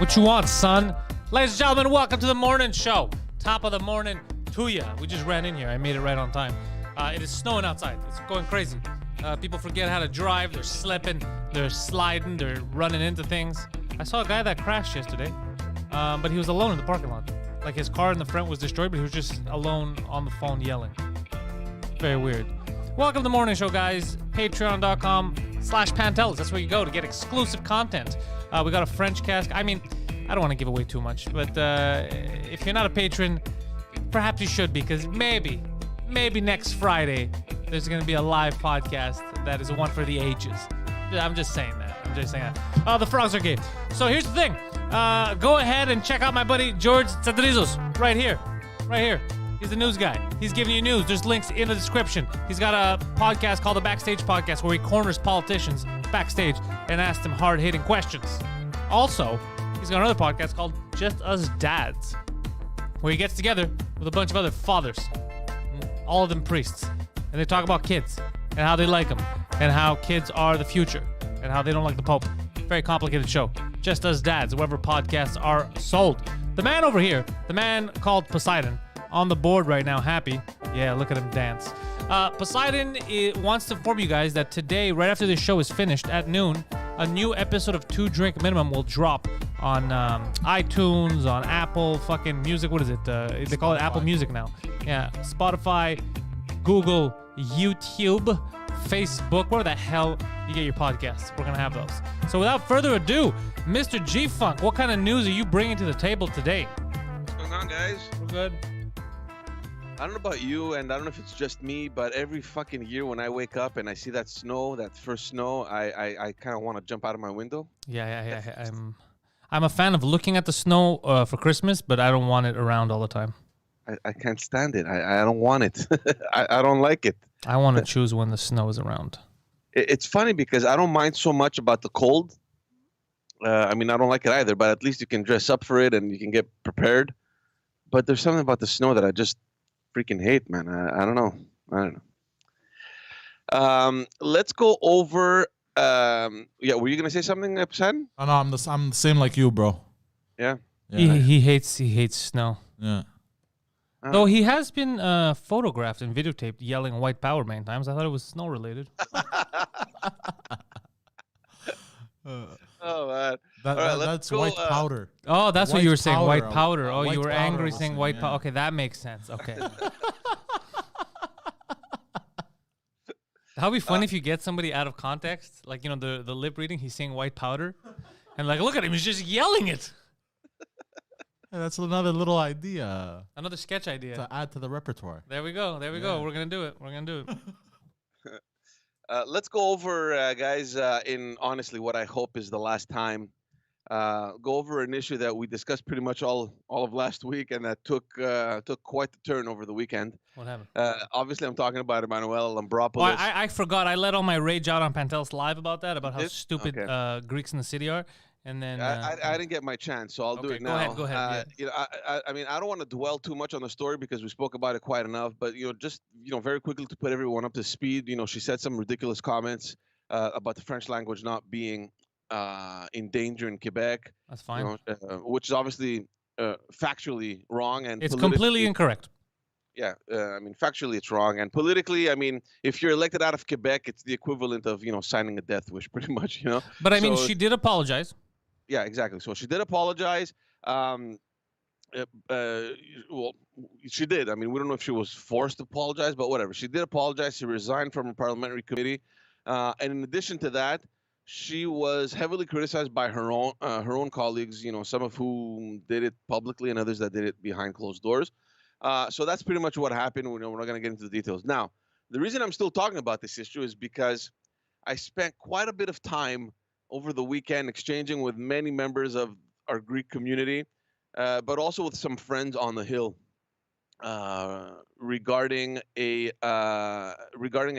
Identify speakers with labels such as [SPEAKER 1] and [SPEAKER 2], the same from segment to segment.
[SPEAKER 1] What you want, son? Ladies and gentlemen, welcome to the morning show. Top of the morning to ya. We just ran in here. I made it right on time. It is snowing outside. It's going crazy. People forget how to drive. They're slipping. They're sliding. They're running into things. I saw a guy that crashed yesterday, but he was alone in the parking lot. Like his car in the front was destroyed, but he was just alone on the phone yelling. Very weird. Welcome to the morning show, guys. Patreon.com/Pantelis. That's where you go to get exclusive content. We got a French cast. I mean, I don't want to give away too much, but if you're not a patron, perhaps you should, because maybe next Friday there's going to be a live podcast that is one for the ages. I'm just saying that. The frogs are gay. So here's the thing. Go ahead and check out my buddy George Tsadrizos right here. He's the news guy. He's giving you news. There's links in the description. He's got a podcast called The Backstage Podcast where he corners politicians backstage and asks them hard-hitting questions. Also, he's got another podcast called Just Us Dads where he gets together with a bunch of other fathers, all of them priests, and they talk about kids and how they like them and how kids are the future and how they don't like the Pope. Very complicated show. Just Us Dads, wherever podcasts are sold. The man over here, the man called Poseidon, on the board right now, happy. Yeah, look at him dance. Poseidon wants to inform you guys that today, right after this show is finished at noon, a new episode of 2 Drink Minimum will drop on iTunes, on Apple fucking Music. What is it? They call it Apple Music now. Yeah, Spotify, Google, YouTube, Facebook, where the hell you get your podcasts. We're going to have those. So without further ado, Mr. G-Funk, what kind of news are you bringing to the table today?
[SPEAKER 2] What's going on, guys?
[SPEAKER 1] We're good.
[SPEAKER 2] I don't know about you, and I don't know if it's just me, but every fucking year when I wake up and I see that snow, that first snow, I kind of want to jump out of my window.
[SPEAKER 1] Yeah. I'm a fan of looking at the snow for Christmas, but I don't want it around all the time.
[SPEAKER 2] I can't stand it. I don't want it. I don't like it.
[SPEAKER 1] I want to choose when the snow is around.
[SPEAKER 2] It's funny because I don't mind so much about the cold. I mean, I don't like it either, but at least you can dress up for it and you can get prepared. But there's something about the snow that I just freaking hate, man. I don't know. Let's go over. Were you gonna say something, Epson?
[SPEAKER 3] Oh, no, I'm the same like you, bro.
[SPEAKER 2] Yeah.
[SPEAKER 1] He hates snow.
[SPEAKER 3] Yeah.
[SPEAKER 1] Though he has been photographed and videotaped yelling "white power" many times. I thought it was snow related.
[SPEAKER 2] Oh man.
[SPEAKER 3] That's white powder.
[SPEAKER 1] Oh, that's what you were saying.
[SPEAKER 3] Powder.
[SPEAKER 1] White powder. Oh,
[SPEAKER 3] White
[SPEAKER 1] you were
[SPEAKER 3] powder,
[SPEAKER 1] angry
[SPEAKER 3] I was
[SPEAKER 1] saying
[SPEAKER 3] saying,
[SPEAKER 1] white
[SPEAKER 3] yeah.
[SPEAKER 1] powder. Okay, that makes sense. Okay. That'd be funny if you get somebody out of context, like the lip reading. He's saying white powder, and like look at him, he's just yelling it.
[SPEAKER 3] Yeah, that's another little idea
[SPEAKER 1] Another sketch idea
[SPEAKER 3] to add to the repertoire.
[SPEAKER 1] There we go. We're gonna do it.
[SPEAKER 2] Let's go over, guys, in honestly what I hope is the last time. Go over an issue that we discussed pretty much all of last week, and that took quite the turn over the weekend.
[SPEAKER 1] What happened?
[SPEAKER 2] Obviously, I'm talking about Emmanuela Lopolos.
[SPEAKER 1] Oh, I forgot. I let all my rage out on Pantelis live about how
[SPEAKER 2] did?
[SPEAKER 1] stupid
[SPEAKER 2] Okay.
[SPEAKER 1] Greeks in the city are, and then
[SPEAKER 2] I didn't get my chance, so I'll do it now.
[SPEAKER 1] Go ahead.
[SPEAKER 2] I mean, I don't want to dwell too much on the story because we spoke about it quite enough. But just very quickly to put everyone up to speed. She said some ridiculous comments about the French language not being in danger in Quebec.
[SPEAKER 1] That's fine.
[SPEAKER 2] Which is obviously factually wrong, and
[SPEAKER 1] It's completely incorrect.
[SPEAKER 2] Yeah, I mean, factually it's wrong, and politically, I mean, if you're elected out of Quebec, it's the equivalent of signing a death wish, pretty much.
[SPEAKER 1] But I mean, she did apologize.
[SPEAKER 2] Yeah, exactly. So she did apologize. Well, she did. I mean, we don't know if she was forced to apologize, but whatever. She did apologize. She resigned from a parliamentary committee, and in addition to that, she was heavily criticized by her own colleagues. Some of whom did it publicly, and others that did it behind closed doors. So that's pretty much what happened. We're not going to get into the details. Now, the reason I'm still talking about this issue is because I spent quite a bit of time over the weekend exchanging with many members of our Greek community, but also with some friends on the Hill regarding a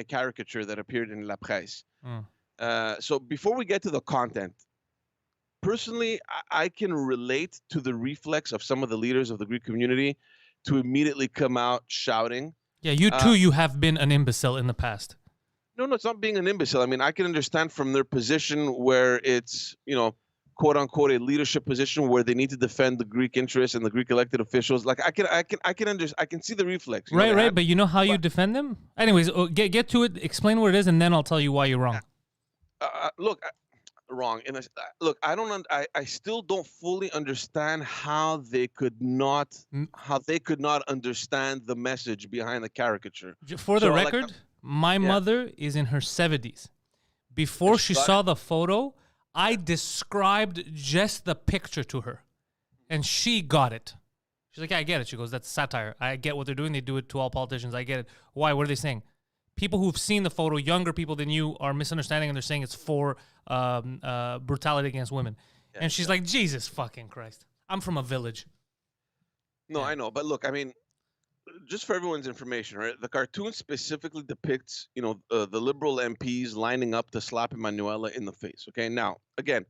[SPEAKER 2] caricature that appeared in La Presse. So before we get to the content, personally, I can relate to the reflex of some of the leaders of the Greek community to immediately come out shouting.
[SPEAKER 1] Yeah, you too, you have been an imbecile in the past.
[SPEAKER 2] No, it's not being an imbecile. I mean, I can understand from their position where it's, quote unquote a leadership position where they need to defend the Greek interests and the Greek elected officials. Like I can see the reflex.
[SPEAKER 1] Right. But you know how you defend them? Anyways, get to it. Explain what it is, and then I'll tell you why you're wrong.
[SPEAKER 2] Look, wrong. And look, I still don't fully understand how they could not understand the message behind the caricature.
[SPEAKER 1] For the record, my mother is in her 70s. Before she saw the photo, I described just the picture to her, and she got it. She's like, yeah, I get it. She goes, that's satire. I get what they're doing. They do it to all politicians. I get it. Why? What are they saying? People who've seen the photo, younger people than you, are misunderstanding, and they're saying it's for brutality against women. Yeah, and she's like, Jesus fucking Christ. I'm from a village.
[SPEAKER 2] No, I know. But look, I mean, just for everyone's information, right? The cartoon specifically depicts, the liberal MPs lining up to slap Emmanuela in the face. Okay. Now, again,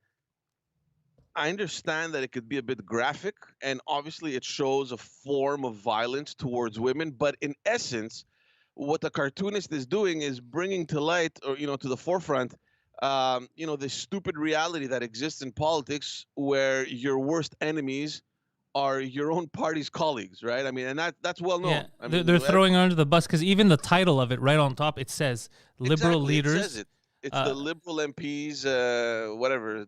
[SPEAKER 2] I understand that it could be a bit graphic, and obviously it shows a form of violence towards women. But in essence, what the cartoonist is doing is bringing to light, or to the forefront, this stupid reality that exists in politics, where your worst enemies are your own party's colleagues, right? I mean, and that's well known.
[SPEAKER 1] Yeah,
[SPEAKER 2] I mean,
[SPEAKER 1] they're throwing her under the bus, because even the title of it, right on top, it says liberal leaders.
[SPEAKER 2] It says it. It's the liberal MPs, whatever,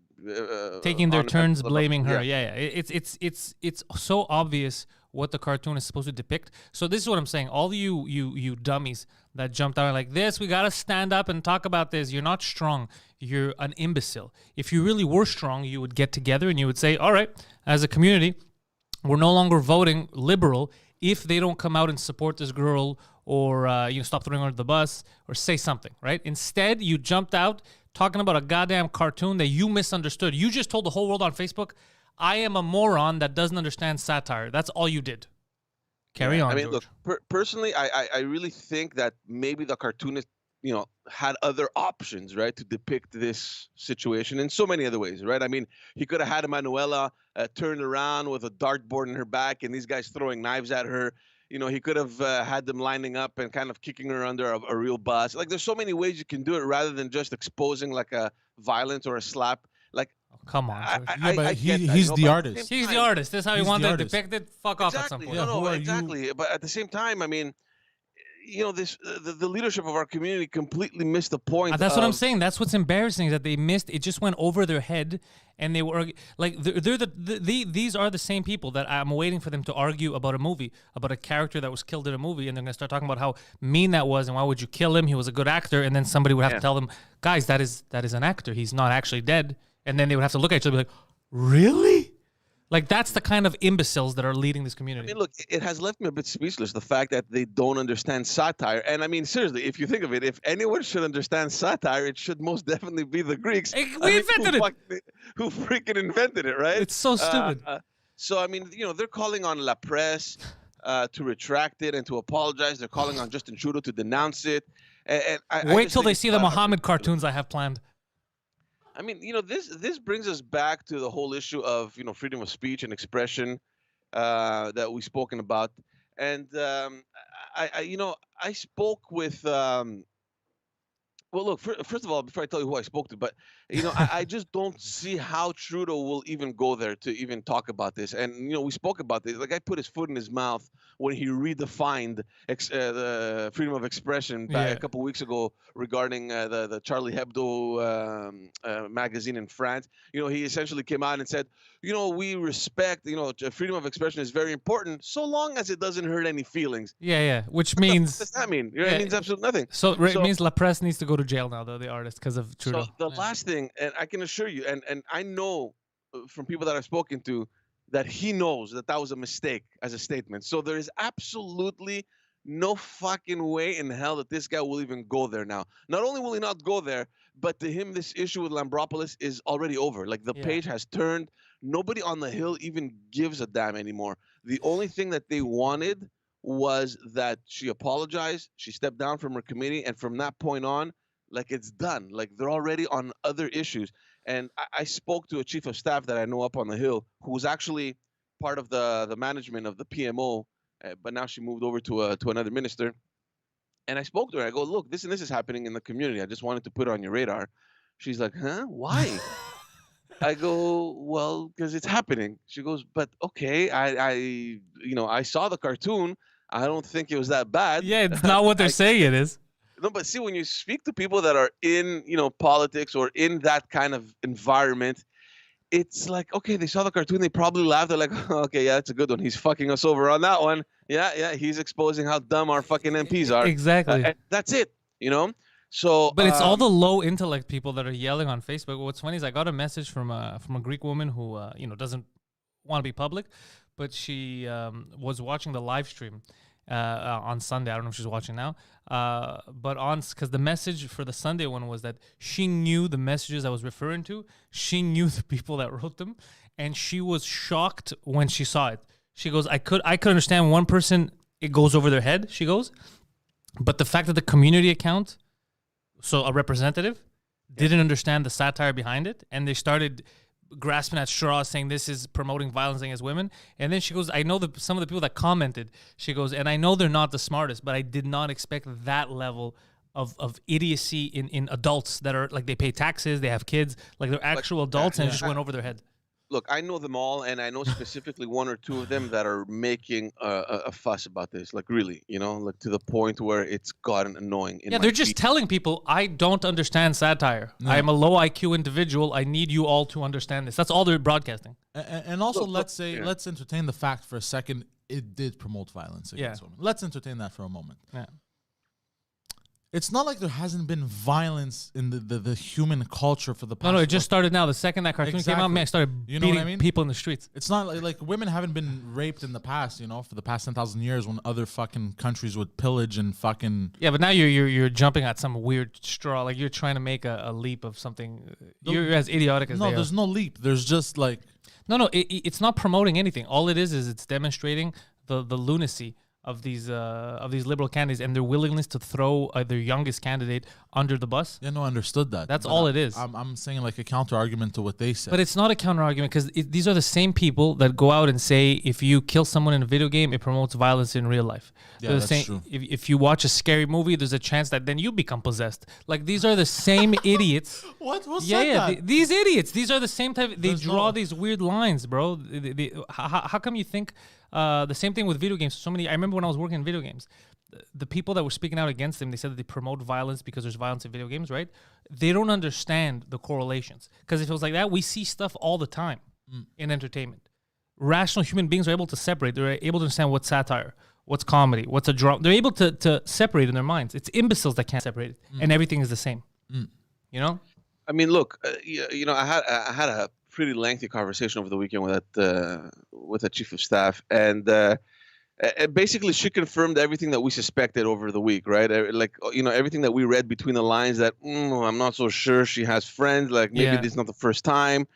[SPEAKER 1] taking their turns blaming her. Yeah. It's so obvious what the cartoon is supposed to depict. So this is what I'm saying. All you dummies that jumped out like this, we gotta stand up and talk about this. You're not strong. You're an imbecile. If you really were strong, you would get together and you would say, all right, as a community, we're no longer voting liberal if they don't come out and support this girl, or stop throwing her under the bus, or say something, right? Instead, you jumped out talking about a goddamn cartoon that you misunderstood. You just told the whole world on Facebook, I am a moron that doesn't understand satire. That's all you did. Carry on,
[SPEAKER 2] I mean,
[SPEAKER 1] George.
[SPEAKER 2] look, personally, I really think that maybe the cartoonist, had other options, right, to depict this situation in so many other ways, right? I mean, he could have had Emmanuela turned around with a dartboard in her back and these guys throwing knives at her. He could have had them lining up and kind of kicking her under a real bus. Like, there's so many ways you can do it rather than just exposing like a violence or a slap. Like,
[SPEAKER 1] come on.
[SPEAKER 3] But he's the artist.
[SPEAKER 1] He's the artist. This is how he wanted to depict it. Fuck off at some point.
[SPEAKER 2] Exactly. But at the same time, I mean, the leadership of our community completely missed the point.
[SPEAKER 1] That's what I'm saying. That's what's embarrassing, is that they missed. It just went over their head, and they were like, these are the same people that I'm waiting for them to argue about a movie, about a character that was killed in a movie, and they're gonna start talking about how mean that was and why would you kill him? He was a good actor, and then somebody would have to tell them, guys, that is an actor. He's not actually dead, and then they would have to look at each other and be like, really? Like, that's the kind of imbeciles that are leading this community.
[SPEAKER 2] I mean, look, it has left me a bit speechless, the fact that they don't understand satire. And I mean, seriously, if you think of it, if anyone should understand satire, it should most definitely be the Greeks.
[SPEAKER 1] We invented it.
[SPEAKER 2] Who freaking invented it, right?
[SPEAKER 1] It's so stupid.
[SPEAKER 2] So, I mean, they're calling on La Presse to retract it and to apologize. They're calling on Justin Trudeau to denounce it.
[SPEAKER 1] Wait till they see the Muhammad cartoons I have planned.
[SPEAKER 2] I mean, this brings us back to the whole issue of, freedom of speech and expression that we've spoken about. And I spoke with, well, look, first of all, before I tell you who I spoke to, but, I just don't see how Trudeau will even go there to even talk about this. And, we spoke about this. Like, I put his foot in his mouth when he redefined the freedom of expression back a couple of weeks ago regarding the Charlie Hebdo magazine in France. He essentially came out and said, we respect, freedom of expression is very important so long as it doesn't hurt any feelings.
[SPEAKER 1] Yeah. Which means...
[SPEAKER 2] What does that mean? It means absolutely nothing.
[SPEAKER 1] So it means La Presse needs to go to jail now, though, the artist, because of Trudeau.
[SPEAKER 2] So the last thing, and I can assure you, and I know from people that I've spoken to, that he knows that was a mistake as a statement. So there is absolutely no fucking way in hell that this guy will even go there now. Not only will he not go there, but to him, this issue with Lambropoulos is already over. Like, the page has turned. Nobody on the Hill even gives a damn anymore. The only thing that they wanted was that she apologized, she stepped down from her committee, and from that point on, like, it's done. Like, they're already on other issues. And I spoke to a chief of staff that I know up on the Hill, who was actually part of the management of the PMO, but now she moved over to another minister. And I spoke to her. I go, look, this and this is happening in the community. I just wanted to put it on your radar. She's like, huh? Why? I go, well, because it's happening. She goes, but okay, I saw the cartoon. I don't think it was that bad.
[SPEAKER 1] Yeah, it's not what they're saying it is.
[SPEAKER 2] No, but see, when you speak to people that are in, politics or in that kind of environment, it's like, okay, they saw the cartoon, they probably laughed. They're like, okay, yeah, that's a good one. He's fucking us over on that one. Yeah, he's exposing how dumb our fucking MPs are.
[SPEAKER 1] Exactly.
[SPEAKER 2] And that's it. So,
[SPEAKER 1] But it's all the low intellect people that are yelling on Facebook. What's funny is I got a message from a Greek woman who doesn't want to be public, but she was watching the live stream on Sunday. I don't know if she's watching now, but because the message for the Sunday one was that she knew the messages I was referring to. She knew the people that wrote them, and she was shocked when she saw it. She goes, I could understand one person, it goes over their head. She goes, but the fact that the community account, so a representative, didn't understand the satire behind it, and they started grasping at straws saying this is promoting violence against women. And then she goes, I know some of the people that commented, she goes, and I know they're not the smartest, but I did not expect that level of idiocy in adults that are like, they pay taxes, they have kids, like they're actual adults, and it just went over their head.
[SPEAKER 2] Look, I know them all, and I know specifically one or two of them that are making a fuss about this. Like, really, like to the point where it's gotten annoying.
[SPEAKER 1] Yeah, they're just telling people, I don't understand satire. I am a low IQ individual. I need you all to understand this. That's all they're broadcasting.
[SPEAKER 3] And also, let's entertain the fact for a second, it did promote violence against women. Let's entertain that for a moment.
[SPEAKER 1] Yeah.
[SPEAKER 3] It's not like there hasn't been violence in the human culture for the past.
[SPEAKER 1] No, it just started now. The second that cartoon came out, man, I started beating people in the streets.
[SPEAKER 3] It's not like women haven't been raped in the past, for the past 10,000 years when other fucking countries would pillage and fucking.
[SPEAKER 1] Yeah, but now you're jumping at some weird straw. Like you're trying to make a leap of something. You're as idiotic as they are.
[SPEAKER 3] No, there's no leap. There's just like.
[SPEAKER 1] No, it's not promoting anything. All it is it's demonstrating the lunacy of these liberal candidates and their willingness to throw their youngest candidate under the bus.
[SPEAKER 3] Yeah, no, I understood that.
[SPEAKER 1] That's all it is.
[SPEAKER 3] I'm saying like a counter argument to what they said.
[SPEAKER 1] But it's not a counter argument because these are the same people that go out and say if you kill someone in a video game, it promotes violence in real life.
[SPEAKER 3] Yeah, that's true.
[SPEAKER 1] If you watch a scary movie, there's a chance that then you become possessed. Like these are the same idiots.
[SPEAKER 3] What? What's
[SPEAKER 1] that? These idiots. These are the same type. They draw these weird lines, bro. How come you think? The same thing with video games. I remember when I was working in video games, the people that were speaking out against them, they said that they promote violence because there's violence in video games, right? They don't understand the correlations. Because if it was like that, we see stuff all the time in entertainment. Rational human beings are able to separate. They're able to understand what's satire, what's comedy, what's a drama. They're able to separate in their minds. It's imbeciles that can't separate it, and everything is the same.
[SPEAKER 2] I mean, look, I had a pretty lengthy conversation over the weekend with the chief of staff, and basically she confirmed everything that we suspected over the week, right? Like, everything that we read between the lines that I'm not so sure she has friends. Like maybe this is not the first time.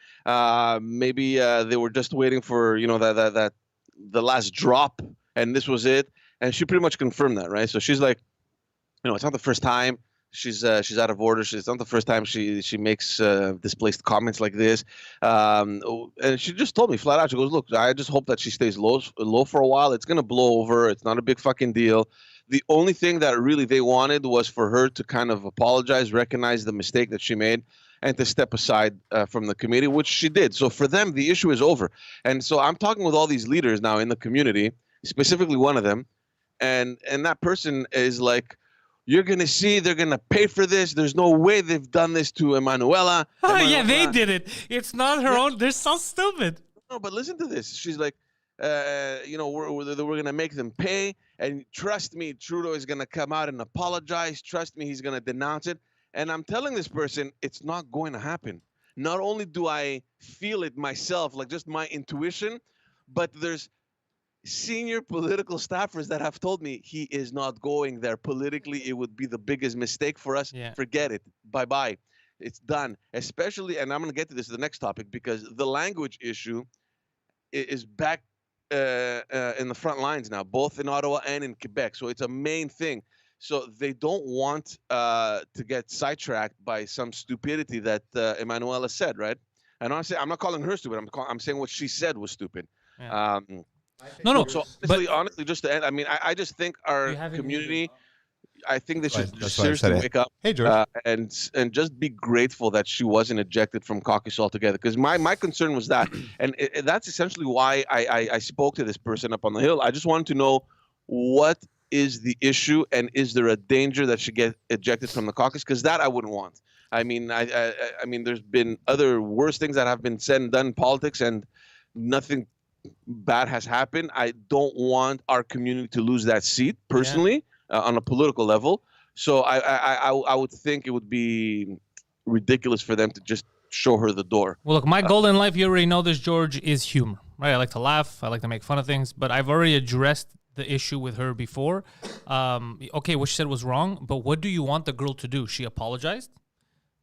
[SPEAKER 2] Maybe they were just waiting for that the last drop, and this was it. And she pretty much confirmed that, right? So she's like, it's not the first time. She's out of order. It's not the first time she makes displaced comments like this, and she just told me flat out. She goes, "Look, I just hope that she stays low for a while. It's gonna blow over. It's not a big fucking deal. The only thing that really they wanted was for her to kind of apologize, recognize the mistake that she made, and to step aside from the committee, which she did. So for them, the issue is over. And so I'm talking with all these leaders now in the community, specifically one of them, and that person is like." You're going to see they're going to pay for this. There's no way they've done this to Emmanuela.
[SPEAKER 1] Yeah, they did it. It's not her own. They're so stupid.
[SPEAKER 2] No, but listen to this. She's like, we're going to make them pay. And trust me, Trudeau is going to come out and apologize. Trust me, he's going to denounce it. And I'm telling this person, it's not going to happen. Not only do I feel it myself, like just my intuition, but there's senior political staffers that have told me he is not going there politically. It would be the biggest mistake for us.
[SPEAKER 1] Yeah.
[SPEAKER 2] Forget it. Bye-bye. It's done. Especially, and I'm going to get to this, the next topic, because the language issue is back in the front lines now, both in Ottawa and in Quebec. So it's a main thing. So they don't want to get sidetracked by some stupidity that Emmanuela said, right? And honestly, I'm not calling her stupid. I'm saying what she said was stupid.
[SPEAKER 1] Yeah. No.
[SPEAKER 2] So honestly, just to end, I mean, I just think our community, I think they should
[SPEAKER 4] That's why I
[SPEAKER 2] seriously
[SPEAKER 4] said it.
[SPEAKER 2] wake up.
[SPEAKER 4] Hey, George.
[SPEAKER 2] And just be grateful that she wasn't ejected from caucus altogether. Because my concern was that, and that's essentially why I spoke to this person up on the Hill. I just wanted to know what is the issue, and is there a danger that she get ejected from the caucus? Because that I wouldn't want. I mean, I mean, there's been other worse things that have been said and done in politics, and nothing bad has happened. I don't want our community to lose that seat personally, on a political level. So I would think it would be ridiculous for them to just show her the door.
[SPEAKER 1] Well, look, my goal in life, you already know this, George, is humor, right? I like to laugh. I like to make fun of things, but I've already addressed the issue with her before. Okay, what she said was wrong, but what do you want the girl to do? She apologized.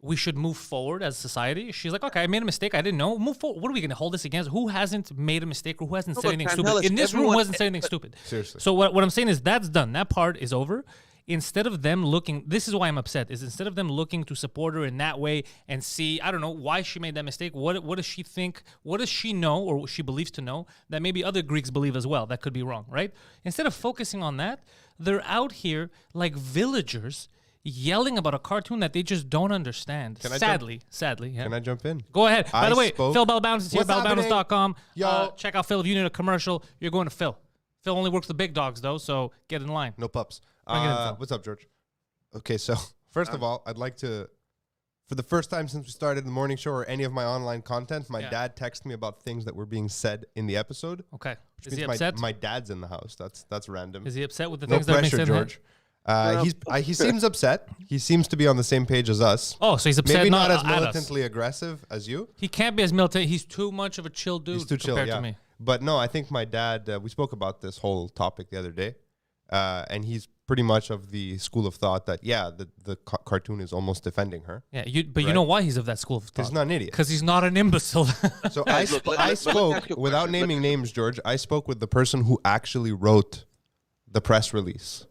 [SPEAKER 1] We should move forward as a society. She's like, okay, I made a mistake. I didn't know. Move forward. What are we going to hold this against? Who hasn't made a mistake or who hasn't said anything stupid? In this room, who hasn't said anything stupid?
[SPEAKER 4] Seriously.
[SPEAKER 1] So what I'm saying is that's done. That part is over. Instead of them looking, this is why I'm upset, is instead of them looking to support her in that way and see, I don't know, why she made that mistake, what does she think, what does she know or what she believes to know that maybe other Greeks believe as well, that could be wrong, right? Instead of focusing on that, they're out here like villagers yelling about a cartoon that they just don't understand. Sadly. Yeah.
[SPEAKER 4] Can I jump in?
[SPEAKER 1] Go ahead. By the way, Phil Bellbounds is here,
[SPEAKER 4] What's happening?
[SPEAKER 1] bellbounds.com.
[SPEAKER 4] Yo.
[SPEAKER 1] Check out Phil. If you need a commercial, you're going to Phil. Phil only works the big dogs, though, so get in line.
[SPEAKER 4] No pups.
[SPEAKER 1] Bring it in, Phil.
[SPEAKER 4] What's up, George? Okay, so first of all, I'd like to, for the first time since we started the morning show or any of my online content, my dad texted me about things that were being said in the episode.
[SPEAKER 1] Okay.
[SPEAKER 4] Which
[SPEAKER 1] Is he
[SPEAKER 4] means
[SPEAKER 1] upset?
[SPEAKER 4] My dad's in the house. That's random.
[SPEAKER 1] Is he upset with the
[SPEAKER 4] No
[SPEAKER 1] things that are being
[SPEAKER 4] pressure,
[SPEAKER 1] said?
[SPEAKER 4] George. He seems upset. He seems to be on the same page as us.
[SPEAKER 1] Oh, so he's upset
[SPEAKER 4] Maybe not as
[SPEAKER 1] at us.
[SPEAKER 4] militantly aggressive as you.
[SPEAKER 1] He can't be as militant. He's too much of a chill dude
[SPEAKER 4] He's too chill,
[SPEAKER 1] compared
[SPEAKER 4] yeah.
[SPEAKER 1] to me.
[SPEAKER 4] But no, I think my dad, we spoke about this whole topic the other day, and he's pretty much of the school of thought that, the cartoon is almost defending her.
[SPEAKER 1] Yeah, but you
[SPEAKER 4] Right.
[SPEAKER 1] know why he's of that school of thought?
[SPEAKER 4] He's not an idiot.
[SPEAKER 1] Because he's not an imbecile.
[SPEAKER 4] So
[SPEAKER 2] Look, let me
[SPEAKER 4] spoke,
[SPEAKER 2] ask you a
[SPEAKER 4] without
[SPEAKER 2] question.
[SPEAKER 4] naming names, George, I spoke with the person who actually wrote the press release.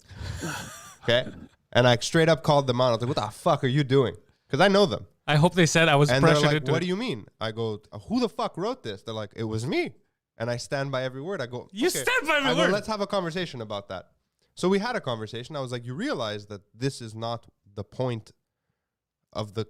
[SPEAKER 4] Okay? And I straight up called them out. I was like, what the fuck are you doing? Because I know them.
[SPEAKER 1] I hope they said I was
[SPEAKER 4] And they're
[SPEAKER 1] pressured
[SPEAKER 4] like,
[SPEAKER 1] into
[SPEAKER 4] what
[SPEAKER 1] it.
[SPEAKER 4] do you mean? I go, who the fuck wrote this? They're like, it was me. And I stand by every word. I go,
[SPEAKER 1] You
[SPEAKER 4] okay.
[SPEAKER 1] stand by every
[SPEAKER 4] I go,
[SPEAKER 1] word.
[SPEAKER 4] let's have a conversation about that. So we had a conversation. I was like, you realize that this is not the point of the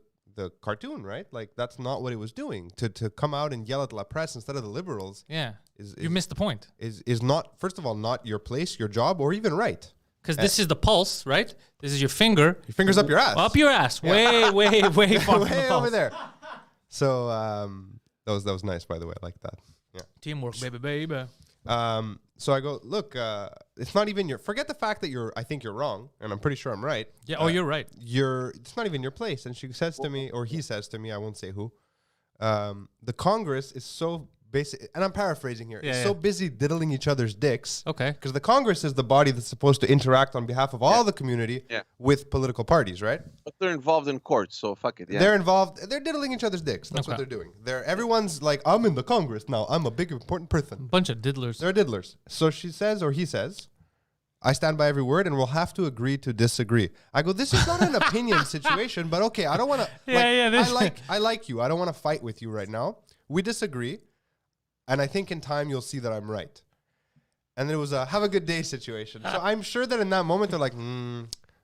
[SPEAKER 4] cartoon, right? Like, that's not what it was doing. To come out and yell at La Presse instead of the liberals
[SPEAKER 1] Yeah.
[SPEAKER 4] is
[SPEAKER 1] You missed the point.
[SPEAKER 4] is not, first of all, not your place, your job, or even right.
[SPEAKER 1] Because this is the pulse, right? This is your finger.
[SPEAKER 4] Your fingers up your ass.
[SPEAKER 1] Up your ass. Way, way, way far from the
[SPEAKER 4] way
[SPEAKER 1] pulse.
[SPEAKER 4] over there. So that was nice, by the way. I like that. Yeah.
[SPEAKER 1] Teamwork, baby.
[SPEAKER 4] So I go, look, it's not even forget the fact that I think you're wrong, and I'm pretty sure I'm right.
[SPEAKER 1] Yeah, you're right.
[SPEAKER 4] It's not even your place. And she says to me, or he says to me, I won't say who, the Congress is so basic, and I'm paraphrasing here,
[SPEAKER 1] Yeah,
[SPEAKER 4] it's
[SPEAKER 1] yeah.
[SPEAKER 4] so busy diddling each other's dicks.
[SPEAKER 1] Okay.
[SPEAKER 4] Because the Congress is the body that's supposed to interact on behalf of all the community with political parties, right?
[SPEAKER 2] But they're involved in courts, so fuck it. Yeah.
[SPEAKER 4] They're involved. They're diddling each other's dicks. That's what
[SPEAKER 1] Okay.
[SPEAKER 4] they're doing. Everyone's like, I'm in the Congress now. I'm a big important person.
[SPEAKER 1] Bunch of diddlers.
[SPEAKER 4] They're diddlers. So she says, or he says, I stand by every word, and we'll have to agree to disagree. I go, this is not an opinion situation, but okay, I don't want to. I like you. I don't want to fight with you right now. We disagree, and I think in time you'll see that I'm right. And it was a have a good day situation. So I'm sure that in that moment they're like,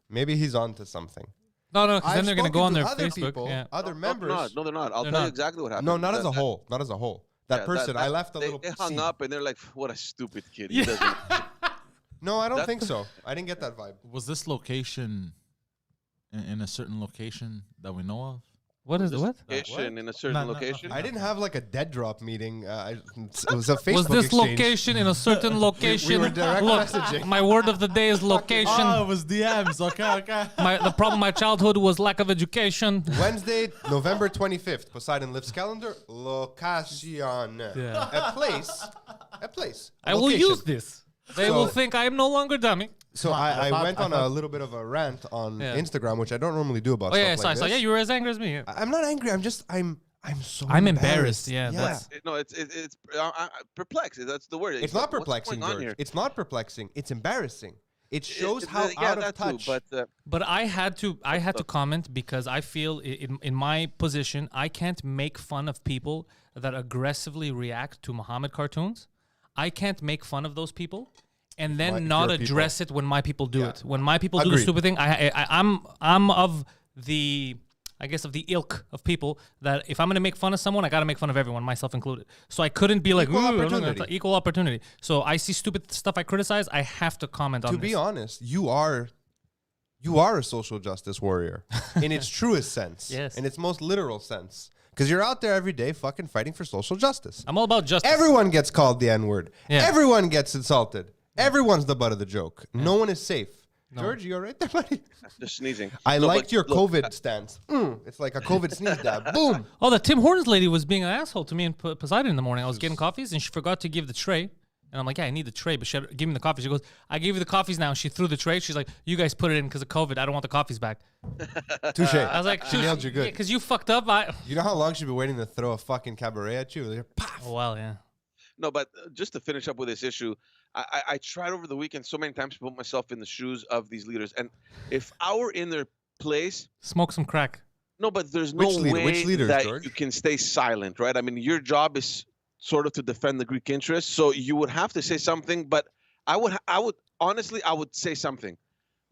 [SPEAKER 4] maybe he's on to something.
[SPEAKER 1] No, because then they're going to go on their
[SPEAKER 4] other
[SPEAKER 1] Facebook.
[SPEAKER 4] people,
[SPEAKER 1] Yeah.
[SPEAKER 4] other members.
[SPEAKER 2] No, they're not. I'll
[SPEAKER 1] They're
[SPEAKER 2] tell
[SPEAKER 1] not.
[SPEAKER 2] you exactly what happened.
[SPEAKER 4] No, not as a whole. Not as a whole. That
[SPEAKER 2] Yeah,
[SPEAKER 4] person, I left a little.
[SPEAKER 2] They hung
[SPEAKER 4] seed.
[SPEAKER 2] up and they're like, "What a stupid kid."
[SPEAKER 1] Yeah.
[SPEAKER 2] He doesn't.
[SPEAKER 4] No, I don't think so. I didn't get that vibe.
[SPEAKER 3] Was this location in a certain location that we know of?
[SPEAKER 1] What is it? What?
[SPEAKER 2] Location in a certain
[SPEAKER 3] No, no,
[SPEAKER 2] location.
[SPEAKER 4] I didn't have like a dead drop meeting. It was a Facebook
[SPEAKER 1] Was this
[SPEAKER 4] exchange.
[SPEAKER 1] location in a certain location?
[SPEAKER 4] were direct messaging.
[SPEAKER 1] My word of the day is location.
[SPEAKER 3] Oh, it was DMs. Okay.
[SPEAKER 1] The problem of my childhood was lack of education.
[SPEAKER 4] Wednesday, November 25th. Poseidon lifts calendar. Location.
[SPEAKER 1] Yeah.
[SPEAKER 4] A place. A place. A
[SPEAKER 1] I will
[SPEAKER 4] location.
[SPEAKER 1] use this. They
[SPEAKER 4] So-
[SPEAKER 1] will think I am no longer dummy.
[SPEAKER 4] So I went on
[SPEAKER 3] I
[SPEAKER 4] a little bit of a rant on
[SPEAKER 1] Yeah.
[SPEAKER 4] Instagram, which I don't normally do about
[SPEAKER 1] Oh yeah,
[SPEAKER 4] stuff
[SPEAKER 1] sorry,
[SPEAKER 4] like
[SPEAKER 1] sorry.
[SPEAKER 4] this.
[SPEAKER 1] Yeah, you were as angry as me.
[SPEAKER 4] I'm not angry. I'm so
[SPEAKER 1] I'm embarrassed. Yeah, that's
[SPEAKER 2] No, it's perplexed. That's the word.
[SPEAKER 4] It's not
[SPEAKER 2] What's
[SPEAKER 4] perplexing,
[SPEAKER 2] going on
[SPEAKER 4] George.
[SPEAKER 2] here?
[SPEAKER 4] It's not perplexing. It's embarrassing. It shows how
[SPEAKER 2] yeah,
[SPEAKER 4] out of
[SPEAKER 2] that
[SPEAKER 4] touch.
[SPEAKER 2] Too, but
[SPEAKER 1] But I had to comment because I feel in my position I can't make fun of people that aggressively react to Muhammad cartoons. I can't make fun of those people and then
[SPEAKER 4] if
[SPEAKER 1] not
[SPEAKER 4] your
[SPEAKER 1] address it when my people do it. When my people do the
[SPEAKER 4] Agreed.
[SPEAKER 1] stupid thing, I'm of the, I guess, of the ilk of people that if I'm gonna make fun of someone, I gotta make fun of everyone, myself included. So I couldn't be like
[SPEAKER 4] Equal
[SPEAKER 1] "Ooh, I'm not gonna
[SPEAKER 4] opportunity.
[SPEAKER 1] equal opportunity. So I see stupid stuff I criticize, I have to comment on
[SPEAKER 4] To
[SPEAKER 1] this.
[SPEAKER 4] be honest, you are a social justice warrior in its truest sense.
[SPEAKER 1] Yes.
[SPEAKER 4] In its most literal sense. Because you're out there every day fucking fighting for social justice.
[SPEAKER 1] I'm all about justice.
[SPEAKER 4] Everyone gets called the N-word.
[SPEAKER 1] Yeah.
[SPEAKER 4] Everyone gets insulted. Everyone's the butt of the joke. No one is safe. George, you all right there, buddy?
[SPEAKER 2] Just sneezing.
[SPEAKER 4] I
[SPEAKER 2] No,
[SPEAKER 4] liked
[SPEAKER 2] but
[SPEAKER 4] your
[SPEAKER 2] look,
[SPEAKER 4] COVID stance. It's like a COVID sneeze dab. Boom.
[SPEAKER 1] Oh, the Tim Hortons lady was being an asshole to me in Poseidon in the morning. I was getting coffees and she forgot to give the tray. And I'm like, yeah, I need the tray, but she had, give me the coffee. She goes, I gave you the coffees now. She threw the tray. She's like, you guys put it in because of COVID. I don't want the coffees back.
[SPEAKER 4] Touche.
[SPEAKER 1] I was like,
[SPEAKER 4] She nailed you good.
[SPEAKER 1] because you fucked up.
[SPEAKER 4] You know how long she's been waiting to throw a fucking cabaret at you? Like, paf.
[SPEAKER 1] Oh, well, yeah.
[SPEAKER 2] No, but just to finish up with this issue, I tried over the weekend so many times to put myself in the shoes of these leaders. And if I were in their place,
[SPEAKER 1] Smoke some crack.
[SPEAKER 2] no, but there's no way
[SPEAKER 4] Which leaders,
[SPEAKER 2] that
[SPEAKER 4] George?
[SPEAKER 2] you can stay silent, right? I mean, your job is sort of to defend the Greek interests, so you would have to say something. But I would honestly, I would say something,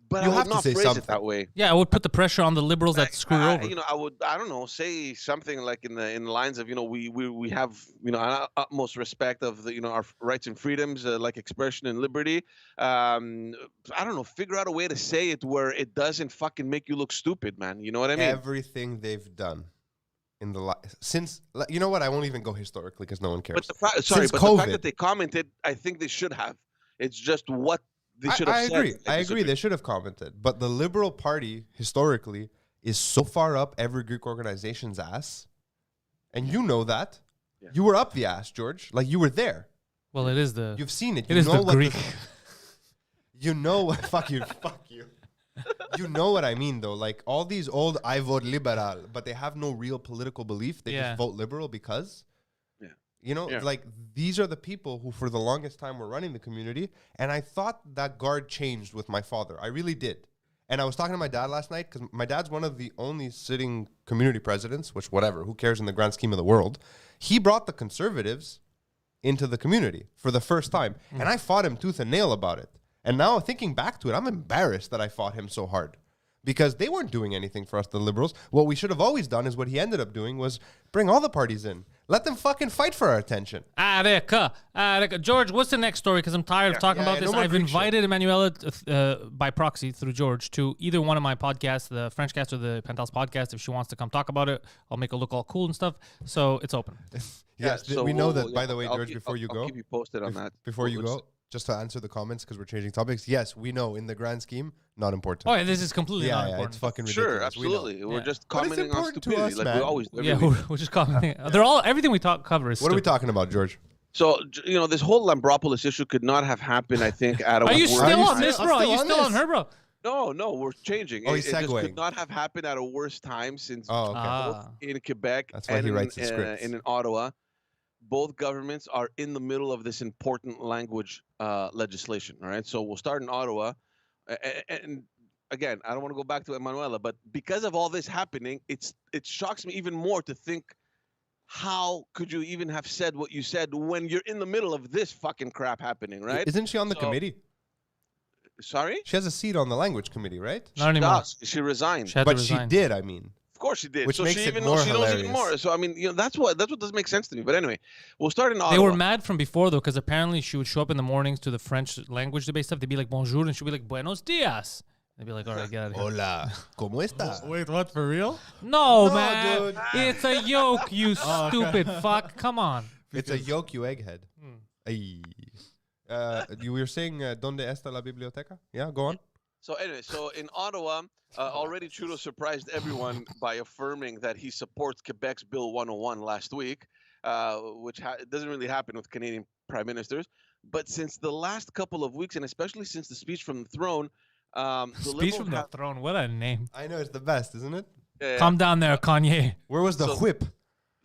[SPEAKER 2] but
[SPEAKER 4] You
[SPEAKER 2] I
[SPEAKER 4] have
[SPEAKER 2] would
[SPEAKER 4] to
[SPEAKER 2] not
[SPEAKER 4] say
[SPEAKER 2] phrase
[SPEAKER 4] something.
[SPEAKER 2] it that way.
[SPEAKER 1] Yeah, I would put the pressure on the liberals that screw her over.
[SPEAKER 2] You know, I don't know, say something like in the lines of, you know, we have, you know, an utmost respect of the, you know, our rights and freedoms, like expression and liberty. I don't know, figure out a way to say it where it doesn't fucking make you look stupid, man. You know what I mean?
[SPEAKER 4] Everything they've done in the since, you know what? I won't even go historically because no one cares.
[SPEAKER 2] But the fact
[SPEAKER 4] COVID.
[SPEAKER 2] that they commented, I think they should have. It's just what they should have
[SPEAKER 4] I
[SPEAKER 2] said.
[SPEAKER 4] agree. I agree. They should have commented. But the Liberal Party, historically, is so far up every Greek organization's ass. And you know that.
[SPEAKER 2] Yeah.
[SPEAKER 4] You were up the ass, George. Like, you were there.
[SPEAKER 1] Well, it is the.
[SPEAKER 4] You've seen it.
[SPEAKER 1] It
[SPEAKER 4] You
[SPEAKER 1] is
[SPEAKER 4] know
[SPEAKER 1] the
[SPEAKER 4] what
[SPEAKER 1] Greek.
[SPEAKER 4] you know what. Fuck you. Fuck you. You know what I mean, though. Like, all these old, I vote liberal, but they have no real political belief. They
[SPEAKER 1] Yeah.
[SPEAKER 4] just vote liberal because.
[SPEAKER 2] Yeah.
[SPEAKER 4] You know,
[SPEAKER 2] Yeah.
[SPEAKER 4] like, these are the people who, for the longest time, were running the community. And I thought that guard changed with my father. I really did. And I was talking to my dad last night because my dad's one of the only sitting community presidents, which, whatever, who cares in the grand scheme of the world. He brought the conservatives into the community for the first time. And I fought him tooth and nail about it. And now, thinking back to it, I'm embarrassed that I fought him so hard. Because they weren't doing anything for us, the liberals. What we should have always done is what he ended up doing was bring all the parties in. Let them fucking fight for our attention.
[SPEAKER 1] Areka. George, what's the next story? Because I'm tired of talking about
[SPEAKER 4] no
[SPEAKER 1] this.
[SPEAKER 4] more
[SPEAKER 1] I've
[SPEAKER 4] Greek
[SPEAKER 1] invited Emmanuela by proxy through George to either one of my podcasts, the French cast or the Pantelis podcast. If she wants to come talk about it, I'll make her look all cool and stuff. So it's open.
[SPEAKER 4] Yes,
[SPEAKER 2] so
[SPEAKER 4] we know
[SPEAKER 2] we'll-
[SPEAKER 4] that, by
[SPEAKER 2] yeah,
[SPEAKER 4] the way,
[SPEAKER 2] I'll
[SPEAKER 4] George,
[SPEAKER 2] keep-
[SPEAKER 4] before you
[SPEAKER 2] I'll
[SPEAKER 4] go.
[SPEAKER 2] keep you posted on that.
[SPEAKER 4] Before you
[SPEAKER 2] We'll-
[SPEAKER 4] go, just to answer the comments because we're changing topics. Yes, we know in the grand scheme, not important.
[SPEAKER 1] Oh, yeah, this is completely not
[SPEAKER 4] yeah,
[SPEAKER 1] important.
[SPEAKER 4] it's fucking ridiculous.
[SPEAKER 2] Sure,
[SPEAKER 4] we know.
[SPEAKER 2] absolutely. We're
[SPEAKER 1] Yeah.
[SPEAKER 2] just
[SPEAKER 4] But it's
[SPEAKER 2] commenting on
[SPEAKER 4] important to
[SPEAKER 2] stupidity,
[SPEAKER 4] us,
[SPEAKER 2] like
[SPEAKER 4] man.
[SPEAKER 2] we always do.
[SPEAKER 1] Yeah,
[SPEAKER 2] every week.
[SPEAKER 1] we're just commenting. They're all everything we cover is.
[SPEAKER 4] What are we
[SPEAKER 1] stupid.
[SPEAKER 4] talking about, George?
[SPEAKER 2] So, you know, this whole Lambropoulos issue could not have happened, I think, at a
[SPEAKER 1] Are you
[SPEAKER 2] worse
[SPEAKER 1] still on
[SPEAKER 2] time.
[SPEAKER 1] this,
[SPEAKER 4] I'm
[SPEAKER 1] bro? Are
[SPEAKER 4] still
[SPEAKER 1] you
[SPEAKER 4] on
[SPEAKER 1] still on
[SPEAKER 4] this.
[SPEAKER 1] her, bro?
[SPEAKER 2] No, we're changing.
[SPEAKER 4] Oh,
[SPEAKER 2] it
[SPEAKER 4] he's
[SPEAKER 2] just
[SPEAKER 4] segueing.
[SPEAKER 2] could not have happened at a worse time since
[SPEAKER 4] Oh, okay.
[SPEAKER 1] Ah.
[SPEAKER 2] in Quebec
[SPEAKER 4] That's why
[SPEAKER 2] and
[SPEAKER 4] he writes the scripts.
[SPEAKER 2] in Ottawa, both governments are in the middle of this important language legislation. All right, so we'll start in Ottawa, and again, I don't want to go back to Emmanuela, but because of all this happening, it shocks me even more to think, how could you even have said what you said when you're in the middle of this fucking crap happening, right?
[SPEAKER 4] Isn't she on the
[SPEAKER 2] So-
[SPEAKER 4] committee?
[SPEAKER 2] Sorry?
[SPEAKER 4] She has a seat on the language committee, right?
[SPEAKER 1] Not anymore.
[SPEAKER 2] She resigned.
[SPEAKER 1] She had to
[SPEAKER 4] But she
[SPEAKER 1] resign.
[SPEAKER 4] did, I mean.
[SPEAKER 2] Of course she did.
[SPEAKER 4] Which
[SPEAKER 2] so
[SPEAKER 4] makes
[SPEAKER 2] she
[SPEAKER 4] it
[SPEAKER 2] even
[SPEAKER 4] more
[SPEAKER 2] knows, she knows even
[SPEAKER 4] hilarious.
[SPEAKER 2] more. So I mean, you know, that's what doesn't make sense to me. But anyway, we'll start in Ottawa.
[SPEAKER 1] They were mad from before though, because apparently she would show up in the mornings to the French language debate stuff. They'd be like bonjour, and she'd be like buenos dias. They'd be like, all right, get out of here.
[SPEAKER 4] Hola. ¿Cómo está?
[SPEAKER 3] Wait, what? For real?
[SPEAKER 1] No,
[SPEAKER 4] No,
[SPEAKER 1] man,
[SPEAKER 4] dude.
[SPEAKER 1] it's a yoke, you stupid fuck. Come on.
[SPEAKER 4] It's a yolk, you egghead. Ay. You were saying, ¿Dónde está la biblioteca? Yeah, go on.
[SPEAKER 2] So anyway, so in Ottawa, already Trudeau surprised everyone by affirming that he supports Quebec's Bill 101 last week, which doesn't really happen with Canadian prime ministers. But since the last couple of weeks, and especially since the speech from the throne, the
[SPEAKER 1] Speech
[SPEAKER 2] Liberals
[SPEAKER 1] from the throne. What a name.
[SPEAKER 4] I know, it's the best, isn't it?
[SPEAKER 1] Calm down there, Kanye.
[SPEAKER 4] Where was the
[SPEAKER 2] So-
[SPEAKER 4] whip?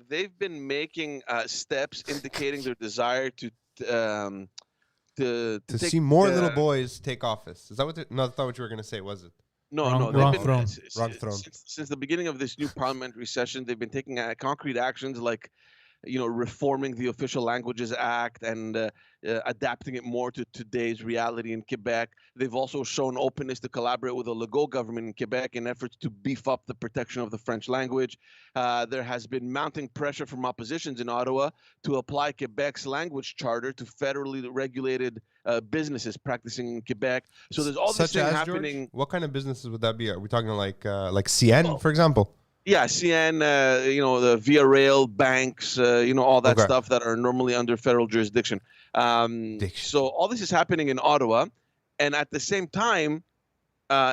[SPEAKER 2] they've been making steps indicating their desire to take,
[SPEAKER 4] see more little boys take office. Is that what? No, that's not what you were going to say, was it?
[SPEAKER 2] No,
[SPEAKER 1] Wrong-
[SPEAKER 2] no. they've
[SPEAKER 1] wrong
[SPEAKER 2] been-
[SPEAKER 1] throne.
[SPEAKER 4] Wrong throne.
[SPEAKER 2] Since the beginning of this new parliamentary session, they've been taking concrete actions like reforming the Official Languages Act and adapting it more to today's reality in Quebec. They've also shown openness to collaborate with the Legault government in Quebec in efforts to beef up the protection of the French language. There has been mounting pressure from oppositions in Ottawa to apply Quebec's language charter to federally regulated businesses practicing in Quebec. So there's all this thing happening.
[SPEAKER 4] George? What kind of businesses would that be? Are we talking like CN, for example?
[SPEAKER 2] Yeah, CN, the Via Rail, banks, all that stuff that are normally under federal jurisdiction. So all this is happening in Ottawa. And at the same time,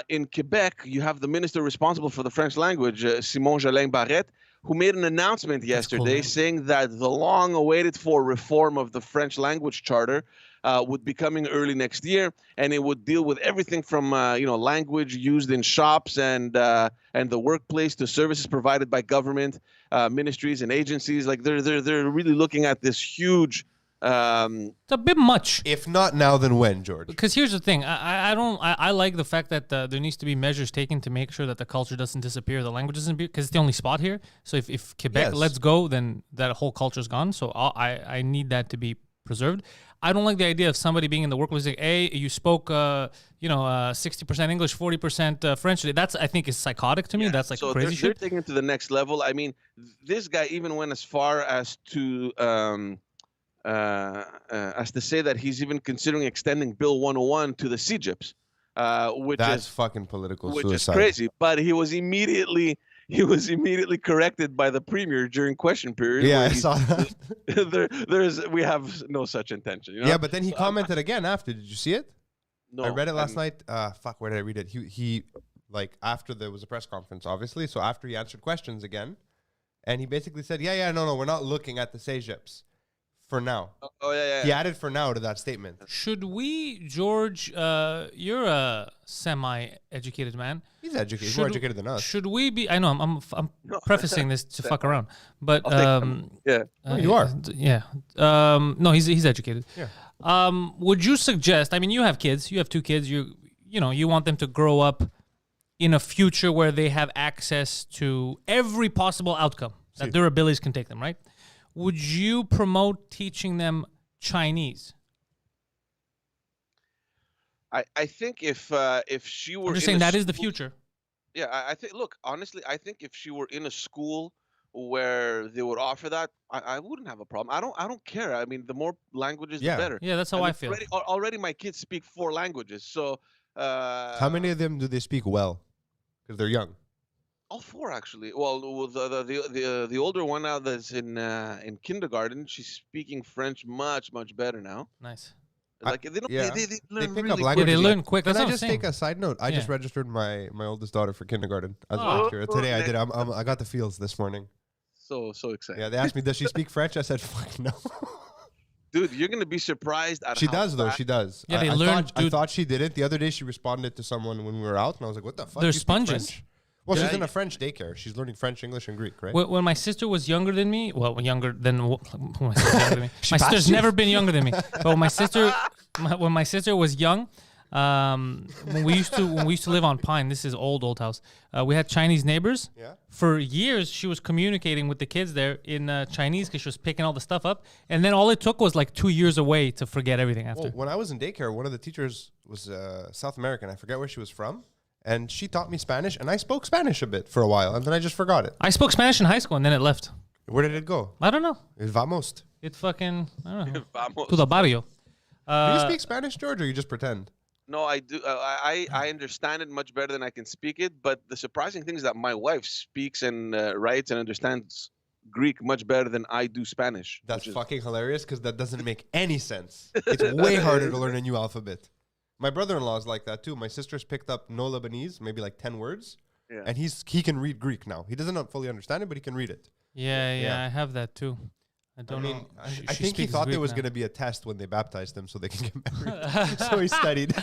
[SPEAKER 2] in Quebec, you have the minister responsible for the French language, Simon Jolin Barrette, who made an announcement yesterday saying that the long-awaited for reform of the French language charter would be coming early next year, and it would deal with everything from language used in shops and the workplace to services provided by government ministries and agencies. Like they're really looking at this huge.
[SPEAKER 1] It's a bit much.
[SPEAKER 4] If not now, then when, George?
[SPEAKER 1] Because here's the thing, I like the fact that there needs to be measures taken to make sure that the culture doesn't disappear, the language doesn't disappear, because it's the only spot here. So if Quebec lets go, then that whole culture's gone. So I need that to be preserved. I don't like the idea of somebody being in the workplace like, hey, you spoke 60% English, 40% French. That's, I think, is psychotic to me. That's like crazy shit.
[SPEAKER 2] They're taking it to the next level. I mean, this guy even went as far as to say that he's even considering extending Bill 101 to the CGIPs, which
[SPEAKER 4] That's
[SPEAKER 2] is
[SPEAKER 4] fucking political
[SPEAKER 2] which
[SPEAKER 4] suicide.
[SPEAKER 2] is crazy. But he was immediately corrected by the premier during question period.
[SPEAKER 4] Yeah, I saw that.
[SPEAKER 2] We have no such intention.
[SPEAKER 4] Yeah, but then he commented again after. Did you see it?
[SPEAKER 2] No,
[SPEAKER 4] I read it last night. Where did I read it? He after there was a press conference, obviously. So after he answered questions again, and he basically said, no, we're not looking at the CEGEPs for now.
[SPEAKER 2] Oh yeah.
[SPEAKER 4] He added "for now" to that statement.
[SPEAKER 1] Should we, George? You're a semi-educated man.
[SPEAKER 4] He's educated. He's more educated than us.
[SPEAKER 1] Should we be? I know I'm prefacing this to fuck around, but
[SPEAKER 4] you are.
[SPEAKER 1] Yeah. No, he's educated.
[SPEAKER 4] Yeah.
[SPEAKER 1] Would you suggest? I mean, you have kids. You have 2 kids. You want them to grow up in a future where they have access to every possible outcome that their abilities can take them. Right? Would you promote teaching them Chinese?
[SPEAKER 2] I think if she were,
[SPEAKER 1] I'm just saying that is the future.
[SPEAKER 2] Yeah, I think. Look, honestly, I think if she were in a school where they would offer that, I wouldn't have a problem. I don't care. I mean, the more languages, the better.
[SPEAKER 1] Yeah, that's how I feel.
[SPEAKER 2] Already, my kids speak 4 languages. So,
[SPEAKER 4] how many of them do they speak well? Because they're young.
[SPEAKER 2] All 4 actually. Well, the older one now that's in kindergarten, she's speaking French much better now.
[SPEAKER 1] Nice.
[SPEAKER 2] Like they don't.
[SPEAKER 4] Yeah.
[SPEAKER 2] They learn
[SPEAKER 4] pick
[SPEAKER 2] really
[SPEAKER 4] up languages.
[SPEAKER 1] They learn quick.
[SPEAKER 4] Can
[SPEAKER 1] That's
[SPEAKER 4] I
[SPEAKER 1] what I'm
[SPEAKER 4] just
[SPEAKER 1] saying.
[SPEAKER 4] take a side note? I just registered my oldest daughter for kindergarten as last year. Today I did. I got the feels this morning.
[SPEAKER 2] So excited.
[SPEAKER 4] Yeah, they asked me, does she speak French? I said, fuck no.
[SPEAKER 2] Dude, you're gonna be surprised at
[SPEAKER 4] She
[SPEAKER 2] how
[SPEAKER 4] does though.
[SPEAKER 2] fast-
[SPEAKER 4] She does.
[SPEAKER 1] Yeah, they
[SPEAKER 4] I
[SPEAKER 1] learn,
[SPEAKER 4] thought, I
[SPEAKER 1] dude.
[SPEAKER 4] thought she didn't. The other day she responded to someone when we were out, and I was like, "What the fuck?"
[SPEAKER 1] They're
[SPEAKER 4] You speak
[SPEAKER 1] sponges.
[SPEAKER 4] French? Well,
[SPEAKER 2] Yeah,
[SPEAKER 4] she's in a French daycare. She's learning French, English, and Greek, right?
[SPEAKER 1] When my sister was younger than me, younger than my sister's younger than me. My
[SPEAKER 4] passed
[SPEAKER 1] sister's
[SPEAKER 4] you.
[SPEAKER 1] never been younger than me. But when my sister was young, when we used to live on Pine, this is old house. We had Chinese neighbors.
[SPEAKER 4] Yeah.
[SPEAKER 1] For years, she was communicating with the kids there in Chinese because she was picking all the stuff up. And then all it took was like 2 years away to forget everything after.
[SPEAKER 4] Well, when I was in daycare, one of the teachers was South American. I forget where she was from. And she taught me Spanish, and I spoke Spanish a bit for a while, and then I just forgot it.
[SPEAKER 1] I spoke Spanish in high school, and then it left.
[SPEAKER 4] Where did it go?
[SPEAKER 1] I don't know.
[SPEAKER 4] Vamos.
[SPEAKER 1] It fucking, I don't know.
[SPEAKER 2] Vamos.
[SPEAKER 1] To the barrio.
[SPEAKER 4] Do you speak Spanish, George, or you just pretend?
[SPEAKER 2] No, I do. I understand it much better than I can speak it. But the surprising thing is that my wife speaks and writes and understands Greek much better than I do Spanish.
[SPEAKER 4] That's fucking hilarious because that doesn't make any sense. It's way harder to learn a new alphabet. My brother-in-law is like that too. My sister's picked up no Lebanese, maybe like 10 words, and he can read Greek now. He doesn't fully understand it, but he can read it.
[SPEAKER 1] Yeah, I have that too. I don't know.
[SPEAKER 4] I think he thought there was going to be a test when they baptized him so they can get married. So he studied.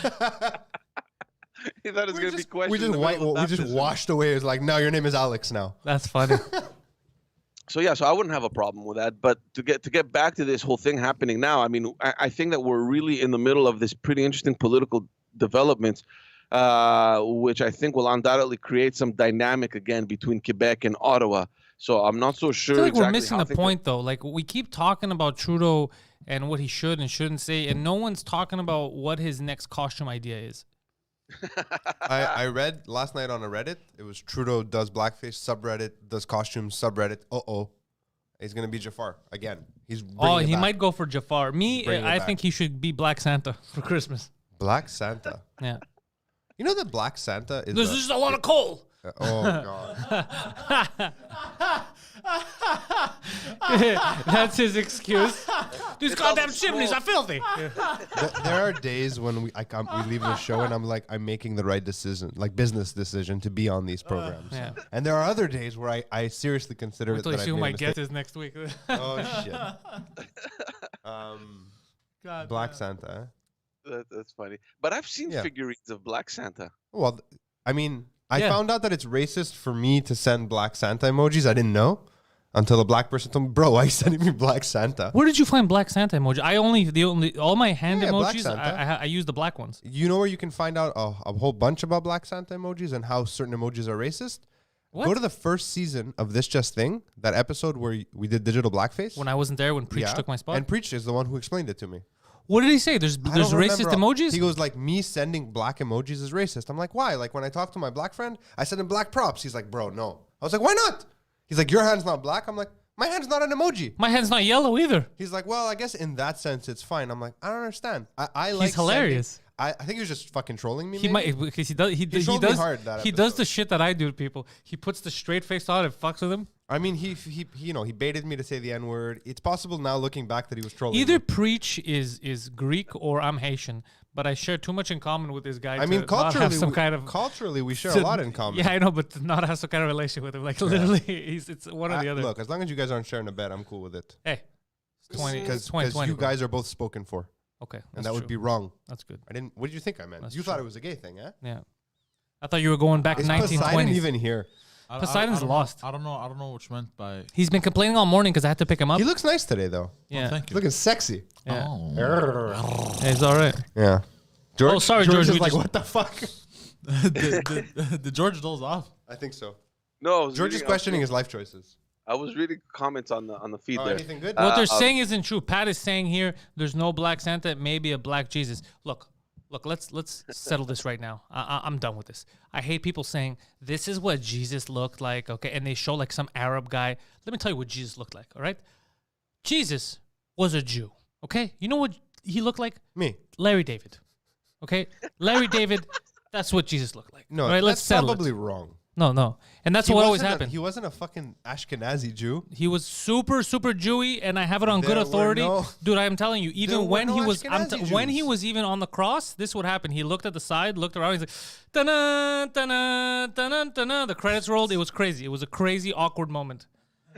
[SPEAKER 2] He thought it was going to be questions.
[SPEAKER 4] We just washed away. It was like, no, your name is Alex now.
[SPEAKER 1] That's funny.
[SPEAKER 2] So I wouldn't have a problem with that. But to get back to this whole thing happening now, I mean, I think that we're really in the middle of this pretty interesting political developments, which I think will undoubtedly create some dynamic again between Quebec and Ottawa. So I'm not so
[SPEAKER 1] I
[SPEAKER 2] sure
[SPEAKER 1] feel like
[SPEAKER 2] exactly
[SPEAKER 1] we're missing
[SPEAKER 2] how
[SPEAKER 1] the point, though. Like, we keep talking about Trudeau and what he should and shouldn't say, and no one's talking about what his next costume idea is.
[SPEAKER 4] I read last night on a Reddit. It was Trudeau does blackface subreddit, does costumes subreddit. He's gonna be Jafar again. He's bringing it
[SPEAKER 1] He
[SPEAKER 4] back.
[SPEAKER 1] might go for Jafar. Me,
[SPEAKER 4] bringing it
[SPEAKER 1] I
[SPEAKER 4] back.
[SPEAKER 1] think he should be Black Santa for Christmas.
[SPEAKER 4] Black Santa.
[SPEAKER 1] Yeah.
[SPEAKER 4] You know that Black Santa is.
[SPEAKER 1] There's just a lot of coal.
[SPEAKER 4] Oh god.
[SPEAKER 1] That's his excuse. These goddamn chimneys are filthy.
[SPEAKER 4] There are days when we leave the show and I'm like, I'm making the right decision, like business decision, to be on these programs.
[SPEAKER 1] Yeah.
[SPEAKER 4] And there are other days where I seriously consider it
[SPEAKER 1] Until
[SPEAKER 4] that
[SPEAKER 1] you
[SPEAKER 4] I've
[SPEAKER 1] see who
[SPEAKER 4] made a
[SPEAKER 1] my
[SPEAKER 4] mistake.
[SPEAKER 1] guest is next week.
[SPEAKER 4] Oh shit.
[SPEAKER 1] God
[SPEAKER 4] Black
[SPEAKER 1] damn.
[SPEAKER 4] Santa.
[SPEAKER 2] That's funny. But I've seen
[SPEAKER 4] Yeah.
[SPEAKER 2] figurines of Black Santa.
[SPEAKER 4] Well, I mean, I
[SPEAKER 1] Yeah.
[SPEAKER 4] found out that it's racist for me to send Black Santa emojis. I didn't know until a black person told me, "Bro, why are you sending me Black Santa?"
[SPEAKER 1] Where did you find Black Santa emoji? All my hand
[SPEAKER 4] Yeah, Black
[SPEAKER 1] emojis,
[SPEAKER 4] Santa.
[SPEAKER 1] I use the black ones.
[SPEAKER 4] You know where you can find out a whole bunch about Black Santa emojis and how certain emojis are racist?
[SPEAKER 1] What?
[SPEAKER 4] Go to the first season of This Just Thing, that episode where we did digital blackface.
[SPEAKER 1] When I wasn't there, when Preach
[SPEAKER 4] Yeah.
[SPEAKER 1] took my spot.
[SPEAKER 4] And Preach is the one who explained it to me.
[SPEAKER 1] What did he say? There's
[SPEAKER 4] I don't
[SPEAKER 1] racist
[SPEAKER 4] remember.
[SPEAKER 1] emojis?
[SPEAKER 4] He goes like, me sending black emojis is racist. I'm like, why? Like when I talk to my black friend, I send him black props. He's like, bro, no. I was like, why not? He's like, your hand's not black. I'm like, my hand's not an emoji.
[SPEAKER 1] My hand's not yellow either.
[SPEAKER 4] He's like, well, I guess in that sense it's fine. I'm like, I don't understand. I like
[SPEAKER 1] He's hilarious.
[SPEAKER 4] I think he was just fucking trolling me.
[SPEAKER 1] He
[SPEAKER 4] maybe.
[SPEAKER 1] might because he does he
[SPEAKER 4] trolled me
[SPEAKER 1] does
[SPEAKER 4] hard that
[SPEAKER 1] he does
[SPEAKER 4] episode.
[SPEAKER 1] the shit that I do to people. He puts the straight face on and fucks with him.
[SPEAKER 4] I mean, he he baited me to say the N word. It's possible now looking back that he was trolling.
[SPEAKER 1] Either
[SPEAKER 4] me.
[SPEAKER 1] Preach is Greek or I'm Haitian, but I share too much in common with this guy.
[SPEAKER 4] I mean,
[SPEAKER 1] to not have some kind of
[SPEAKER 4] culturally we share
[SPEAKER 1] to-
[SPEAKER 4] a lot in common.
[SPEAKER 1] Yeah, I know, but to not have some kind of relation with him. Like literally, it's one or the other.
[SPEAKER 4] Look, as long as you guys aren't sharing a bed, I'm cool with it.
[SPEAKER 1] Hey, it's 20,
[SPEAKER 4] Because
[SPEAKER 1] 2020.
[SPEAKER 4] you guys are both spoken for,
[SPEAKER 1] okay,
[SPEAKER 4] and that would be wrong.
[SPEAKER 1] That's good.
[SPEAKER 4] I didn't. What did you think I meant?
[SPEAKER 1] That's
[SPEAKER 4] You thought
[SPEAKER 1] true.
[SPEAKER 4] it was a gay thing, eh?
[SPEAKER 1] Yeah, I thought you were going back
[SPEAKER 4] Is
[SPEAKER 1] 1920s.
[SPEAKER 4] Poseidon even here?
[SPEAKER 1] Poseidon's
[SPEAKER 3] don't
[SPEAKER 1] lost.
[SPEAKER 3] Know, I don't know what you meant by.
[SPEAKER 1] He's been complaining all morning because I had to pick him up.
[SPEAKER 4] He looks nice today, though.
[SPEAKER 1] Yeah,
[SPEAKER 3] Thank
[SPEAKER 4] He's
[SPEAKER 3] you.
[SPEAKER 4] looking sexy.
[SPEAKER 1] yeah.
[SPEAKER 3] Oh.
[SPEAKER 1] Yeah, he's all right.
[SPEAKER 4] Yeah. George,
[SPEAKER 1] Oh, sorry, George,
[SPEAKER 4] is
[SPEAKER 1] we
[SPEAKER 4] like,
[SPEAKER 1] just-
[SPEAKER 4] what the fuck?
[SPEAKER 3] Did George doze off?
[SPEAKER 4] I think so.
[SPEAKER 2] No, I was
[SPEAKER 4] George is
[SPEAKER 2] reading-
[SPEAKER 4] questioning his life choices.
[SPEAKER 2] I was reading comments on the feed
[SPEAKER 4] Oh,
[SPEAKER 2] there.
[SPEAKER 4] anything good?
[SPEAKER 1] What they're saying isn't true. Pat is saying here, there's no Black Santa, maybe a Black Jesus. Look, let's settle this right now. I'm done with this. I hate people saying this is what Jesus looked like, okay? And they show like some Arab guy. Let me tell you what Jesus looked like, all right? Jesus was a Jew, okay? You know what he looked like?
[SPEAKER 4] Me.
[SPEAKER 1] Larry David, okay? Larry David, that's what Jesus looked like.
[SPEAKER 4] No,
[SPEAKER 1] all right, let's
[SPEAKER 4] that's
[SPEAKER 1] settle
[SPEAKER 4] probably
[SPEAKER 1] it.
[SPEAKER 4] wrong.
[SPEAKER 1] No. And that's
[SPEAKER 4] He
[SPEAKER 1] what always
[SPEAKER 4] wasn't
[SPEAKER 1] happened.
[SPEAKER 4] He wasn't a fucking Ashkenazi Jew.
[SPEAKER 1] He was super Jewy, and I have it on
[SPEAKER 4] There
[SPEAKER 1] good
[SPEAKER 4] were
[SPEAKER 1] authority,
[SPEAKER 4] no-
[SPEAKER 1] dude. I am telling you,
[SPEAKER 4] There
[SPEAKER 1] even
[SPEAKER 4] were
[SPEAKER 1] when
[SPEAKER 4] no
[SPEAKER 1] he was,
[SPEAKER 4] Ashkenazi
[SPEAKER 1] when he
[SPEAKER 4] Jews.
[SPEAKER 1] was even on the cross, this would happen. He looked at the side, looked around, he's like, ta-na, ta-na, ta-na, ta-na. The credits rolled. It was crazy. It was a crazy, awkward moment,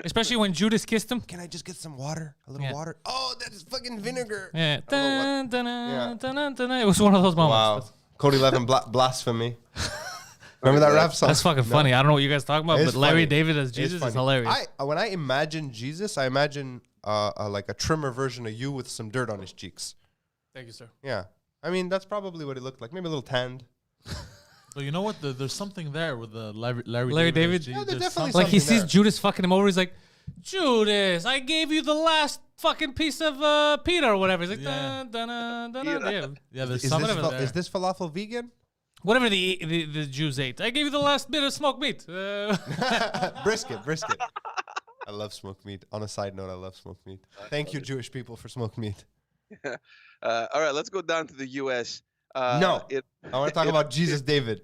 [SPEAKER 1] especially when Judas kissed him.
[SPEAKER 4] Can I just get some water? A little
[SPEAKER 1] Yeah.
[SPEAKER 4] water? Oh, that is fucking vinegar.
[SPEAKER 1] Yeah,
[SPEAKER 4] I don't know what-
[SPEAKER 1] ta-na,
[SPEAKER 4] Yeah.
[SPEAKER 1] ta-na, ta-na. It was one of those moments.
[SPEAKER 4] Wow. Cody Levin blasphemy. Remember that rap song?
[SPEAKER 1] That's fucking
[SPEAKER 4] No.
[SPEAKER 1] funny. I don't know what you guys talking about,
[SPEAKER 4] It's
[SPEAKER 1] but Larry
[SPEAKER 4] funny.
[SPEAKER 1] David as
[SPEAKER 4] It's
[SPEAKER 1] Jesus is
[SPEAKER 4] funny.
[SPEAKER 1] hilarious.
[SPEAKER 4] When I imagine Jesus, I imagine like a trimmer version of you with some dirt on his cheeks.
[SPEAKER 1] Thank you, sir.
[SPEAKER 4] Yeah. I mean, that's probably what it looked like. Maybe a little tanned.
[SPEAKER 3] But you know what? There's something there with the Larry
[SPEAKER 1] Larry
[SPEAKER 3] David.
[SPEAKER 1] David?
[SPEAKER 4] Yeah, there's
[SPEAKER 3] There's
[SPEAKER 4] definitely
[SPEAKER 3] something-
[SPEAKER 1] Like he
[SPEAKER 4] something
[SPEAKER 1] sees
[SPEAKER 4] there.
[SPEAKER 1] Judas fucking him over. He's like, Judas, I gave you the last fucking piece of pita or whatever. He's like,
[SPEAKER 3] Yeah. Yeah, there's
[SPEAKER 4] Is
[SPEAKER 3] something
[SPEAKER 1] whatever
[SPEAKER 3] there.
[SPEAKER 4] this falafel vegan?
[SPEAKER 1] whatever the Jews ate. I gave you the last bit of smoked meat.
[SPEAKER 4] Brisket. I love smoked meat. On a side note, I love smoked meat. Thank you, Jewish people, for smoked meat.
[SPEAKER 2] All right, let's go down to the U.S.
[SPEAKER 4] No.
[SPEAKER 2] It,
[SPEAKER 4] I want to talk about Jesus David.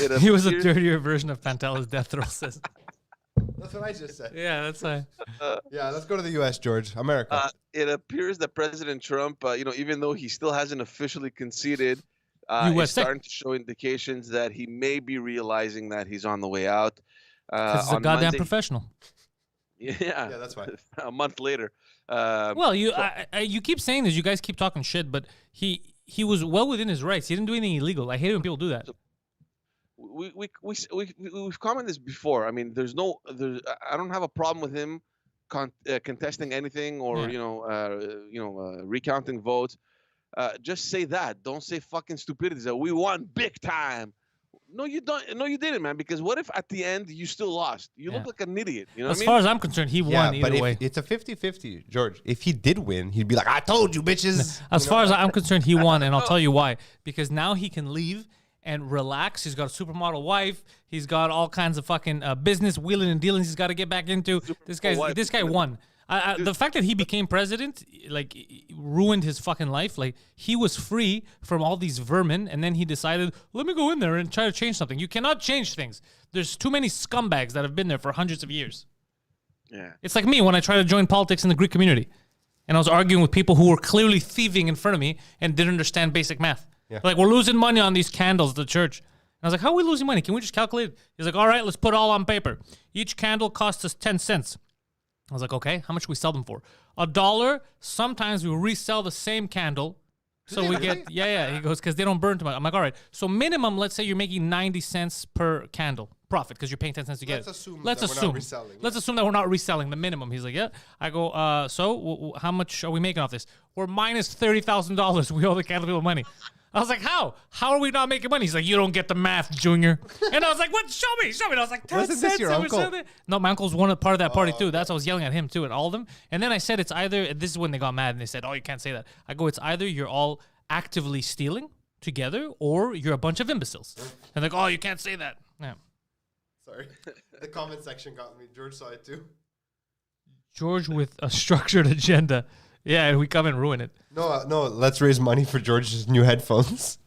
[SPEAKER 2] it
[SPEAKER 1] He was a
[SPEAKER 2] appears-
[SPEAKER 1] dirtier version of Pantelis' death row. Says.
[SPEAKER 4] That's what I just said.
[SPEAKER 1] Yeah, that's fine.
[SPEAKER 4] Yeah, let's go to the U.S., George. America.
[SPEAKER 2] It appears that President Trump, even though he still hasn't officially conceded,
[SPEAKER 1] US
[SPEAKER 2] is starting to show indications that he may be realizing that he's on the way out.
[SPEAKER 1] Because he's a
[SPEAKER 2] on
[SPEAKER 1] goddamn
[SPEAKER 2] Monday-
[SPEAKER 1] professional.
[SPEAKER 2] Yeah,
[SPEAKER 4] Yeah, that's why.
[SPEAKER 2] A month later.
[SPEAKER 1] Well, you keep saying this. You guys keep talking shit, but he was well within his rights. He didn't do anything illegal. I hate it when people do that.
[SPEAKER 2] We've commented this before. I mean, I don't have a problem with him contesting anything or
[SPEAKER 1] Yeah.
[SPEAKER 2] recounting votes. Just say that. Don't say fucking stupidities. That we won big time. No, you don't. No, you didn't, man. Because what if at the end you still lost? You look like an idiot. You know
[SPEAKER 1] As
[SPEAKER 2] what I
[SPEAKER 1] far
[SPEAKER 2] mean?
[SPEAKER 1] as I'm concerned, he
[SPEAKER 4] Yeah,
[SPEAKER 1] won
[SPEAKER 4] but
[SPEAKER 1] either way.
[SPEAKER 4] it's a 50-50, George. If he did win, he'd be like, I told you, bitches.
[SPEAKER 1] As far as I'm concerned, he won, and I'll tell you why. Because now he can leave and relax. He's got a supermodel wife. He's got all kinds of fucking business wheeling and dealing he's got to get back into. This guy won. The fact that he became president, like, ruined his fucking life. Like, he was free from all these vermin, and then he decided, let me go in there and try to change something. You cannot change things. There's too many scumbags that have been there for hundreds of years.
[SPEAKER 2] Yeah.
[SPEAKER 1] It's like me when I tried to join politics in the Greek community, and I was arguing with people who were clearly thieving in front of me and didn't understand basic math.
[SPEAKER 4] Yeah.
[SPEAKER 1] Like, we're losing money on these candles at the church. And I was like, how are we losing money? Can we just calculate it? He's like, all right, let's put it all on paper. Each candle costs us 10 cents. I was like, okay, how much we sell them for? $1. Sometimes we resell the same candle. So we get, He goes, because they don't burn too much. I'm like, all right. So minimum, let's say you're making 90 cents per candle profit because you're paying 10 cents to get it.
[SPEAKER 4] Let's assume that we're not reselling.
[SPEAKER 1] Let's assume that we're not reselling the minimum. He's like, yeah. I go, so how much are we making off this? We're minus $30,000. We owe the candle people money. I was like, how? How are we not making money? He's like, you don't get the math, Junior. And I was like, what? Show me. And I was like, 10
[SPEAKER 4] Wasn't
[SPEAKER 1] cents.
[SPEAKER 4] this your uncle?
[SPEAKER 1] No, my uncle's part of that party too. That's why I was yelling at him too and all of them. And then I said, it's either, this is when they got mad and they said, oh, you can't say that. I go, it's either you're all actively stealing together or you're a bunch of imbeciles. And they're like, oh, you can't say that. Yeah.
[SPEAKER 4] Sorry. The comment section got me. George saw it too.
[SPEAKER 1] George with a structured agenda. Yeah, and we come and ruin it.
[SPEAKER 4] No, let's raise money for George's new headphones.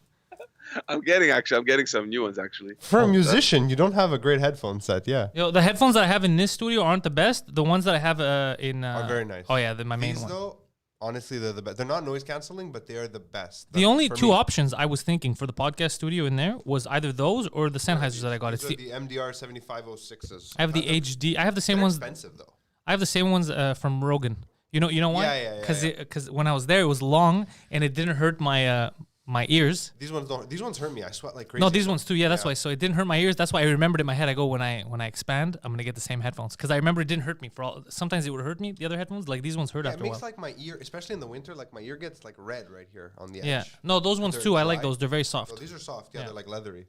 [SPEAKER 2] I'm getting some new ones actually.
[SPEAKER 4] For a musician, you don't have a great headphone set, yeah.
[SPEAKER 1] The headphones that I have in this studio aren't the best. The ones that I have in...
[SPEAKER 4] are very nice.
[SPEAKER 1] Oh, yeah, my main
[SPEAKER 4] These,
[SPEAKER 1] one.
[SPEAKER 4] though, honestly, they're the best. They're not noise canceling, but they are the best.
[SPEAKER 1] The only two options I was thinking for the podcast studio in there was either those or the Sennheisers that I got. It's
[SPEAKER 4] the MDR 7506s.
[SPEAKER 1] I have the HD. I have the same
[SPEAKER 4] They're
[SPEAKER 1] ones.
[SPEAKER 4] expensive, though.
[SPEAKER 1] I have the same ones from Rogan. You know why?
[SPEAKER 4] Yeah.
[SPEAKER 1] Because when I was there, it was long and it didn't hurt my my ears.
[SPEAKER 4] These ones don't. These ones hurt me. I sweat like crazy.
[SPEAKER 1] No, these ones too. Yeah, that's why. So it didn't hurt my ears. That's why I remembered in my head. I go when I expand, I'm gonna get the same headphones because I remember it didn't hurt me for all. Sometimes it would hurt me. The other headphones, like these ones, hurt after a
[SPEAKER 4] it
[SPEAKER 1] while.
[SPEAKER 4] makes like my ear, especially in the winter, like my ear gets like red right here on the edge.
[SPEAKER 1] Yeah. No, those ones
[SPEAKER 4] They're
[SPEAKER 1] too. I like
[SPEAKER 4] dry.
[SPEAKER 1] those. They're very soft.
[SPEAKER 4] So these are soft. Yeah,
[SPEAKER 1] Yeah.
[SPEAKER 4] they're like leathery,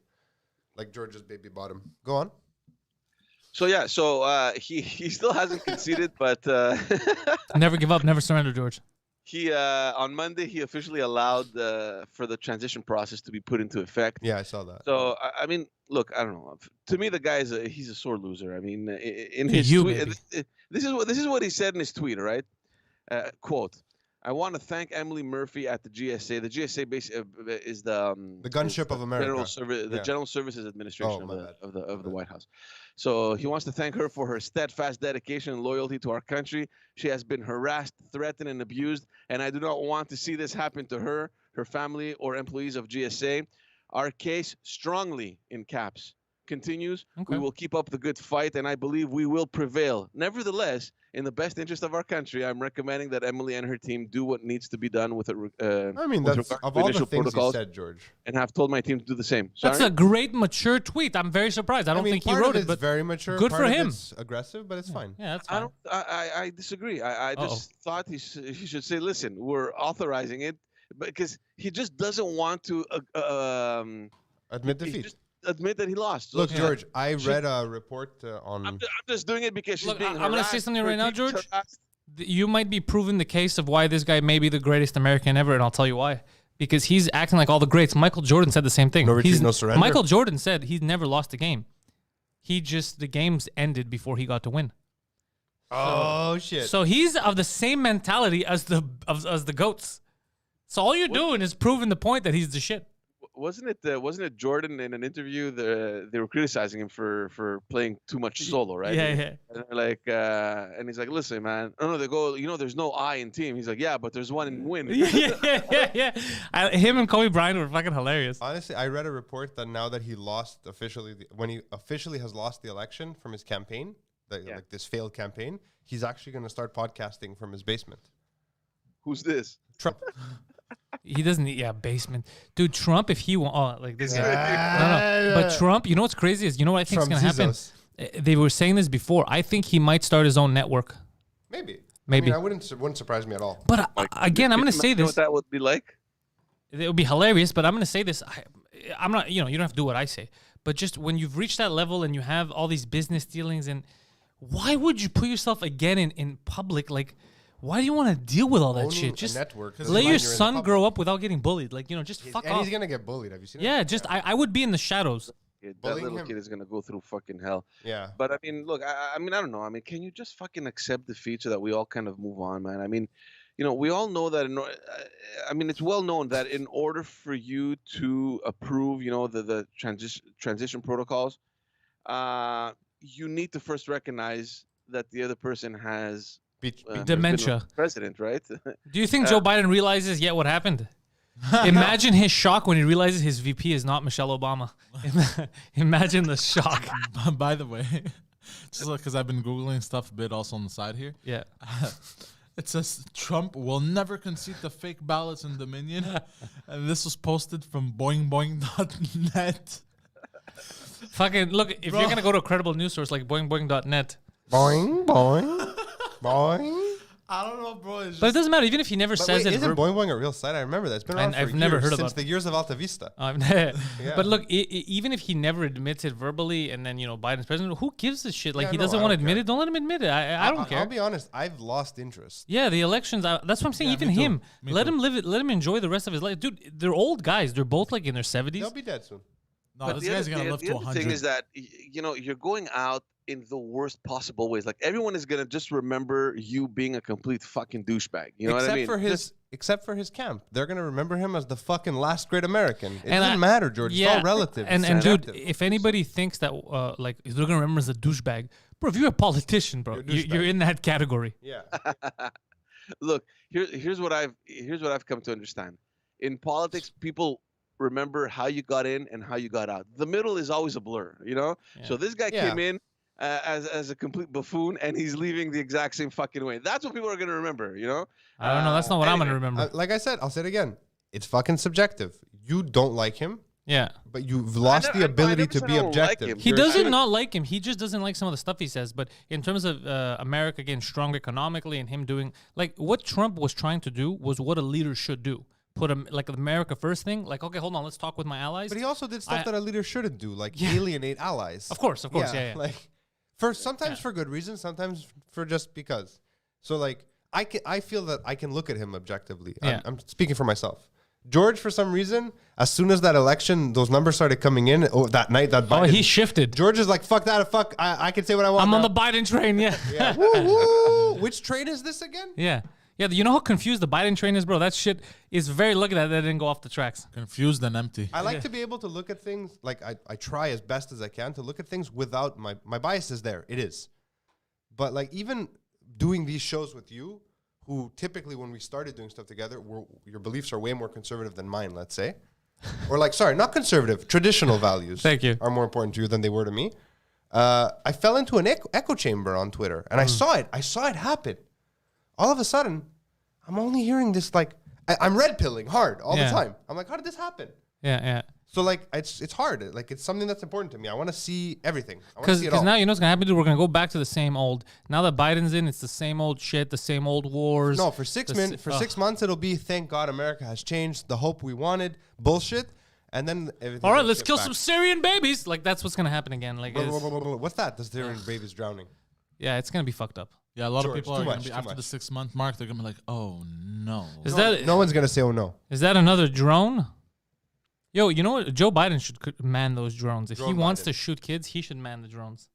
[SPEAKER 4] like George's baby bottom. Go on.
[SPEAKER 2] So he still hasn't conceded, but
[SPEAKER 1] Never give up. Never surrender, George.
[SPEAKER 2] he on Monday he officially allowed for the transition process to be put into effect.
[SPEAKER 4] Yeah, I saw that.
[SPEAKER 2] So I mean, look, I don't know. To me, the guy he's a sore loser. I mean, in
[SPEAKER 1] To
[SPEAKER 2] his
[SPEAKER 1] you,
[SPEAKER 2] tweet,
[SPEAKER 1] maybe.
[SPEAKER 2] this is what he said in his tweet. All right, quote. I want to thank Emily Murphy at the GSA. The GSA is the
[SPEAKER 4] gunship of America.
[SPEAKER 2] General Services Administration
[SPEAKER 4] Oh,
[SPEAKER 2] of the White House. So he wants to thank her for her steadfast dedication and loyalty to our country. She has been harassed, threatened, and abused, and I do not want to see this happen to her, her family, or employees of GSA. Our case strongly, in caps, continues.
[SPEAKER 1] Okay.
[SPEAKER 2] We will keep up the good fight, and I believe we will prevail. Nevertheless, in the best interest of our country, I'm recommending that Emily and her team do what needs to be done with it.
[SPEAKER 4] I mean,
[SPEAKER 2] with
[SPEAKER 4] that's
[SPEAKER 2] regard
[SPEAKER 4] of
[SPEAKER 2] to
[SPEAKER 4] all the
[SPEAKER 2] initial
[SPEAKER 4] things he
[SPEAKER 2] protocols,
[SPEAKER 4] said, George.
[SPEAKER 2] and have told my team to do the same.
[SPEAKER 1] That's a great, mature tweet. I'm very surprised. I don't think he
[SPEAKER 4] part
[SPEAKER 1] wrote
[SPEAKER 4] of
[SPEAKER 1] it,
[SPEAKER 4] it's
[SPEAKER 1] but
[SPEAKER 4] very mature.
[SPEAKER 1] good
[SPEAKER 4] part
[SPEAKER 1] for
[SPEAKER 4] of
[SPEAKER 1] him.
[SPEAKER 4] It's aggressive, but it's fine.
[SPEAKER 1] yeah, that's fine.
[SPEAKER 2] I disagree. I just thought he should say, listen, we're authorizing it, because he just doesn't want to
[SPEAKER 4] Admit defeat.
[SPEAKER 2] just admit that he lost. So
[SPEAKER 4] Look, George, I read a report on.
[SPEAKER 2] I'm just doing it because she's
[SPEAKER 1] Look,
[SPEAKER 2] being
[SPEAKER 1] I'm going to say
[SPEAKER 2] harassed,
[SPEAKER 1] something
[SPEAKER 2] her
[SPEAKER 1] right now,
[SPEAKER 2] team's
[SPEAKER 1] George.
[SPEAKER 2] harassed.
[SPEAKER 1] You might be proving the case of why this guy may be the greatest American ever, and I'll tell you why. Because he's acting like all the greats. Michael Jordan said the same thing.
[SPEAKER 4] No retreat, no surrender.
[SPEAKER 1] Michael Jordan said he's never lost a game. The games ended before he got to win.
[SPEAKER 4] Oh shit!
[SPEAKER 1] So he's of the same mentality as the GOATs. So all you're doing is proving the point that he's the shit.
[SPEAKER 2] Wasn't it Jordan in an interview? They were criticizing him for playing too much solo, right?
[SPEAKER 1] Yeah.
[SPEAKER 2] And they're like, and he's like, listen, man. Oh no, they go. There's no I in team. He's like, yeah, but there's one in win.
[SPEAKER 1] yeah. Him and Kobe Bryant were fucking hilarious.
[SPEAKER 4] Honestly, I read a report that now that he lost officially, when he officially has lost the election from his campaign, like this failed campaign, he's actually going to start podcasting from his basement.
[SPEAKER 2] Who's this?
[SPEAKER 4] Trump.
[SPEAKER 1] He doesn't need basement. Dude, Trump, if he like this guy. No. But Trump, you know what's crazy is, you know what I think is going to happen? They were saying this before. I think he might start his own network.
[SPEAKER 4] Maybe.
[SPEAKER 1] Maybe.
[SPEAKER 4] I mean, wouldn't surprise me at all.
[SPEAKER 1] But again, I'm going to say
[SPEAKER 2] You know
[SPEAKER 1] this.
[SPEAKER 2] what that would be like?
[SPEAKER 1] It would be hilarious, but I'm going to say this. I'm not, you don't have to do what I say. But just when you've reached that level and you have all these business dealings, and why would you put yourself again in public? Like, why do you want to deal with all that
[SPEAKER 4] Owning
[SPEAKER 1] shit?
[SPEAKER 4] a
[SPEAKER 1] Just
[SPEAKER 4] network
[SPEAKER 1] let
[SPEAKER 4] doesn't
[SPEAKER 1] your
[SPEAKER 4] mean you're in the
[SPEAKER 1] son
[SPEAKER 4] public.
[SPEAKER 1] grow up without getting bullied. Like, just fuck
[SPEAKER 4] And
[SPEAKER 1] off.
[SPEAKER 4] he's gonna get bullied. Have you seen it?
[SPEAKER 1] Yeah, just I would be in the shadows.
[SPEAKER 2] Yeah, that
[SPEAKER 4] Bullying
[SPEAKER 2] little
[SPEAKER 4] him.
[SPEAKER 2] kid is gonna go through fucking hell.
[SPEAKER 4] Yeah.
[SPEAKER 2] But I mean, look, I mean, I don't know. I mean, can you just fucking accept defeat so that we all kind of move on, man? I mean, we all know that. I mean, it's well known that in order for you to approve, the transition protocols, you need to first recognize that the other person has
[SPEAKER 1] Dementia.
[SPEAKER 2] been president, right?
[SPEAKER 1] Do you think Joe Biden realizes yet what happened? Imagine his shock when he realizes his VP is not Michelle Obama. Imagine the shock.
[SPEAKER 3] By the way, just because I've been Googling stuff a bit also on the side here.
[SPEAKER 1] Yeah.
[SPEAKER 3] It says Trump will never concede the fake ballots in Dominion. And this was posted from boingboing.net.
[SPEAKER 1] Fucking look, if you're gonna go to a credible news source like boingboing.net.
[SPEAKER 4] Boing, boing, boing.
[SPEAKER 3] I don't know, bro. It's
[SPEAKER 1] But it doesn't matter, even if he never
[SPEAKER 4] But
[SPEAKER 1] says
[SPEAKER 4] wait,
[SPEAKER 1] it.
[SPEAKER 4] isn't Boing Boing a real site? I remember that. It's been around for
[SPEAKER 1] I've never
[SPEAKER 4] years,
[SPEAKER 1] heard
[SPEAKER 4] since
[SPEAKER 1] about
[SPEAKER 4] the years of Alta Vista.
[SPEAKER 1] But look, even if he never admits it verbally, and then Biden's president, who gives a shit? Like
[SPEAKER 4] Yeah,
[SPEAKER 1] he
[SPEAKER 4] no,
[SPEAKER 1] doesn't
[SPEAKER 4] I
[SPEAKER 1] want to
[SPEAKER 4] don't
[SPEAKER 1] admit
[SPEAKER 4] care.
[SPEAKER 1] it. Don't let him admit it. I don't care.
[SPEAKER 4] I'll be honest. I've lost interest.
[SPEAKER 1] Yeah, the elections. That's what I'm saying.
[SPEAKER 3] Yeah,
[SPEAKER 1] even
[SPEAKER 3] me too.
[SPEAKER 1] him,
[SPEAKER 3] Me
[SPEAKER 1] let
[SPEAKER 3] too.
[SPEAKER 1] him live it. Let him enjoy the rest of his life, dude. They're old guys. They're both like in their 70s.
[SPEAKER 4] They'll be dead soon.
[SPEAKER 3] No,
[SPEAKER 2] But
[SPEAKER 3] this
[SPEAKER 2] the
[SPEAKER 3] guy's
[SPEAKER 2] other
[SPEAKER 3] going to
[SPEAKER 2] thing-
[SPEAKER 3] live
[SPEAKER 2] the
[SPEAKER 3] to
[SPEAKER 2] other
[SPEAKER 3] 100.
[SPEAKER 2] thing is that you're going out in the worst possible ways. Like everyone is gonna just remember you being a complete fucking douchebag. You know what I mean?
[SPEAKER 4] Except for his camp, they're gonna remember him as the fucking last great American. It
[SPEAKER 1] And
[SPEAKER 4] doesn't matter, George. It's all relative.
[SPEAKER 1] And
[SPEAKER 4] It's
[SPEAKER 1] dude,
[SPEAKER 4] subjective.
[SPEAKER 1] if anybody thinks that like they're gonna remember as a douchebag, bro, if you're a politician, bro,
[SPEAKER 4] You're a douchebag.
[SPEAKER 1] you're in that category.
[SPEAKER 4] yeah,
[SPEAKER 2] Look, here's what I've come to understand. In politics, people remember how you got in and how you got out. The middle is always a blur,
[SPEAKER 1] Yeah.
[SPEAKER 2] So this guy
[SPEAKER 4] Yeah.
[SPEAKER 2] came in as a complete buffoon, and he's leaving the exact same fucking way. That's what people are gonna remember,
[SPEAKER 1] I don't know. That's not what I'm gonna
[SPEAKER 2] anyway,
[SPEAKER 1] remember.
[SPEAKER 4] like I said, I'll say it again. It's fucking subjective. You don't like him,
[SPEAKER 1] Yeah.
[SPEAKER 4] but you've lost the ability to be objective.
[SPEAKER 1] He
[SPEAKER 2] You're
[SPEAKER 1] doesn't
[SPEAKER 2] saying-
[SPEAKER 1] not like him. He just doesn't like some of the stuff he says. But in terms of America getting strong economically and him doing like what Trump was trying to do was what a leader should do. Put him like America first thing. Like, okay, hold on, let's talk with my allies.
[SPEAKER 4] But he also did stuff
[SPEAKER 1] I-
[SPEAKER 4] that a leader shouldn't do, like
[SPEAKER 1] Yeah.
[SPEAKER 4] alienate allies.
[SPEAKER 1] Of course, yeah.
[SPEAKER 4] Like, sometimes for good reasons, sometimes for just because. So like, I feel that I can look at him objectively.
[SPEAKER 1] Yeah.
[SPEAKER 4] I'm speaking for myself. George, for some reason, as soon as that election, those numbers started coming in, that night, that Biden,
[SPEAKER 1] he shifted.
[SPEAKER 4] George is like, fuck that, fuck, I can say what I want.
[SPEAKER 1] I'm on
[SPEAKER 4] now.
[SPEAKER 1] the Biden train. Yeah.
[SPEAKER 4] Yeah. Woo, woo. Which train is this again?
[SPEAKER 1] Yeah. Yeah, you know how confused the Biden train is, bro? That shit is very lucky that they didn't go off the tracks.
[SPEAKER 3] Confused and empty.
[SPEAKER 4] I like to be able to look at things, like I try as best as I can to look at things without my bias is there. It is. But like even doing these shows with you, who typically when we started doing stuff together, your beliefs are way more conservative than mine, let's say. Or like, sorry, not conservative, traditional values
[SPEAKER 1] Thank you.
[SPEAKER 4] are more important to you than they were to me. I fell into an echo chamber on Twitter and I saw it happen. All of a sudden, I'm only hearing this like, I'm red pilling hard all the
[SPEAKER 1] Yeah.
[SPEAKER 4] time. I'm like, how did this happen?
[SPEAKER 1] Yeah.
[SPEAKER 4] So like it's hard. Like it's something that's important to me. I want to see everything. I want to see it
[SPEAKER 1] Because
[SPEAKER 4] all.
[SPEAKER 1] now you know what's gonna happen, dude. We're gonna go back to the same old. Now that Biden's in, it's the same old shit, the same old wars.
[SPEAKER 4] No, for 6 months it'll be thank God America has changed, the hope we wanted, bullshit, and then everything.
[SPEAKER 1] All right,
[SPEAKER 4] will
[SPEAKER 1] let's
[SPEAKER 4] shift
[SPEAKER 1] kill
[SPEAKER 4] back.
[SPEAKER 1] some Syrian babies. Like that's what's gonna happen again. Like,
[SPEAKER 4] What's that? The Syrian babies drowning.
[SPEAKER 1] yeah, it's gonna be fucked up.
[SPEAKER 3] Yeah, a lot
[SPEAKER 4] George,
[SPEAKER 3] of people
[SPEAKER 4] too
[SPEAKER 3] are going
[SPEAKER 4] much,
[SPEAKER 3] to be,
[SPEAKER 4] too
[SPEAKER 3] after
[SPEAKER 4] much.
[SPEAKER 3] the 6 month mark, they're going to be like, oh no.
[SPEAKER 1] Is that
[SPEAKER 4] No one's gonna say oh no.
[SPEAKER 1] is that another drone? Yo, you know what? Joe Biden should man those drones. If he
[SPEAKER 4] Drone
[SPEAKER 1] wants
[SPEAKER 4] Biden.
[SPEAKER 1] to shoot kids, he should man the drones.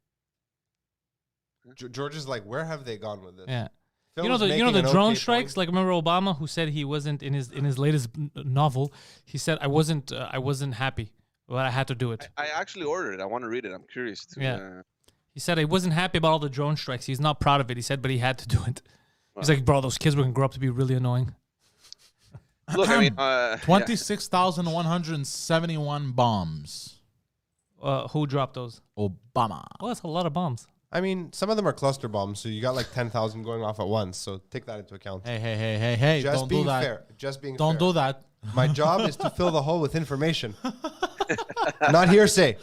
[SPEAKER 4] George is like, where have they gone with this?
[SPEAKER 1] Yeah.
[SPEAKER 4] Phil
[SPEAKER 1] You know
[SPEAKER 4] was
[SPEAKER 1] the
[SPEAKER 4] making an
[SPEAKER 1] drone
[SPEAKER 4] okay
[SPEAKER 1] strikes.
[SPEAKER 4] point.
[SPEAKER 1] Like remember Obama, who said he wasn't in his latest novel. He said I wasn't happy, but I had to do it.
[SPEAKER 2] I actually ordered it. I want to read it. I'm curious.
[SPEAKER 1] Yeah. He said he wasn't happy about all the drone strikes. He's not proud of it. He said, but he had to do it. He's like, bro, those kids were gonna grow up to be really annoying.
[SPEAKER 2] Look, I mean,
[SPEAKER 3] 26,171 bombs.
[SPEAKER 1] Who dropped those?
[SPEAKER 3] Obama.
[SPEAKER 1] Well, that's a lot of bombs.
[SPEAKER 4] I mean, some of them are cluster bombs, so you got like 10,000 going off at once. So take that into account.
[SPEAKER 3] Hey,
[SPEAKER 4] Just
[SPEAKER 3] don't
[SPEAKER 4] being
[SPEAKER 3] do that.
[SPEAKER 4] fair. Just being
[SPEAKER 3] Don't
[SPEAKER 4] fair.
[SPEAKER 3] do that.
[SPEAKER 4] My job is to fill the hole with information, not hearsay.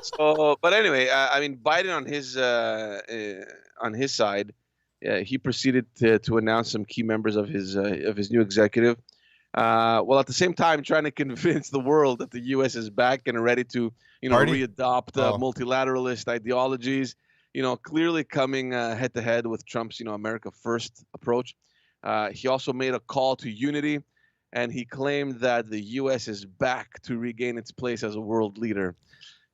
[SPEAKER 2] So, but anyway, I mean, Biden on his side, he proceeded to announce some key members of his new executive. while at the same time trying to convince the world that the U.S. is back and ready to, readopt multilateralist ideologies. Clearly coming head to head with Trump's, America First approach. He also made a call to unity, and he claimed that the U.S. is back to regain its place as a world leader.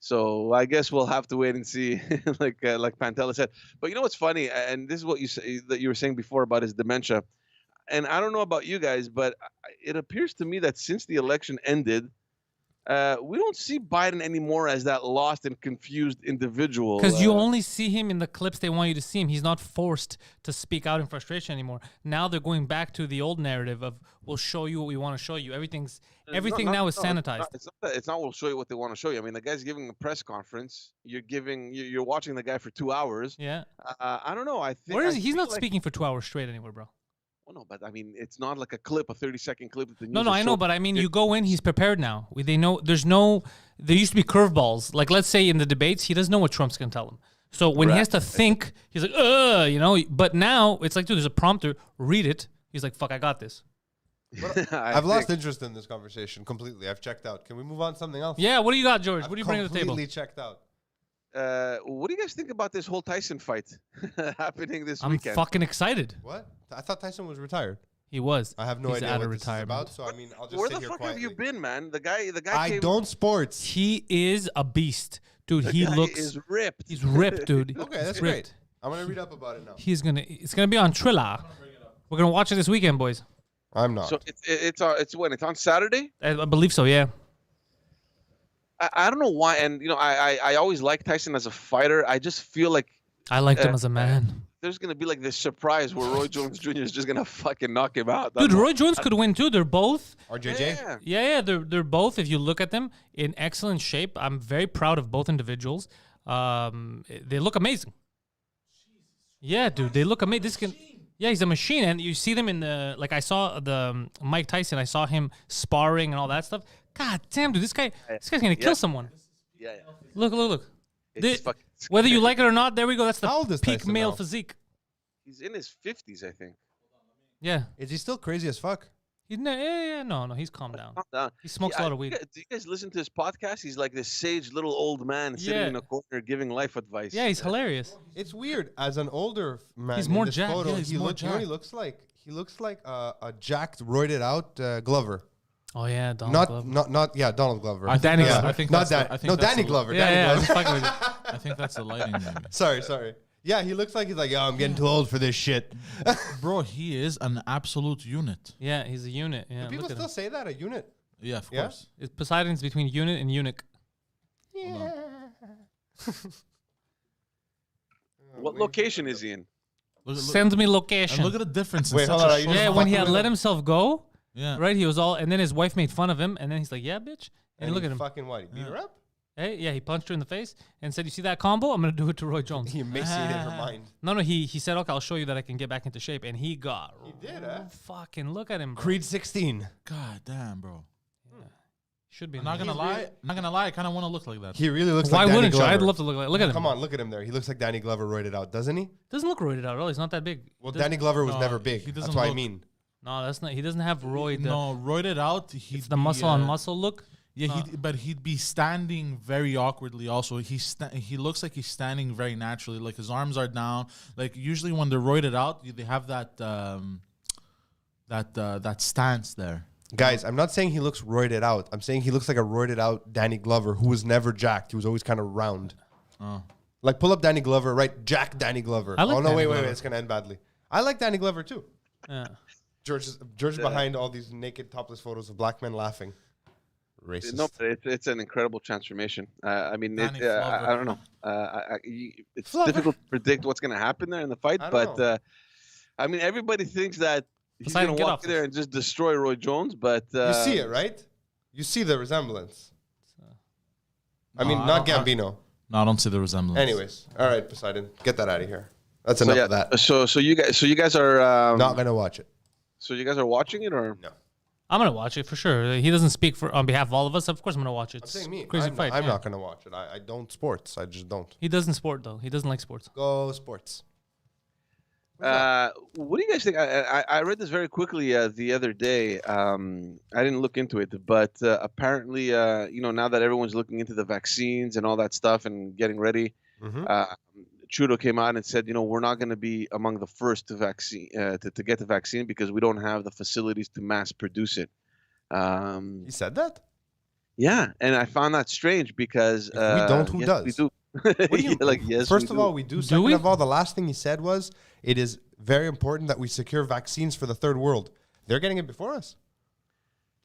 [SPEAKER 2] So I guess we'll have to wait and see, like Pantelis said. But you know what's funny, and this is what you were saying before about his dementia. And I don't know about you guys, but it appears to me that since the election ended, we don't see Biden anymore as that lost and confused individual.
[SPEAKER 1] Because you only see him in the clips they want you to see him. He's not forced to speak out in frustration anymore. Now they're going back to the old narrative of we'll show you what we want to show you. Everything now is sanitized.
[SPEAKER 2] It's not we'll show you what they want to show you. I mean, the guy's giving a press conference. You're watching the guy for 2 hours.
[SPEAKER 1] Yeah.
[SPEAKER 2] I don't know. I think
[SPEAKER 1] Where is he? He's not speaking for 2 hours straight anywhere, bro.
[SPEAKER 2] No, but I mean, it's not like a 30-second clip that the news.
[SPEAKER 1] No, I know, but I mean, you go in, he's prepared now. They know there used to be curveballs. Like, let's say in the debates, he doesn't know what Trump's going to tell him. So when he has to think, he's like, but now it's like, dude, there's a prompter, read it. He's like, fuck, I got this.
[SPEAKER 4] I've lost interest in this conversation completely. I've checked out. Can we move on to something else?
[SPEAKER 1] Yeah, what do you got, George? What do you bring to the table?
[SPEAKER 4] Completely checked out.
[SPEAKER 2] What do you guys think about this whole Tyson fight happening this
[SPEAKER 1] I'm
[SPEAKER 2] weekend?
[SPEAKER 1] fucking excited.
[SPEAKER 4] What? I thought Tyson was retired.
[SPEAKER 1] He was.
[SPEAKER 4] I have no
[SPEAKER 1] He's
[SPEAKER 4] idea
[SPEAKER 1] out
[SPEAKER 4] what
[SPEAKER 1] of
[SPEAKER 4] this is
[SPEAKER 1] retirement.
[SPEAKER 4] about. So I mean, I'll just
[SPEAKER 2] Where
[SPEAKER 4] sit
[SPEAKER 2] the
[SPEAKER 4] here
[SPEAKER 2] fuck
[SPEAKER 4] quietly.
[SPEAKER 2] have you been, man? The guy
[SPEAKER 4] I
[SPEAKER 2] came,
[SPEAKER 4] don't sports.
[SPEAKER 1] He is a beast, dude.
[SPEAKER 2] the
[SPEAKER 1] He
[SPEAKER 2] guy
[SPEAKER 1] looks.
[SPEAKER 2] is ripped.
[SPEAKER 1] He's ripped, dude.
[SPEAKER 4] Okay,
[SPEAKER 1] He's
[SPEAKER 4] that's
[SPEAKER 1] ripped.
[SPEAKER 4] great. I'm gonna read up about it now.
[SPEAKER 1] It's gonna be on Triller. We're gonna watch it this weekend, boys.
[SPEAKER 4] I'm not.
[SPEAKER 2] So it's when it's on Saturday.
[SPEAKER 1] I believe so. Yeah.
[SPEAKER 2] I don't know why, and I always liked Tyson as a fighter. I just feel like
[SPEAKER 1] I liked him as a man.
[SPEAKER 2] there's gonna be like this surprise where Roy Jones Jr. is just gonna fucking knock him out.
[SPEAKER 1] Dude, Roy Jones could win too. They're both.
[SPEAKER 4] RJJ?
[SPEAKER 2] Yeah.
[SPEAKER 1] They're both. If you look at them, in excellent shape. I'm very proud of both individuals. They look amazing. Yeah, dude, they look amazing. Yeah, he's a machine, and you see them in the I saw the Mike Tyson. I saw him sparring and all that stuff. God damn, dude, this guy's gonna kill someone.
[SPEAKER 2] Yeah.
[SPEAKER 1] Look.
[SPEAKER 2] It's fucking
[SPEAKER 1] Whether you like it or not, there we go. That's
[SPEAKER 4] How old
[SPEAKER 1] the
[SPEAKER 4] is
[SPEAKER 1] peak
[SPEAKER 4] Tyson
[SPEAKER 1] male
[SPEAKER 4] now?
[SPEAKER 1] physique.
[SPEAKER 2] He's in his 50s, I think.
[SPEAKER 1] Yeah.
[SPEAKER 4] Is he still crazy as fuck?
[SPEAKER 1] No, he's calmed down.
[SPEAKER 2] Calm down.
[SPEAKER 1] He smokes a lot of weed.
[SPEAKER 2] Do you guys listen to his podcast? He's like this sage little old man sitting in a corner giving life advice.
[SPEAKER 1] Yeah, he's hilarious.
[SPEAKER 4] It's weird. As an older man,
[SPEAKER 1] He's
[SPEAKER 4] in
[SPEAKER 1] more
[SPEAKER 4] this
[SPEAKER 1] jacked.
[SPEAKER 4] photo,
[SPEAKER 1] Yeah, he's
[SPEAKER 4] he
[SPEAKER 1] more
[SPEAKER 4] you know what he
[SPEAKER 1] jacked.
[SPEAKER 4] looks like? He looks like a jacked, roided out Glover.
[SPEAKER 1] Oh yeah, Donald Glover.
[SPEAKER 4] Not Donald Glover.
[SPEAKER 1] Danny
[SPEAKER 4] Yeah.
[SPEAKER 1] Glover.
[SPEAKER 3] I think
[SPEAKER 4] not
[SPEAKER 3] that's
[SPEAKER 4] that.
[SPEAKER 3] the- I think
[SPEAKER 4] No,
[SPEAKER 3] that's
[SPEAKER 4] Danny
[SPEAKER 3] the-
[SPEAKER 4] Glover.
[SPEAKER 1] Yeah,
[SPEAKER 4] Danny
[SPEAKER 1] yeah,
[SPEAKER 4] Glover.
[SPEAKER 1] I'm fucking with you.
[SPEAKER 3] I think that's the lighting, maybe.
[SPEAKER 4] Sorry. Yeah, he looks like he's like, I'm getting too old for this shit.
[SPEAKER 3] Bro, he is an absolute unit.
[SPEAKER 1] Yeah, he's a unit. Yeah,
[SPEAKER 4] People
[SPEAKER 1] look at
[SPEAKER 4] still
[SPEAKER 1] him.
[SPEAKER 4] say that, a unit.
[SPEAKER 3] Yeah, of
[SPEAKER 4] Yeah?
[SPEAKER 3] course.
[SPEAKER 1] Poseidon's between unit and eunuch.
[SPEAKER 2] What location is he in?
[SPEAKER 3] Look,
[SPEAKER 1] Send me
[SPEAKER 3] and
[SPEAKER 1] location.
[SPEAKER 3] look at the difference.
[SPEAKER 4] Wait,
[SPEAKER 3] in
[SPEAKER 4] hold
[SPEAKER 3] such
[SPEAKER 4] on,
[SPEAKER 3] a
[SPEAKER 4] are you
[SPEAKER 3] short
[SPEAKER 1] Yeah,
[SPEAKER 4] just
[SPEAKER 1] when he
[SPEAKER 4] fucking
[SPEAKER 1] had
[SPEAKER 4] with
[SPEAKER 1] let
[SPEAKER 4] him?
[SPEAKER 1] himself go,
[SPEAKER 3] Yeah.
[SPEAKER 1] right? He was all, and then his wife made fun of him, and then he's like, "Yeah, bitch," and look
[SPEAKER 4] he
[SPEAKER 1] at him.
[SPEAKER 4] Fucking what? He beat her up?
[SPEAKER 1] Hey, yeah, he punched her in the face and said, "You see that combo? I'm gonna do it to Roy Jones."
[SPEAKER 4] He emaciated her mind.
[SPEAKER 1] No, he said, "Okay, I'll show you that I can get back into shape," and he got.
[SPEAKER 4] He did, huh?
[SPEAKER 1] Fucking look at him, bro.
[SPEAKER 4] Creed 16.
[SPEAKER 3] God damn, bro.
[SPEAKER 1] Should be.
[SPEAKER 3] I'm not gonna lie. I kind of want to look like that.
[SPEAKER 4] He really looks
[SPEAKER 1] Why
[SPEAKER 4] like Danny
[SPEAKER 1] wouldn't you?
[SPEAKER 4] Glover.
[SPEAKER 1] I'd love to look like. Look at him.
[SPEAKER 4] Come on, look at him there. He looks like Danny Glover roided out, doesn't he?
[SPEAKER 1] Doesn't look roided out at all. He's not that big.
[SPEAKER 4] Well,
[SPEAKER 1] Doesn't-
[SPEAKER 4] Danny Glover was
[SPEAKER 3] No,
[SPEAKER 4] never
[SPEAKER 3] he
[SPEAKER 4] big.
[SPEAKER 3] doesn't
[SPEAKER 4] That's what I
[SPEAKER 3] look-
[SPEAKER 4] mean.
[SPEAKER 1] No, that's not. He doesn't have roid.
[SPEAKER 3] No, roided out.
[SPEAKER 1] It's the muscle on muscle look.
[SPEAKER 3] Yeah, but he'd be standing very awkwardly. Also, he looks like he's standing very naturally. Like his arms are down. Like usually when they're roided out, they have that that stance there.
[SPEAKER 4] Guys, I'm not saying he looks roided out. I'm saying he looks like a roided out Danny Glover who was never jacked. He was always kind of round.
[SPEAKER 3] Oh.
[SPEAKER 4] Like pull up Danny Glover, right? Jack Danny Glover.
[SPEAKER 1] I like
[SPEAKER 4] Oh no,
[SPEAKER 1] Danny
[SPEAKER 4] wait,
[SPEAKER 1] Glover.
[SPEAKER 4] it's gonna end badly. I like Danny Glover too.
[SPEAKER 1] Yeah.
[SPEAKER 4] George is behind all these naked topless photos of black men laughing. Racist.
[SPEAKER 2] No, it's an incredible transformation. I mean,
[SPEAKER 3] Danny
[SPEAKER 2] I don't know. It's difficult to predict what's going to happen there in the fight,
[SPEAKER 4] I don't
[SPEAKER 2] but
[SPEAKER 4] know.
[SPEAKER 2] I mean, everybody thinks that he's
[SPEAKER 1] Poseidon,
[SPEAKER 2] going to
[SPEAKER 1] get
[SPEAKER 2] walk
[SPEAKER 1] off
[SPEAKER 2] in there and just destroy Roy Jones, but
[SPEAKER 4] You see it, right? You see the resemblance. I mean,
[SPEAKER 3] No, I
[SPEAKER 4] not
[SPEAKER 3] don't-
[SPEAKER 4] Gambino.
[SPEAKER 3] No, I don't see the resemblance.
[SPEAKER 4] Anyways, all right, Poseidon, get that out of here. That's
[SPEAKER 2] So,
[SPEAKER 4] enough
[SPEAKER 2] yeah,
[SPEAKER 4] of that.
[SPEAKER 2] so you guys are
[SPEAKER 4] Not gonna watch it.
[SPEAKER 2] so you guys are watching it or
[SPEAKER 4] No.
[SPEAKER 1] I'm gonna watch it for sure. He doesn't speak on behalf of all of us. Of course, I'm gonna watch it.
[SPEAKER 4] I'm
[SPEAKER 1] It's
[SPEAKER 4] saying me.
[SPEAKER 1] crazy
[SPEAKER 4] I'm,
[SPEAKER 1] fight.
[SPEAKER 4] I'm
[SPEAKER 1] yeah.
[SPEAKER 4] not gonna watch it. I don't sports. I just don't.
[SPEAKER 1] He doesn't sport though. He doesn't like sports.
[SPEAKER 4] Go sports.
[SPEAKER 2] What do you guys think? I read this very quickly the other day. I didn't look into it, but apparently, now that everyone's looking into the vaccines and all that stuff and getting ready, Trudeau came out and said, we're not going to be among the first to vaccine to get the vaccine because we don't have the facilities to mass produce it.
[SPEAKER 4] He said that?
[SPEAKER 2] Yeah, and I found that strange because
[SPEAKER 4] If we don't, who
[SPEAKER 2] yes,
[SPEAKER 4] does?
[SPEAKER 2] We do.
[SPEAKER 4] What do you
[SPEAKER 2] yes,
[SPEAKER 4] First
[SPEAKER 2] we
[SPEAKER 4] of
[SPEAKER 2] do.
[SPEAKER 4] all, we do. Second of all, the last thing he said was, it is very important that we secure vaccines for the third world. They're getting it before us.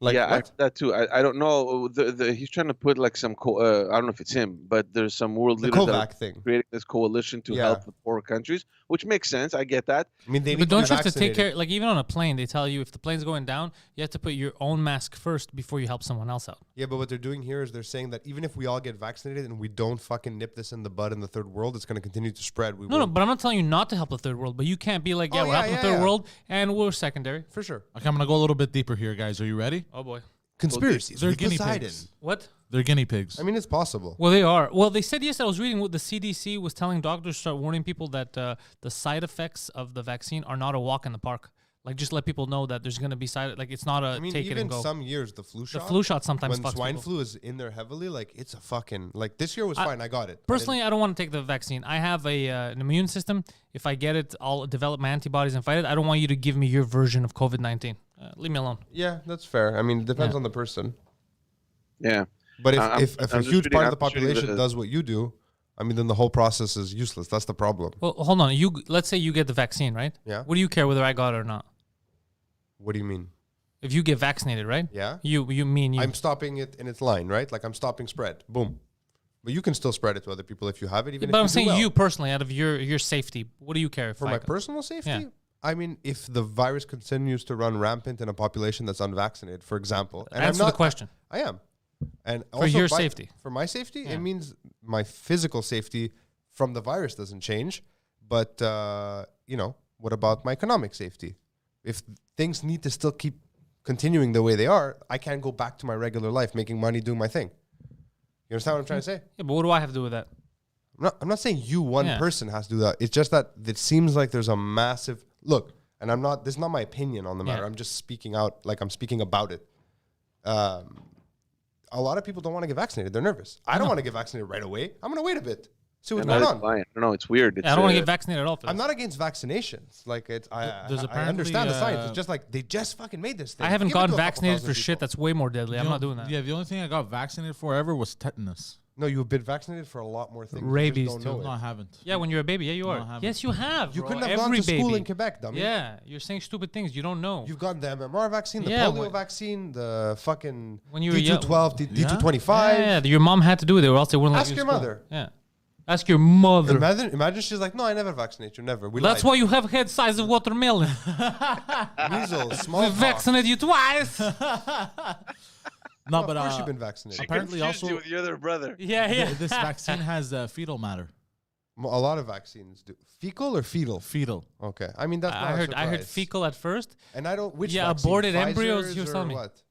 [SPEAKER 4] Like,
[SPEAKER 2] yeah, I
[SPEAKER 4] what?
[SPEAKER 2] heard that too. I don't know. He's trying to put like some. I don't know if it's him, but there's some world
[SPEAKER 4] The
[SPEAKER 2] leaders that
[SPEAKER 4] COVAX
[SPEAKER 2] are
[SPEAKER 4] thing.
[SPEAKER 2] creating this coalition to
[SPEAKER 4] Yeah.
[SPEAKER 2] help the poor countries, which makes sense. I get that.
[SPEAKER 4] I mean, they need
[SPEAKER 1] But
[SPEAKER 4] to be
[SPEAKER 1] don't you have to take
[SPEAKER 4] vaccinated.
[SPEAKER 1] care? Like even on a plane, they tell you if the plane's going down, you have to put your own mask first before you help someone else out.
[SPEAKER 4] Yeah, but what they're doing here is they're saying that even if we all get vaccinated and we don't fucking nip this in the bud in the third world, it's going to continue to spread.
[SPEAKER 1] No, but I'm not telling you not to help the third world. But you can't be like, yeah,
[SPEAKER 4] Oh,
[SPEAKER 1] we're
[SPEAKER 4] yeah,
[SPEAKER 1] helping the
[SPEAKER 4] yeah,
[SPEAKER 1] third
[SPEAKER 4] yeah.
[SPEAKER 1] world and we're secondary.
[SPEAKER 4] For sure.
[SPEAKER 3] Okay, I'm gonna go a little bit deeper here, guys. Are you ready?
[SPEAKER 1] Oh boy,
[SPEAKER 4] Conspiracies.
[SPEAKER 3] They're
[SPEAKER 4] with
[SPEAKER 3] guinea
[SPEAKER 4] Poseidon.
[SPEAKER 3] pigs.
[SPEAKER 1] what?
[SPEAKER 3] They're guinea pigs.
[SPEAKER 4] I mean, it's possible.
[SPEAKER 1] Well, they are. Well, they said yesterday. I was reading what the CDC was telling doctors to start warning people that the side effects of the vaccine are not a walk in the park. Like, just let people know that there's going to be it's not a
[SPEAKER 4] I mean,
[SPEAKER 1] take it
[SPEAKER 4] even
[SPEAKER 1] and go.
[SPEAKER 4] some years, the flu
[SPEAKER 1] The
[SPEAKER 4] shot.
[SPEAKER 1] flu shot sometimes
[SPEAKER 4] when
[SPEAKER 1] fucks
[SPEAKER 4] swine
[SPEAKER 1] people.
[SPEAKER 4] flu is in there heavily, like it's a fucking like this year was fine. I got it.
[SPEAKER 1] Personally, I don't want to take the vaccine. I have an immune system. If I get it, I'll develop my antibodies and fight it. I don't want you to give me your version of COVID-19. Leave me alone.
[SPEAKER 4] Yeah, that's fair. I mean, it depends
[SPEAKER 1] Yeah.
[SPEAKER 4] on the person.
[SPEAKER 2] Yeah.
[SPEAKER 4] But if,
[SPEAKER 2] I'm-
[SPEAKER 4] if a
[SPEAKER 2] I'm just
[SPEAKER 4] huge
[SPEAKER 2] reading-
[SPEAKER 4] part of the
[SPEAKER 2] I'm just reading
[SPEAKER 4] population does what you do, I mean, then the whole process is useless. That's the problem.
[SPEAKER 1] Well, hold on. Let's say you get the vaccine, right?
[SPEAKER 4] Yeah.
[SPEAKER 1] What do you care whether I got it or not?
[SPEAKER 4] What do you mean?
[SPEAKER 1] If you get vaccinated, right?
[SPEAKER 4] Yeah.
[SPEAKER 1] You mean you.
[SPEAKER 4] I'm stopping it in its line, right? Like I'm stopping spread. Boom. But you can still spread it to other people if you have it, even
[SPEAKER 1] but
[SPEAKER 4] if
[SPEAKER 1] I'm
[SPEAKER 4] you do
[SPEAKER 1] saying
[SPEAKER 4] well.
[SPEAKER 1] you personally, out of your safety, what do you care if
[SPEAKER 4] For
[SPEAKER 1] I
[SPEAKER 4] my
[SPEAKER 1] got-
[SPEAKER 4] personal safety,
[SPEAKER 1] Yeah.
[SPEAKER 4] I mean, if the virus continues to run rampant in a population that's unvaccinated, for example, and
[SPEAKER 1] Answer
[SPEAKER 4] I'm not,
[SPEAKER 1] the question.
[SPEAKER 4] I am. And
[SPEAKER 1] For
[SPEAKER 4] also
[SPEAKER 1] your safety.
[SPEAKER 4] For my safety,
[SPEAKER 1] Yeah.
[SPEAKER 4] it means my physical safety from the virus doesn't change. But, what about my economic safety? If things need to still keep continuing the way they are, I can't go back to my regular life, making money, doing my thing. You understand what I'm trying to say?
[SPEAKER 1] Yeah, but what do I have to do with that?
[SPEAKER 4] I'm not saying you, one
[SPEAKER 1] Yeah.
[SPEAKER 4] person, has to do that. It's just that it seems like there's a massive look, and this is not my opinion on the matter.
[SPEAKER 1] Yeah.
[SPEAKER 4] I'm just speaking out, like I'm speaking about it. A lot of people don't want to get vaccinated. They're nervous. I don't want to get vaccinated right away. I'm going to wait a bit. See what's
[SPEAKER 2] I
[SPEAKER 4] going on.
[SPEAKER 2] don't know. It's weird. It's,
[SPEAKER 1] Yeah, I don't want to get vaccinated at all. For
[SPEAKER 4] I'm
[SPEAKER 1] this.
[SPEAKER 4] not against vaccinations. Like I
[SPEAKER 3] apparently,
[SPEAKER 4] understand the science. It's just like they just fucking made this thing.
[SPEAKER 1] I haven't
[SPEAKER 4] Give it
[SPEAKER 1] gotten
[SPEAKER 4] to a couple
[SPEAKER 1] vaccinated
[SPEAKER 4] thousand
[SPEAKER 1] for shit
[SPEAKER 4] people.
[SPEAKER 1] that's way more deadly. I'm not doing that.
[SPEAKER 3] Yeah, the only thing I got vaccinated for ever was tetanus.
[SPEAKER 4] No, you've been vaccinated for a lot more things. You just
[SPEAKER 1] Rabies,
[SPEAKER 4] don't
[SPEAKER 1] too.
[SPEAKER 4] know
[SPEAKER 3] No, I
[SPEAKER 4] it.
[SPEAKER 3] haven't.
[SPEAKER 1] Yeah, when you're a baby, yeah, you
[SPEAKER 3] No,
[SPEAKER 1] are.
[SPEAKER 3] I haven't.
[SPEAKER 1] Yes, you have.
[SPEAKER 4] You
[SPEAKER 1] bro.
[SPEAKER 4] couldn't have
[SPEAKER 1] Every
[SPEAKER 4] gone to school
[SPEAKER 1] baby.
[SPEAKER 4] in Quebec, dummy.
[SPEAKER 1] Yeah, you're saying stupid things. You don't know.
[SPEAKER 4] You've gotten the MMR vaccine, the
[SPEAKER 1] Yeah,
[SPEAKER 4] polio vaccine, the fucking
[SPEAKER 1] When you were young-
[SPEAKER 4] D212,
[SPEAKER 3] Yeah.
[SPEAKER 4] D225.
[SPEAKER 1] Yeah, your mom had to do it, or else they wouldn't let
[SPEAKER 4] Ask
[SPEAKER 1] you
[SPEAKER 4] your
[SPEAKER 1] to school.
[SPEAKER 4] mother.
[SPEAKER 1] Yeah, ask your mother.
[SPEAKER 4] Imagine she's like, no, I never vaccinate you, never. We
[SPEAKER 1] That's
[SPEAKER 4] lied.
[SPEAKER 1] why you have head size of watermelon.
[SPEAKER 4] Measles,
[SPEAKER 1] We
[SPEAKER 4] smallpox.
[SPEAKER 1] vaccinated you twice.
[SPEAKER 3] No,
[SPEAKER 4] Of
[SPEAKER 3] but
[SPEAKER 4] course you've been vaccinated.
[SPEAKER 3] apparently
[SPEAKER 2] confused
[SPEAKER 3] also
[SPEAKER 2] you with your other brother.
[SPEAKER 1] Yeah, yeah.
[SPEAKER 3] this vaccine has fetal matter.
[SPEAKER 4] A lot of vaccines do. Fecal or fetal?
[SPEAKER 3] Fetal.
[SPEAKER 4] Okay. I mean, that's not
[SPEAKER 1] I
[SPEAKER 4] a
[SPEAKER 1] heard
[SPEAKER 4] surprise.
[SPEAKER 1] fecal at first.
[SPEAKER 4] And I don't. Which
[SPEAKER 1] Yeah,
[SPEAKER 4] vaccine?
[SPEAKER 1] aborted embryos,
[SPEAKER 4] Pfizer's
[SPEAKER 1] he was
[SPEAKER 4] or
[SPEAKER 1] telling me.
[SPEAKER 4] what?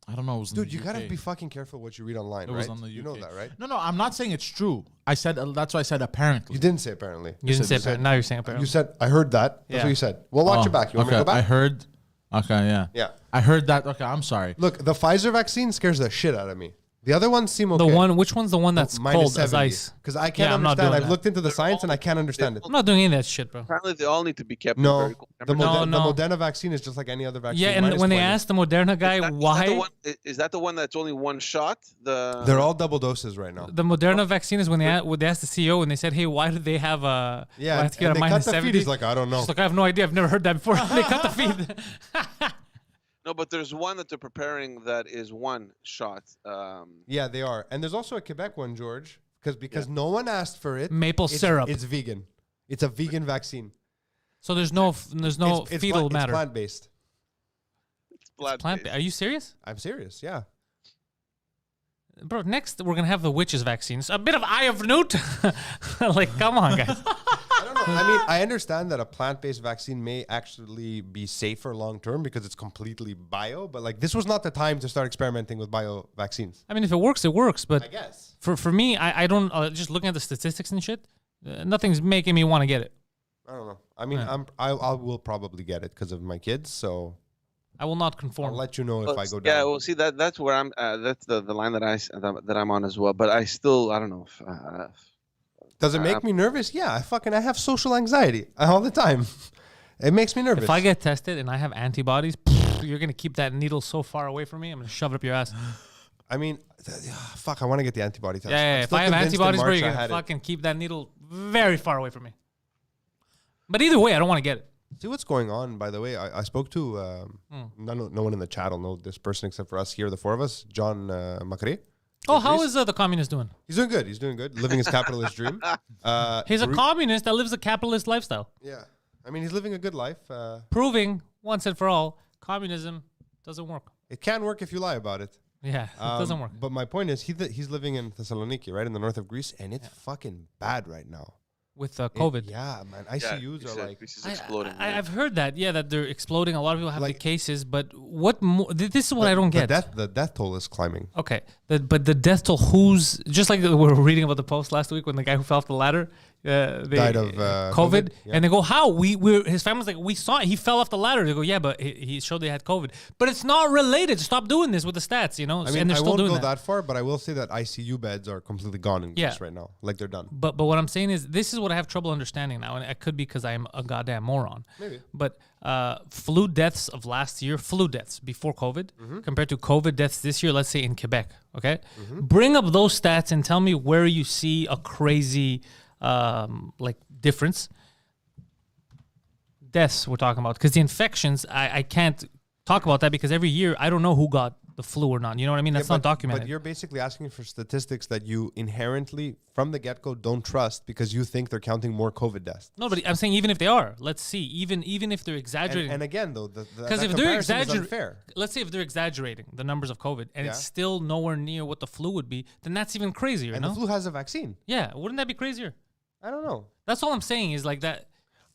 [SPEAKER 3] I don't know. It was in
[SPEAKER 4] Dude,
[SPEAKER 3] the
[SPEAKER 4] you gotta
[SPEAKER 3] UK.
[SPEAKER 4] be fucking careful what you read online,
[SPEAKER 3] It
[SPEAKER 4] right?
[SPEAKER 3] was on the
[SPEAKER 4] You know
[SPEAKER 3] UK.
[SPEAKER 4] that, right?
[SPEAKER 3] No, I'm not saying it's true. I said that's why I said apparently.
[SPEAKER 4] You didn't say apparently.
[SPEAKER 1] You didn't say
[SPEAKER 4] said-
[SPEAKER 1] apparently. Now you're saying apparently.
[SPEAKER 4] You said I heard that. That's
[SPEAKER 1] Yeah.
[SPEAKER 4] what you said. Well, watch it back. You want me to go
[SPEAKER 3] I
[SPEAKER 4] back?
[SPEAKER 3] heard. Okay, yeah.
[SPEAKER 4] Yeah.
[SPEAKER 3] I heard that. Okay, I'm sorry.
[SPEAKER 4] Look, the Pfizer vaccine scares the shit out of me. The other ones seem okay.
[SPEAKER 1] Which one's the one that's cold as ice?
[SPEAKER 4] Because I can't
[SPEAKER 1] Yeah, I'm not
[SPEAKER 4] understand.
[SPEAKER 1] doing
[SPEAKER 4] I've
[SPEAKER 1] that.
[SPEAKER 4] looked into the science and I can't understand it.
[SPEAKER 1] I'm not doing any of that shit, bro.
[SPEAKER 2] Apparently, they all need to be kept. in
[SPEAKER 4] No,
[SPEAKER 2] very cold
[SPEAKER 4] the
[SPEAKER 2] temperature.
[SPEAKER 1] No.
[SPEAKER 4] Moderna vaccine is just like any other vaccine.
[SPEAKER 1] Yeah, and
[SPEAKER 4] minus
[SPEAKER 1] when they
[SPEAKER 4] 20.
[SPEAKER 1] asked the Moderna guy
[SPEAKER 2] Is that the one that's only one shot?
[SPEAKER 4] They're all double doses right now.
[SPEAKER 1] the Moderna vaccine is when they asked the CEO and they said, "Hey, why did they have a
[SPEAKER 4] Yeah,
[SPEAKER 1] why
[SPEAKER 4] and
[SPEAKER 1] did they get a
[SPEAKER 4] they cut
[SPEAKER 1] minus
[SPEAKER 4] the feed.
[SPEAKER 1] 70?"
[SPEAKER 4] He's like, I don't know.
[SPEAKER 1] She's like, I have no idea. I've never heard that before. They cut the feed.
[SPEAKER 2] No, but there's one that they're preparing that is one shot.
[SPEAKER 4] Yeah, they are. And there's also a Quebec one, George, because no one asked for it.
[SPEAKER 1] Maple
[SPEAKER 4] It's-
[SPEAKER 1] syrup.
[SPEAKER 4] It's vegan. It's a vegan vaccine.
[SPEAKER 1] So there's no
[SPEAKER 4] It's
[SPEAKER 1] fetal matter.
[SPEAKER 4] It's plant-based.
[SPEAKER 2] It's plant-based.
[SPEAKER 1] Are you serious,
[SPEAKER 4] I'm serious, yeah.
[SPEAKER 1] bro? Next, we're gonna have the witches vaccines. A bit of eye of newt. Like, come on, guys.
[SPEAKER 4] I don't know. I mean, I understand that a plant-based vaccine may actually be safer long-term because it's completely bio, but like this was not the time to start experimenting with bio vaccines.
[SPEAKER 1] I mean, if it works, it works. But
[SPEAKER 4] I guess.
[SPEAKER 1] for me, I don't. Just looking at the statistics and shit, nothing's making me want to get it.
[SPEAKER 4] I don't know. I mean,
[SPEAKER 1] Yeah.
[SPEAKER 4] I will probably get it because of my kids. So
[SPEAKER 1] I will not
[SPEAKER 4] I'll
[SPEAKER 1] conform.
[SPEAKER 4] let you know if I go down.
[SPEAKER 2] Yeah, well, see that's where I'm. That's the line that I'm on as well. But I don't know.
[SPEAKER 4] Does it make me nervous? Yeah, I have social anxiety all the time. It makes me nervous.
[SPEAKER 1] If I get tested and I have antibodies, you're gonna keep that needle so far away from me. I'm gonna shove it up your ass.
[SPEAKER 4] I mean, fuck, I want to get the antibody test.
[SPEAKER 1] Yeah.
[SPEAKER 4] I'm
[SPEAKER 1] If
[SPEAKER 4] still
[SPEAKER 1] I have
[SPEAKER 4] convinced in
[SPEAKER 1] antibodies, bro,
[SPEAKER 4] March
[SPEAKER 1] you're
[SPEAKER 4] I
[SPEAKER 1] gonna
[SPEAKER 4] had it.
[SPEAKER 1] fucking keep that needle very far away from me. But either way, I don't want to get it.
[SPEAKER 4] See what's going on, by the way. I spoke to no one in the chat will know this person except for us here, the four of us. John Macri.
[SPEAKER 1] Oh, how is the communist doing?
[SPEAKER 4] He's doing good. He's doing good. Living his capitalist dream.
[SPEAKER 1] He's a communist that lives a capitalist lifestyle.
[SPEAKER 4] Yeah. I mean, he's living a good life.
[SPEAKER 1] Proving once and for all, communism doesn't work.
[SPEAKER 4] It can work if you lie about it.
[SPEAKER 1] Yeah, it doesn't work.
[SPEAKER 4] But my point is, he's living in Thessaloniki, right, in the north of Greece, and it's fucking bad right now.
[SPEAKER 1] With COVID.
[SPEAKER 4] Yeah, man. ICUs are like...
[SPEAKER 2] This is exploding.
[SPEAKER 1] I've heard that, that they're exploding. A lot of people have the
[SPEAKER 4] Like-
[SPEAKER 1] cases, but what more? This is what I don't get.
[SPEAKER 4] The death toll is climbing.
[SPEAKER 1] Okay, but the death toll, who's just like we were reading about the post last week when the guy who fell off the ladder they
[SPEAKER 4] Died of
[SPEAKER 1] COVID,
[SPEAKER 4] yeah.
[SPEAKER 1] and they go, how his family's like, we saw it, he fell off the ladder. They go, yeah, but he showed they had COVID, but it's not related. Stop doing this with the stats,
[SPEAKER 4] I mean,
[SPEAKER 1] and they're
[SPEAKER 4] I
[SPEAKER 1] still
[SPEAKER 4] won't
[SPEAKER 1] doing
[SPEAKER 4] go that far, but I will say that ICU beds are completely gone in Greece right now. Like they're done.
[SPEAKER 1] But what I'm saying is, this is what I have trouble understanding now, and it could be because I'm a goddamn moron.
[SPEAKER 4] Maybe.
[SPEAKER 1] But flu deaths of last year, flu deaths before COVID,
[SPEAKER 4] Mm-hmm.
[SPEAKER 1] compared to COVID deaths this year, let's say in Quebec, okay? Bring up those stats and tell me where you see a crazy difference. Deaths we're talking about, because the infections, I can't talk about that because every year I don't know who got the flu or not. You know what I mean? That's not documented.
[SPEAKER 4] But you're basically asking for statistics that you inherently, from the get-go, don't trust because you think they're counting more COVID deaths.
[SPEAKER 1] No, but I'm saying even if they are, let's see, even if they're exaggerating.
[SPEAKER 4] And again, though,
[SPEAKER 1] Because
[SPEAKER 4] that
[SPEAKER 1] if they're
[SPEAKER 4] comparison is
[SPEAKER 1] exaggerating,
[SPEAKER 4] unfair.
[SPEAKER 1] let's say if they're exaggerating the numbers of COVID and it's
[SPEAKER 4] Yeah.
[SPEAKER 1] still nowhere near what the flu would be, then that's even crazier,
[SPEAKER 4] And
[SPEAKER 1] no?
[SPEAKER 4] the flu has a vaccine.
[SPEAKER 1] Yeah, wouldn't that be crazier?
[SPEAKER 4] I don't know.
[SPEAKER 1] That's all I'm saying is like that.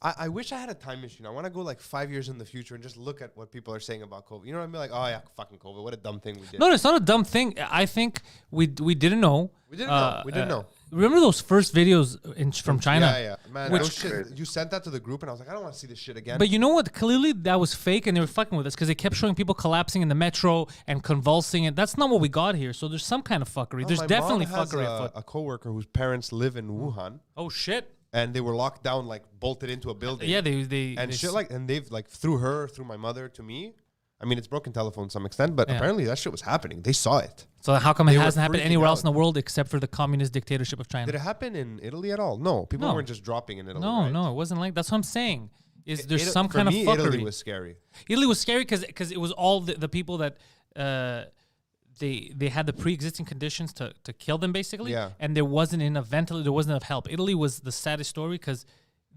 [SPEAKER 4] I wish I had a time machine. I want to go like 5 years in the future and just look at what people are saying about COVID. You know what I mean? Like, oh yeah, fucking COVID. What a dumb thing we did.
[SPEAKER 1] No, it's not a dumb thing. I think we didn't know.
[SPEAKER 4] We didn't know. We didn't know.
[SPEAKER 1] Remember those first videos from China?
[SPEAKER 4] Yeah. Man,
[SPEAKER 1] Which-
[SPEAKER 4] those shit, you sent that to the group and I was like, I don't want to see this shit again.
[SPEAKER 1] But you know what? Clearly that was fake and they were fucking with us because they kept showing people collapsing in the metro and convulsing. And that's not what we got here. So there's some kind of fuckery.
[SPEAKER 4] No,
[SPEAKER 1] There's
[SPEAKER 4] my
[SPEAKER 1] definitely
[SPEAKER 4] mom has
[SPEAKER 1] fuckery afoot.
[SPEAKER 4] a coworker whose parents live in Wuhan
[SPEAKER 1] Oh, shit.
[SPEAKER 4] and they were locked down, like bolted into a building.
[SPEAKER 1] Yeah, they
[SPEAKER 4] and shit like, and they've like through my mother to me. I mean, it's broken telephone to some extent, but
[SPEAKER 1] Yeah.
[SPEAKER 4] apparently that shit was happening. They saw it.
[SPEAKER 1] So how come it
[SPEAKER 4] They were
[SPEAKER 1] hasn't happened
[SPEAKER 4] freaking
[SPEAKER 1] anywhere else in
[SPEAKER 4] out.
[SPEAKER 1] the world except for the communist dictatorship of China?
[SPEAKER 4] Did it happen in Italy at all? No, people
[SPEAKER 1] No.
[SPEAKER 4] weren't just dropping in Italy.
[SPEAKER 1] No,
[SPEAKER 4] right?
[SPEAKER 1] no, it wasn't like. That's what I'm saying. Is there's
[SPEAKER 4] Italy-
[SPEAKER 1] some
[SPEAKER 4] for
[SPEAKER 1] kind
[SPEAKER 4] me,
[SPEAKER 1] of fuckery?
[SPEAKER 4] Italy was scary.
[SPEAKER 1] Italy was scary because it was all the people that they had the pre-existing conditions to kill them basically.
[SPEAKER 4] Yeah.
[SPEAKER 1] And there wasn't enough ventilator. There wasn't enough help. Italy was the saddest story because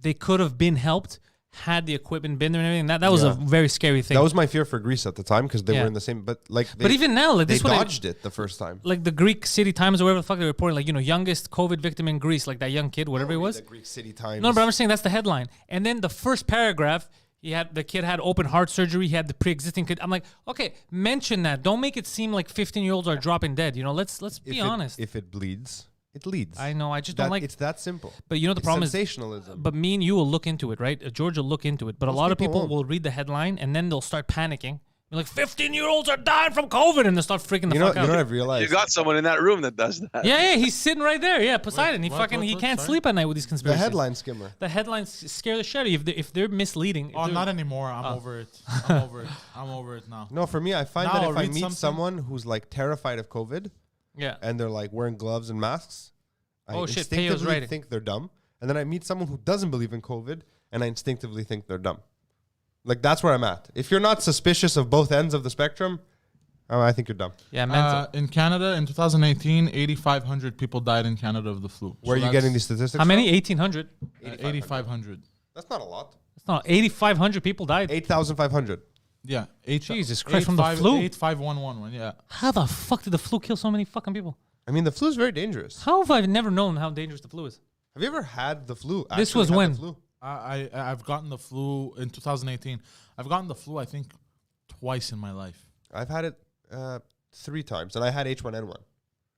[SPEAKER 1] they could have been helped had the equipment been there and everything. That was a very scary thing.
[SPEAKER 4] That was my fear for Greece at the time because they
[SPEAKER 1] Yeah.
[SPEAKER 4] were in the same. But like,
[SPEAKER 1] but even now, like
[SPEAKER 4] they
[SPEAKER 1] this one,
[SPEAKER 4] dodged it the first time.
[SPEAKER 1] like the Greek City Times or whatever the fuck they reported, like youngest COVID victim in Greece, like that young kid, whatever it was.
[SPEAKER 4] The Greek City Times.
[SPEAKER 1] No, but I'm just saying that's the headline. And then the first paragraph, the kid had open heart surgery. He had the pre-existing kid. I'm like, okay, mention that. Don't make it seem like 15-year-olds are dropping dead. Let's be honest.
[SPEAKER 4] If it bleeds, it leads.
[SPEAKER 1] I know. I just don't like.
[SPEAKER 4] It's that simple.
[SPEAKER 1] But the
[SPEAKER 4] It's
[SPEAKER 1] problem is.
[SPEAKER 4] sensationalism.
[SPEAKER 1] But me and you will look into it, right? George will look into it. But a
[SPEAKER 4] Most
[SPEAKER 1] lot of
[SPEAKER 4] people
[SPEAKER 1] people will read the headline and then they'll start panicking. They're like, 15-year-olds are dying from COVID, and they start freaking the
[SPEAKER 4] You know,
[SPEAKER 1] fuck
[SPEAKER 4] you
[SPEAKER 1] out.
[SPEAKER 4] know what I've realized?
[SPEAKER 2] You got someone in that room that does that.
[SPEAKER 1] Yeah, he's sitting right there. Yeah, Poseidon.
[SPEAKER 3] what,
[SPEAKER 1] he can't
[SPEAKER 3] sorry?
[SPEAKER 1] sleep at night with these
[SPEAKER 4] The
[SPEAKER 1] conspiracies.
[SPEAKER 4] headline skimmer.
[SPEAKER 1] The headlines scare the shit out of you if they're misleading. if
[SPEAKER 3] Oh,
[SPEAKER 1] they're-
[SPEAKER 3] not anymore. I'm over it. I'm over it. I'm over it now.
[SPEAKER 4] No, for me, I find
[SPEAKER 3] Now
[SPEAKER 4] that
[SPEAKER 3] I'll
[SPEAKER 4] if I
[SPEAKER 3] read
[SPEAKER 4] meet
[SPEAKER 3] something.
[SPEAKER 4] someone who's like terrified of COVID
[SPEAKER 1] Yeah.
[SPEAKER 4] and they're like wearing gloves and masks, I
[SPEAKER 1] Oh, shit, Peyo's
[SPEAKER 4] instinctively
[SPEAKER 1] writing.
[SPEAKER 4] think they're dumb. And then I meet someone who doesn't believe in COVID and I instinctively think they're dumb. Like that's where I'm at. If you're not suspicious of both ends of the spectrum, I think you're dumb.
[SPEAKER 1] Yeah, mental.
[SPEAKER 3] In Canada, in 2018, 8,500 people died in Canada of the flu.
[SPEAKER 4] Where are you getting these statistics?
[SPEAKER 1] How many?
[SPEAKER 4] from?
[SPEAKER 1] 1,800.
[SPEAKER 3] 8,500.
[SPEAKER 4] That's not a lot.
[SPEAKER 1] It's not 8,500 people died.
[SPEAKER 4] 8,500.
[SPEAKER 3] Yeah.
[SPEAKER 1] Jesus Christ, from the flu?
[SPEAKER 3] 8,511. Yeah.
[SPEAKER 1] How the fuck did the flu kill so many fucking people?
[SPEAKER 4] I mean, the flu is very dangerous.
[SPEAKER 1] How have I never known how dangerous the flu is?
[SPEAKER 4] Have you ever had the flu?
[SPEAKER 1] This
[SPEAKER 4] Actually
[SPEAKER 1] was
[SPEAKER 4] had the
[SPEAKER 1] when?
[SPEAKER 4] flu?
[SPEAKER 3] I've gotten the flu in 2018. I've gotten the flu, I think, twice in my life.
[SPEAKER 4] I've had it 3 times, and I had H1N1.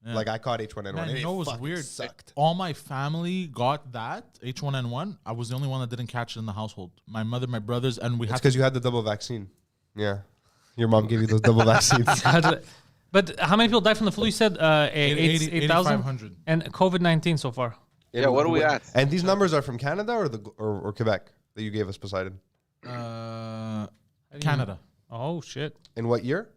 [SPEAKER 3] Yeah.
[SPEAKER 4] Like I caught H1N1.
[SPEAKER 3] Man,
[SPEAKER 4] and
[SPEAKER 3] you know
[SPEAKER 4] it
[SPEAKER 3] what's
[SPEAKER 4] fucking
[SPEAKER 3] weird?
[SPEAKER 4] Sucked.
[SPEAKER 3] All my family got that H1N1. I was the only one that didn't catch it in the household. My mother, my brothers, and we
[SPEAKER 4] It's
[SPEAKER 3] had
[SPEAKER 4] because you had the double vaccine. Yeah. Your mom gave you those double vaccines.
[SPEAKER 1] But how many people died from the flu? You said 8,000?
[SPEAKER 3] 8,500.
[SPEAKER 1] And COVID-19 so far.
[SPEAKER 2] Yeah, what are we at?
[SPEAKER 4] And these numbers are from Canada or Quebec that you gave us, Poseidon?
[SPEAKER 3] Canada.
[SPEAKER 1] Oh, shit.
[SPEAKER 4] In what year?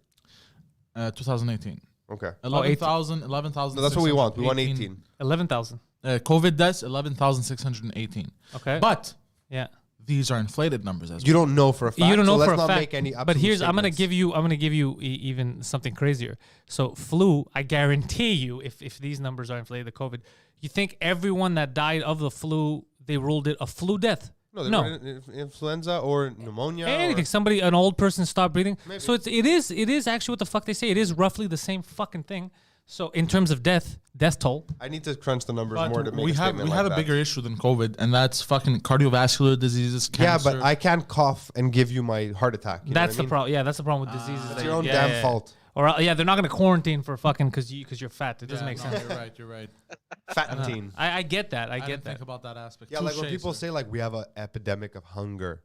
[SPEAKER 3] 2018.
[SPEAKER 4] Okay.
[SPEAKER 3] 11,000.
[SPEAKER 4] No, that's what we want. We want 18.
[SPEAKER 1] 11,000.
[SPEAKER 3] COVID deaths, 11,618.
[SPEAKER 1] Okay.
[SPEAKER 3] But
[SPEAKER 1] yeah.
[SPEAKER 3] these are inflated numbers as well.
[SPEAKER 4] You don't know for a fact.
[SPEAKER 1] You don't know
[SPEAKER 4] so
[SPEAKER 1] for
[SPEAKER 4] let's
[SPEAKER 1] a
[SPEAKER 4] not
[SPEAKER 1] fact.
[SPEAKER 4] make any
[SPEAKER 1] But here's I'm gonna
[SPEAKER 4] statements.
[SPEAKER 1] give you even something crazier. So flu, I guarantee you, if these numbers are inflated, the COVID, you think everyone that died of the flu, they ruled it a flu death?
[SPEAKER 4] No, they were influenza or pneumonia.
[SPEAKER 1] Anything. Somebody, an old person stopped breathing. Maybe. So it is actually what the fuck they say. It is roughly the same fucking thing. So in terms of death toll.
[SPEAKER 4] I need to crunch the numbers
[SPEAKER 3] But
[SPEAKER 4] more to make
[SPEAKER 3] we
[SPEAKER 4] a
[SPEAKER 3] have
[SPEAKER 4] statement
[SPEAKER 3] we have
[SPEAKER 4] like
[SPEAKER 3] a
[SPEAKER 4] that.
[SPEAKER 3] bigger issue than COVID, and that's fucking cardiovascular diseases,
[SPEAKER 4] Yeah,
[SPEAKER 3] cancer.
[SPEAKER 4] but I can't cough and give you my heart attack. You know
[SPEAKER 1] That's
[SPEAKER 4] what I
[SPEAKER 1] the
[SPEAKER 4] mean?
[SPEAKER 1] problem. Yeah, that's the problem with diseases.
[SPEAKER 4] It's your own damn fault.
[SPEAKER 1] Or they're not gonna quarantine for fucking because you're fat. It doesn't make sense.
[SPEAKER 3] You're right.
[SPEAKER 4] Fatantine.
[SPEAKER 1] I get that. I get
[SPEAKER 3] didn't
[SPEAKER 1] that.
[SPEAKER 3] think about that aspect.
[SPEAKER 4] Yeah, like when
[SPEAKER 3] Touche,
[SPEAKER 4] people
[SPEAKER 3] sir.
[SPEAKER 4] say like we have an epidemic of hunger.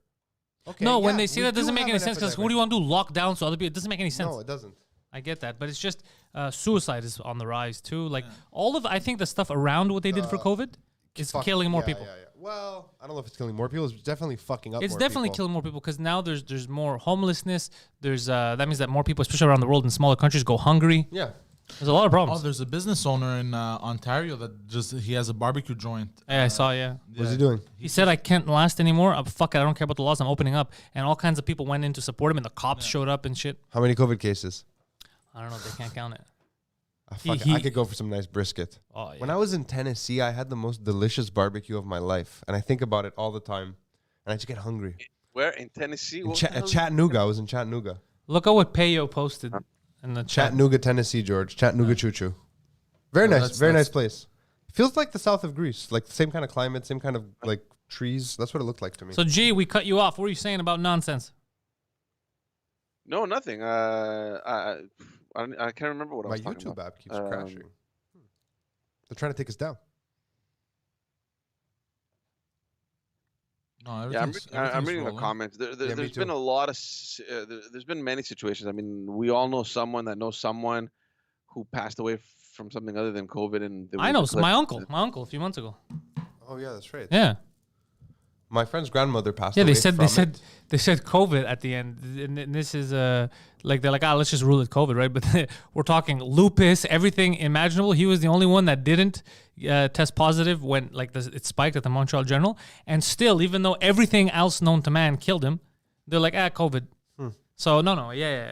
[SPEAKER 4] Okay.
[SPEAKER 1] No, when
[SPEAKER 4] yeah,
[SPEAKER 1] they say
[SPEAKER 4] we
[SPEAKER 1] that, doesn't
[SPEAKER 4] do
[SPEAKER 1] make
[SPEAKER 4] have
[SPEAKER 1] any
[SPEAKER 4] an
[SPEAKER 1] sense because what
[SPEAKER 4] epidemic.
[SPEAKER 1] do you want to do? Lock down so other people? It doesn't make any sense.
[SPEAKER 4] No, it doesn't.
[SPEAKER 1] I get that, but it's just suicide is on the rise too. Like all of, I think the stuff around what they did for COVID is killing more people.
[SPEAKER 4] Yeah. Well, I don't know if it's killing more people. It's definitely fucking up.
[SPEAKER 1] It's
[SPEAKER 4] more
[SPEAKER 1] definitely
[SPEAKER 4] people.
[SPEAKER 1] killing more people because now there's more homelessness. There's that means that more people, especially around the world in smaller countries, go hungry.
[SPEAKER 4] Yeah.
[SPEAKER 1] There's a lot of
[SPEAKER 3] Oh,
[SPEAKER 1] problems.
[SPEAKER 3] there's a business owner in Ontario that he has a barbecue joint.
[SPEAKER 1] Yeah, I saw. Yeah.
[SPEAKER 4] What's he doing?
[SPEAKER 1] He said, I can't last anymore. Fuck it. I don't care about the laws. I'm opening up. And all kinds of people went in to support him, and the cops showed up and shit.
[SPEAKER 4] How many COVID cases?
[SPEAKER 1] I don't know. They can't count it.
[SPEAKER 4] I could go for some nice brisket.
[SPEAKER 1] Oh, yeah.
[SPEAKER 4] When I was in Tennessee, I had the most delicious barbecue of my life. And I think about it all the time. And I just get hungry.
[SPEAKER 2] Where in Tennessee?
[SPEAKER 4] In
[SPEAKER 2] What the hell?
[SPEAKER 4] Chattanooga. I was in Chattanooga.
[SPEAKER 1] Look at what Peyo posted in the chat.
[SPEAKER 4] Chattanooga, Tennessee, George. Chattanooga Choo Choo. Very nice.
[SPEAKER 3] that's-
[SPEAKER 4] Very
[SPEAKER 3] that's-
[SPEAKER 4] nice place. Feels like the south of Greece. Like the same kind of climate, same kind of like trees. That's what it looked like to me.
[SPEAKER 1] So, G, we cut you off. What are you saying about nonsense?
[SPEAKER 2] No, nothing. I can't remember what I
[SPEAKER 4] My
[SPEAKER 2] was talking
[SPEAKER 4] YouTube
[SPEAKER 2] about.
[SPEAKER 4] app keeps crashing. They're trying to take us down.
[SPEAKER 3] No,
[SPEAKER 2] Yeah, I'm
[SPEAKER 3] everything's
[SPEAKER 2] reading the
[SPEAKER 3] rolling.
[SPEAKER 2] comments.
[SPEAKER 4] me
[SPEAKER 2] There's
[SPEAKER 4] too.
[SPEAKER 2] been a lot of there's been many situations. I mean, we all know someone that knows someone who passed away from something other than COVID. And there
[SPEAKER 1] I
[SPEAKER 2] was
[SPEAKER 1] know.
[SPEAKER 2] a
[SPEAKER 1] So
[SPEAKER 2] clip-
[SPEAKER 1] my uncle a few months ago.
[SPEAKER 4] Oh yeah, that's right.
[SPEAKER 1] Yeah.
[SPEAKER 4] My friend's grandmother passed
[SPEAKER 1] Yeah,
[SPEAKER 4] away.
[SPEAKER 1] they said
[SPEAKER 4] from
[SPEAKER 1] they said COVID at the end, and this is like they're like, let's just rule it COVID, right? But we're talking lupus, everything imaginable. He was the only one that didn't test positive when like it spiked at the Montreal General, and still, even though everything else known to man killed him, they're like, COVID. So yeah.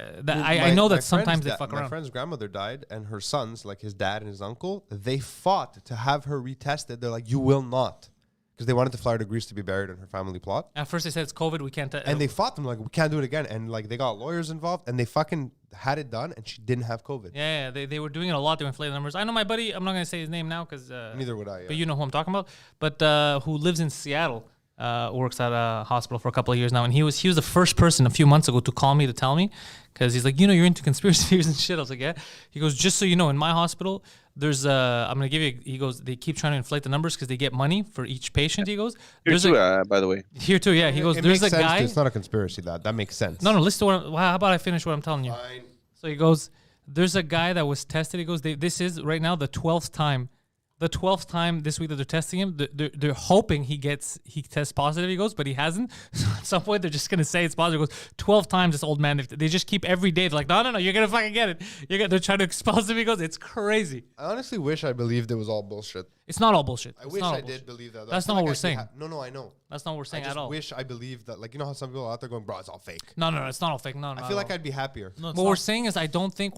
[SPEAKER 1] I know that sometimes they fuck
[SPEAKER 4] My
[SPEAKER 1] around.
[SPEAKER 4] friend's grandmother died, and her sons, like his dad and his uncle, they fought to have her retested. They're like, you will not. Because they wanted to fly her to Greece to be buried in her family plot.
[SPEAKER 1] At first they said it's COVID, we can't.
[SPEAKER 4] And they fought them like, we can't do it again. And like they got lawyers involved, and they fucking had it done, and she didn't have COVID.
[SPEAKER 1] Yeah, they were doing it a lot. They were inflating numbers. I know my buddy. I'm not gonna say his name now because
[SPEAKER 4] Neither would I.
[SPEAKER 1] but you know who I'm talking about. But who lives in Seattle, works at a hospital for a couple of years now, and he was the first person a few months ago to call me to tell me, because he's like, you're into conspiracy theories and shit. I was like, yeah. He goes, just so you know, in my hospital, there's I'm gonna give you. He goes, they keep trying to inflate the numbers because they get money for each patient. He goes,
[SPEAKER 2] Here
[SPEAKER 1] there's
[SPEAKER 2] too, by the way.
[SPEAKER 1] here too, yeah. He goes,
[SPEAKER 4] It
[SPEAKER 1] there's
[SPEAKER 4] makes
[SPEAKER 1] a
[SPEAKER 4] sense
[SPEAKER 1] guy.
[SPEAKER 4] to- It's not a conspiracy. That makes sense.
[SPEAKER 1] No, listen to what. How about I finish what I'm telling you?
[SPEAKER 4] Fine.
[SPEAKER 1] So he goes, there's a guy that was tested. He goes, this is right now the 12th time. The 12th time this week that they're testing him. They're hoping he tests positive, he goes, but he hasn't. So at some point, they're just going to say it's positive. He goes, 12 times this old man. They just keep every day. They're like, no, you're going to fucking get it. They're trying to expose him. He goes, it's crazy.
[SPEAKER 4] I honestly wish I believed it was all bullshit.
[SPEAKER 1] It's not all bullshit.
[SPEAKER 4] I
[SPEAKER 1] It's
[SPEAKER 4] wish
[SPEAKER 1] not all
[SPEAKER 4] I
[SPEAKER 1] bullshit.
[SPEAKER 4] did believe that.
[SPEAKER 1] That's
[SPEAKER 4] I feel
[SPEAKER 1] not what
[SPEAKER 4] like
[SPEAKER 1] we're
[SPEAKER 4] I'd be
[SPEAKER 1] saying.
[SPEAKER 4] No, I know.
[SPEAKER 1] That's not what we're saying
[SPEAKER 4] I
[SPEAKER 1] at
[SPEAKER 4] just
[SPEAKER 1] all.
[SPEAKER 4] wish I believed that. Like, you know how some people are out there going, bro, it's all fake.
[SPEAKER 1] No, it's not all fake. No,
[SPEAKER 4] I feel like I'd be happier.
[SPEAKER 3] No, it's
[SPEAKER 1] What
[SPEAKER 3] not.
[SPEAKER 1] we're saying is I don't think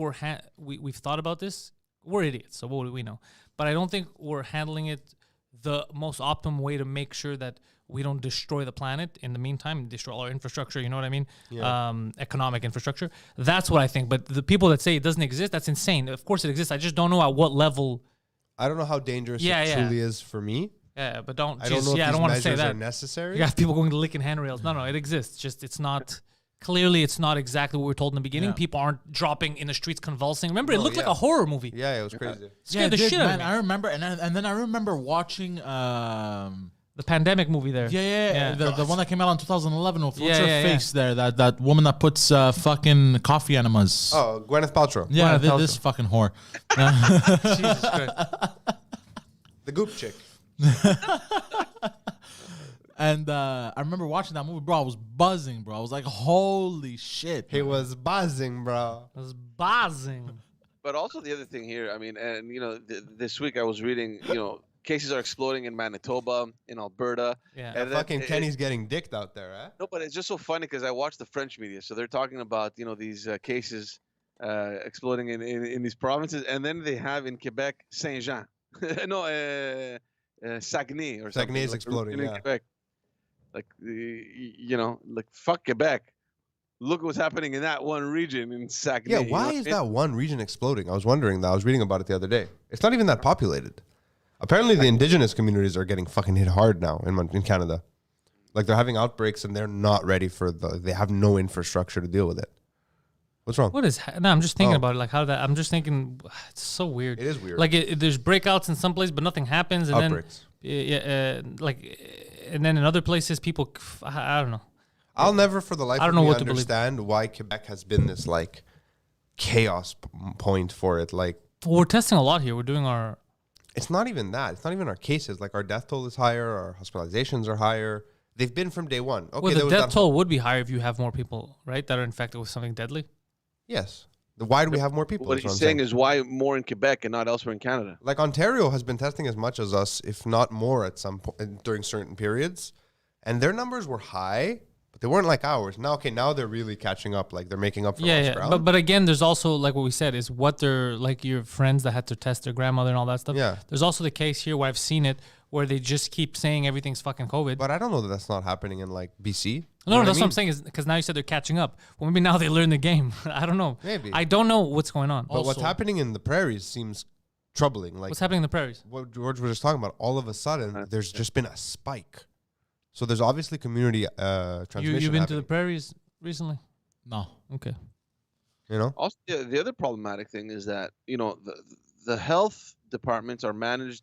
[SPEAKER 1] we've thought about this. We're idiots, so what do we know? But I don't think we're handling it the most optimum way to make sure that we don't destroy the planet in the meantime, destroy all our infrastructure, you know what I mean?
[SPEAKER 4] Yeah.
[SPEAKER 1] Economic infrastructure. That's what I think. But the people that say it doesn't exist, that's insane. Of course it exists. I just don't know at what level.
[SPEAKER 4] I don't know how dangerous
[SPEAKER 1] Yeah,
[SPEAKER 4] it
[SPEAKER 1] yeah.
[SPEAKER 4] truly is for me.
[SPEAKER 1] Yeah, but don't.
[SPEAKER 4] I don't know if
[SPEAKER 1] I
[SPEAKER 4] these
[SPEAKER 1] don't want to say
[SPEAKER 4] measures are
[SPEAKER 1] that.
[SPEAKER 4] necessary.
[SPEAKER 1] You got people going to licking handrails. No, it exists. Just it's not clearly it's not exactly what we were told in the beginning.
[SPEAKER 3] Yeah.
[SPEAKER 1] People aren't dropping in the streets convulsing. Remember, it
[SPEAKER 4] No,
[SPEAKER 1] looked like
[SPEAKER 4] yeah.
[SPEAKER 1] a horror movie.
[SPEAKER 4] Yeah, it was crazy.
[SPEAKER 1] Scared the
[SPEAKER 3] it did,
[SPEAKER 1] shit out of
[SPEAKER 3] man.
[SPEAKER 1] me.
[SPEAKER 3] I remember, and then I remember watching.
[SPEAKER 1] The pandemic movie there.
[SPEAKER 3] Yeah. The one that came out in 2011 with what's her
[SPEAKER 1] Yeah.
[SPEAKER 3] face there? That woman that puts fucking coffee enemas.
[SPEAKER 4] Oh, Gwyneth Paltrow.
[SPEAKER 3] Yeah,
[SPEAKER 1] Gwyneth
[SPEAKER 3] this fucking whore.
[SPEAKER 1] Jesus Christ.
[SPEAKER 4] The goop chick.
[SPEAKER 3] And I remember watching that movie, bro. I was buzzing, bro. I was like, holy shit.
[SPEAKER 4] He was buzzing, bro.
[SPEAKER 1] It was buzzing.
[SPEAKER 2] But also the other thing here, I mean, and this week I was reading, cases are exploding in Manitoba, in Alberta.
[SPEAKER 1] Yeah.
[SPEAKER 2] And
[SPEAKER 4] Fucking Kenny's getting dicked out there, eh?
[SPEAKER 2] No, but it's just so funny because I watch the French media, so they're talking about these cases exploding in these provinces, and then they have in Quebec Saint Jean, no, Saguenay or something.
[SPEAKER 4] Saguenay's
[SPEAKER 2] like,
[SPEAKER 4] exploding,
[SPEAKER 2] in
[SPEAKER 4] yeah.
[SPEAKER 2] Quebec. Like like fuck Quebec. Look what's happening in that one region in Saguenay.
[SPEAKER 4] Yeah, why is that one region exploding? I was wondering that. I was reading about it the other day. It's not even that populated. Apparently, the indigenous communities are getting fucking hit hard now in Canada. Like, they're having outbreaks and they're not ready they have no infrastructure to deal with it. What's wrong?
[SPEAKER 1] What is? No, I'm just thinking
[SPEAKER 4] Oh.
[SPEAKER 1] about it. Like how that. I'm just thinking. It's so weird.
[SPEAKER 4] It is weird.
[SPEAKER 1] Like there's breakouts in some places, but nothing happens, and
[SPEAKER 4] Outbreaks.
[SPEAKER 1] then and then in other places, people. I don't know.
[SPEAKER 4] I'll never for the life
[SPEAKER 1] I don't
[SPEAKER 4] of
[SPEAKER 1] know
[SPEAKER 4] me
[SPEAKER 1] what to believe.
[SPEAKER 4] understand why Quebec has been this, like, chaos point for it. Like,
[SPEAKER 1] Well, we're testing a lot here. We're doing our.
[SPEAKER 4] it's not even that. It's not even our cases. Like, our death toll is higher. Our hospitalizations are higher. They've been from day one. Okay,
[SPEAKER 1] Well,
[SPEAKER 4] there
[SPEAKER 1] the
[SPEAKER 4] was
[SPEAKER 1] death
[SPEAKER 4] that
[SPEAKER 1] toll would be higher if you have more people, right, that are infected with something deadly.
[SPEAKER 4] Yes. Why do we have more people?
[SPEAKER 2] What
[SPEAKER 4] is
[SPEAKER 2] he's
[SPEAKER 4] I'm
[SPEAKER 2] saying is why more in Quebec and not elsewhere in Canada.
[SPEAKER 4] Like, Ontario has been testing as much as us, if not more, at some point during certain periods, and their numbers were high, but they weren't like ours. Now they're really catching up. Like, they're making up for lost ground.
[SPEAKER 1] But again, there's also like what we said is what they're like your friends that had to test their grandmother and all that stuff.
[SPEAKER 4] Yeah.
[SPEAKER 1] There's also the case here where I've seen it where they just keep saying everything's fucking COVID.
[SPEAKER 4] But I don't know that that's not happening in, like, BC.
[SPEAKER 1] No, that's what I'm saying is because now you said they're catching up. Well, maybe now they learn the game. I don't know.
[SPEAKER 4] Maybe.
[SPEAKER 1] I don't know what's going on.
[SPEAKER 4] But what's
[SPEAKER 1] Also,
[SPEAKER 4] happening in the prairies seems troubling. Like,
[SPEAKER 1] What's happening in the prairies?
[SPEAKER 4] what George was just talking about, all of a sudden, there's just been a spike. So there's obviously community transmission
[SPEAKER 1] You've been to the
[SPEAKER 4] happening,
[SPEAKER 1] prairies recently?
[SPEAKER 3] No.
[SPEAKER 1] Okay.
[SPEAKER 4] you know?
[SPEAKER 2] Also, the other problematic thing is that the health departments are managed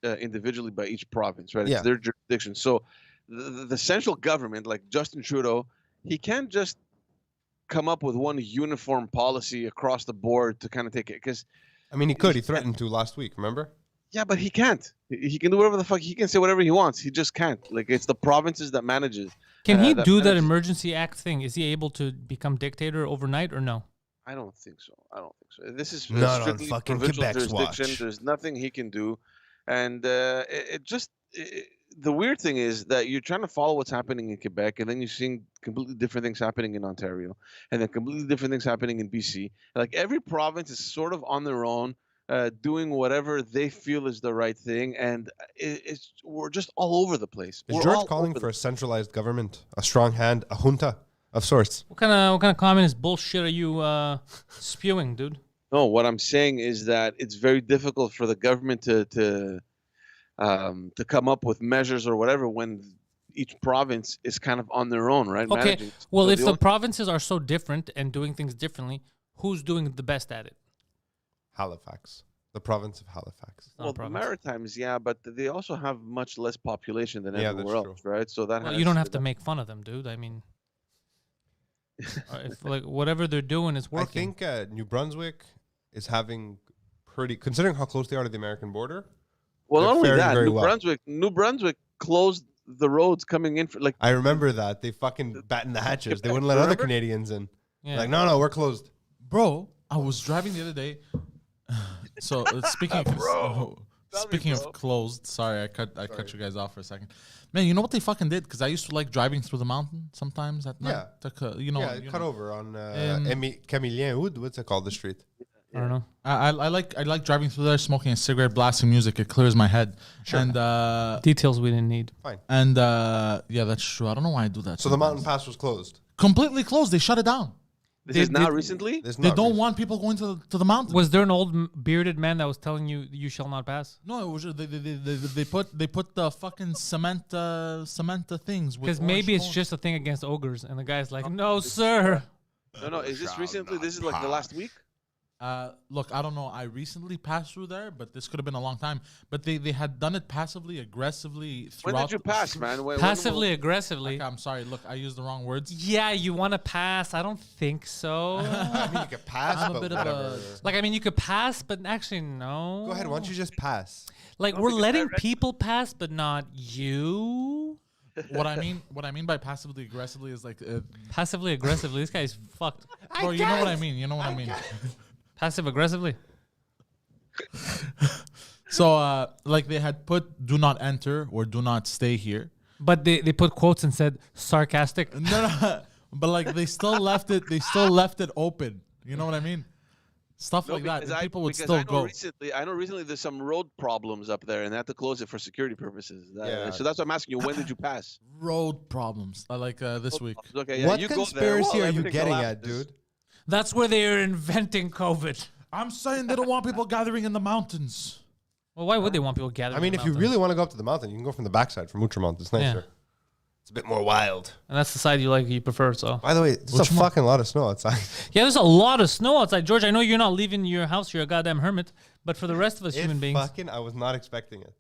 [SPEAKER 2] individually by each province, right?
[SPEAKER 4] Yeah.
[SPEAKER 2] It's their jurisdiction. So the central government, like Justin Trudeau, he can't just come up with one uniform policy across the board to kind of take it. Because
[SPEAKER 4] I mean, he could. He threatened to last week, remember?
[SPEAKER 2] yeah, but he can't. He can do whatever the fuck. He can say whatever he wants. He just can't. Like, it's the provinces that manages.
[SPEAKER 1] Can he do that
[SPEAKER 2] manages-
[SPEAKER 1] emergency act thing? Is he able to become dictator overnight or no?
[SPEAKER 2] I don't think so. This is
[SPEAKER 4] Not on
[SPEAKER 2] strictly
[SPEAKER 4] fucking
[SPEAKER 2] provincial
[SPEAKER 4] Quebec's
[SPEAKER 2] jurisdiction.
[SPEAKER 4] watch.
[SPEAKER 2] There's nothing he can do, and the weird thing is that you're trying to follow what's happening in Quebec, and then you're seeing completely different things happening in Ontario, and then completely different things happening in BC. Like, every province is sort of on their own, doing whatever they feel is the right thing, and we're just all over the place.
[SPEAKER 4] Is
[SPEAKER 2] We're
[SPEAKER 4] George
[SPEAKER 2] all
[SPEAKER 4] calling
[SPEAKER 2] over
[SPEAKER 4] for a centralized government, a strong hand, a junta of sorts?
[SPEAKER 1] What kind of communist bullshit are you spewing, dude?
[SPEAKER 2] No, what I'm saying is that it's very difficult for the government to come up with measures or whatever when each province is kind of on their own, right?
[SPEAKER 1] Okay.
[SPEAKER 2] Managing.
[SPEAKER 1] Well,
[SPEAKER 2] So
[SPEAKER 1] if the
[SPEAKER 2] only-
[SPEAKER 1] provinces are so different and doing things differently, who's doing the best at it?
[SPEAKER 4] Halifax, the province of Halifax.
[SPEAKER 1] Not a
[SPEAKER 2] well, the
[SPEAKER 1] province.
[SPEAKER 2] Maritimes, yeah, but they also have much less population than
[SPEAKER 4] Yeah,
[SPEAKER 2] everywhere
[SPEAKER 4] that's
[SPEAKER 2] else, right? So that
[SPEAKER 1] Well,
[SPEAKER 2] has
[SPEAKER 1] you don't have to make fun of them, dude. I mean, if like whatever they're doing is
[SPEAKER 4] I
[SPEAKER 1] working.
[SPEAKER 4] think New Brunswick is having pretty, considering how close they are to the American border.
[SPEAKER 2] Well,
[SPEAKER 4] they're
[SPEAKER 2] not only
[SPEAKER 4] faring
[SPEAKER 2] that,
[SPEAKER 4] very well.
[SPEAKER 2] New Brunswick closed the roads coming in for like.
[SPEAKER 4] I remember that. They fucking battened the hatches. They wouldn't let other
[SPEAKER 2] Remember?
[SPEAKER 4] Canadians in.
[SPEAKER 1] Yeah.
[SPEAKER 4] Like, no, we're closed.
[SPEAKER 3] Bro, I was driving the other day. So speaking
[SPEAKER 2] Bro, tell me,
[SPEAKER 3] speaking
[SPEAKER 2] bro.
[SPEAKER 3] of closed, sorry, I cut you guys off for a second. Man, you know what they fucking did? Because I used to like driving through the mountain sometimes at night.
[SPEAKER 4] Yeah.
[SPEAKER 3] You know,
[SPEAKER 4] Yeah,
[SPEAKER 3] you
[SPEAKER 4] cut
[SPEAKER 3] know.
[SPEAKER 4] over on
[SPEAKER 3] Um,
[SPEAKER 4] Camillien Hood. What's it called? The street.
[SPEAKER 1] I don't know.
[SPEAKER 3] I like driving through there, smoking a cigarette, blasting music. It clears my head.
[SPEAKER 4] Sure.
[SPEAKER 3] And
[SPEAKER 1] Details we didn't need.
[SPEAKER 4] Fine.
[SPEAKER 3] yeah, that's true. I don't know why I do that.
[SPEAKER 4] So the
[SPEAKER 3] sometimes.
[SPEAKER 4] mountain pass was closed.
[SPEAKER 3] Completely closed. They shut it down.
[SPEAKER 2] This is now recently?
[SPEAKER 3] They don't want people going to the mountains.
[SPEAKER 1] Was there an old bearded man that was telling you shall not pass?
[SPEAKER 3] No, it was just, they put the fucking cement things.
[SPEAKER 1] Because maybe it's just a thing against ogres, and the guy's like, no, sir.
[SPEAKER 2] No. Is this recently? This is like the last week?
[SPEAKER 3] Look, I don't know. I recently passed through there, but this could have been a long time. But they had done it passively, aggressively throughout.
[SPEAKER 2] When did you pass, man?
[SPEAKER 1] Passively, aggressively.
[SPEAKER 3] Okay, I'm sorry. Look, I used the wrong words.
[SPEAKER 1] Yeah, you want to pass? I don't think so.
[SPEAKER 4] I mean, you could pass,
[SPEAKER 3] I'm a
[SPEAKER 4] but
[SPEAKER 3] bit of
[SPEAKER 4] whatever.
[SPEAKER 1] Like, I mean, you could pass, but actually, no.
[SPEAKER 4] Go ahead. Why don't you just pass?
[SPEAKER 1] Like, we're letting people pass, but not you.
[SPEAKER 3] What I mean by passively aggressively is like
[SPEAKER 1] Passively aggressively. This guy's fucked.
[SPEAKER 3] bro, you know what I mean. You know what I mean.
[SPEAKER 1] Passive aggressively.
[SPEAKER 3] So like they had put "do not enter" or "do not stay here."
[SPEAKER 1] But they put quotes and said sarcastic.
[SPEAKER 3] No. But like they still left it. They still left it open. You know what I mean? Stuff like that. And people would still go.
[SPEAKER 2] I know recently there's some road problems up there, and they had to close it for security purposes. So that's why I'm asking you. When did you pass?
[SPEAKER 3] Road problems. Like this week.
[SPEAKER 2] Okay, yeah,
[SPEAKER 4] What
[SPEAKER 2] you
[SPEAKER 4] conspiracy
[SPEAKER 2] go there.
[SPEAKER 4] are you
[SPEAKER 2] Everything
[SPEAKER 4] getting at,
[SPEAKER 2] collapses.
[SPEAKER 4] dude?
[SPEAKER 1] That's where they are inventing COVID.
[SPEAKER 3] I'm saying they don't want people gathering in the mountains.
[SPEAKER 1] Well, why would they want people gathering?
[SPEAKER 4] I mean, if you really want to go up to the mountain, you can go from the backside from Outremont. It's nicer.
[SPEAKER 1] Yeah.
[SPEAKER 4] It's a bit more wild.
[SPEAKER 1] And that's the side you prefer, so.
[SPEAKER 4] By the way, there's a fucking lot of snow outside.
[SPEAKER 1] Yeah, there's a lot of snow outside. George, I know you're not leaving your house. You're a goddamn hermit. But for the rest of us human beings.
[SPEAKER 4] I was not expecting it.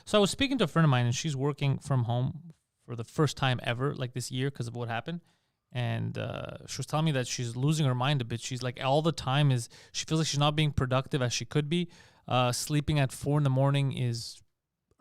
[SPEAKER 1] So I was speaking to a friend of mine, and she's working from home for the first time ever, like this year, because of what happened. And she was telling me that she's losing her mind a bit. She's like, all the time she feels like she's not being productive as she could be. Sleeping at 4 a.m. is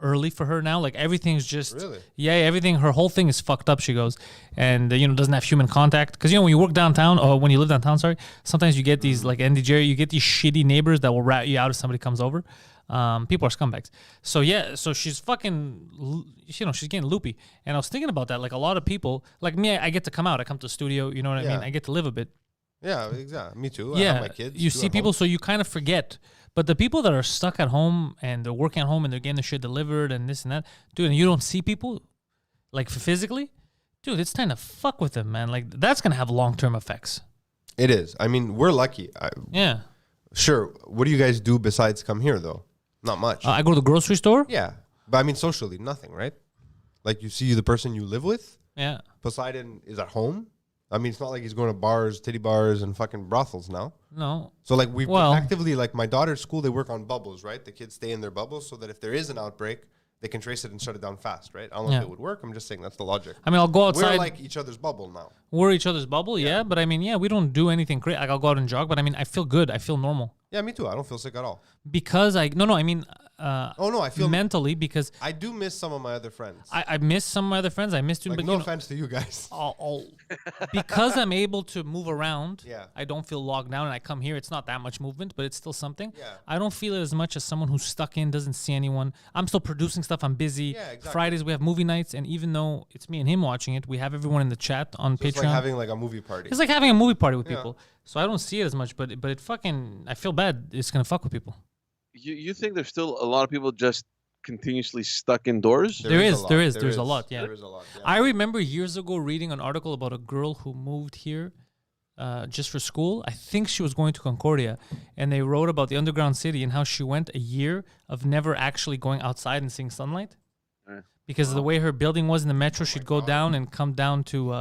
[SPEAKER 1] early for her now. Like everything's just,
[SPEAKER 4] Really?
[SPEAKER 1] Yeah, everything, her whole thing is fucked up, she goes. And, doesn't have human contact. Because, when you work downtown, or when you live downtown, sorry, sometimes you get these, like NDJ, you get these shitty neighbors that will rat you out if somebody comes over. People are scumbags. So yeah, so she's fucking, she's getting loopy. And I was thinking about that. Like a lot of people, like me, I get to come out. I come to the studio. You know what I mean? I get to live a bit.
[SPEAKER 4] Yeah, exactly. Me too.
[SPEAKER 1] Yeah,
[SPEAKER 4] I have my kids.
[SPEAKER 1] you see people, so you kind of forget. But the people that are stuck at home and they're working at home and they're getting the shit delivered and this and that, dude, and you don't see people, like physically, dude, it's time to fuck with them, man. Like that's gonna have long-term effects.
[SPEAKER 4] It is. I mean, we're lucky.
[SPEAKER 1] Yeah.
[SPEAKER 4] Sure. What do you guys do besides come here, though? Not much.
[SPEAKER 1] I go to the grocery store.
[SPEAKER 4] Yeah. But I mean, socially, nothing, right? Like you see the person you live with.
[SPEAKER 1] Yeah.
[SPEAKER 4] Poseidon is at home. I mean, it's not like he's going to bars, titty bars, and fucking brothels now.
[SPEAKER 1] No.
[SPEAKER 4] So like we've actively, like my daughter's school, they work on bubbles, right? The kids stay in their bubbles so that if there is an outbreak, they can trace it and shut it down fast, right? I don't know if it would work. I'm just saying that's the logic.
[SPEAKER 1] I mean, I'll go outside.
[SPEAKER 4] We're like each other's bubble now.
[SPEAKER 1] We're each other's bubble, yeah. But I mean, yeah, we don't do anything great. Like I'll go out and jog, but I mean, I feel good. I feel normal.
[SPEAKER 4] Yeah, me too. I don't feel sick at all.
[SPEAKER 1] Because I mean,
[SPEAKER 4] I feel
[SPEAKER 1] mentally because
[SPEAKER 4] I do miss some of my other friends.
[SPEAKER 1] I miss some of my other friends. I miss doing,
[SPEAKER 4] like,
[SPEAKER 1] but
[SPEAKER 4] no offense to you guys.
[SPEAKER 1] Because I'm able to move around.
[SPEAKER 4] Yeah.
[SPEAKER 1] I don't feel logged down, and I come here. It's not that much movement, but it's still something.
[SPEAKER 4] Yeah.
[SPEAKER 1] I don't feel it as much as someone who's stuck in, doesn't see anyone. I'm still producing stuff. I'm busy.
[SPEAKER 4] Yeah, exactly.
[SPEAKER 1] Fridays we have movie nights, and even though it's me and him watching it, we have everyone in the chat on Patreon.
[SPEAKER 4] It's like having like a movie party.
[SPEAKER 1] It's like having a movie party with people. So I don't see it as much, but it fucking, I feel bad. It's gonna fuck with people.
[SPEAKER 2] You think there's still a lot of people just continuously stuck indoors?
[SPEAKER 1] There's a lot. Yeah.
[SPEAKER 4] There is a lot. Yeah.
[SPEAKER 1] I remember years ago reading an article about a girl who moved here just for school. I think she was going to Concordia, and they wrote about the underground city and how she went a year of never actually going outside and seeing sunlight. Because of the way her building was in the metro, she'd go down and come down to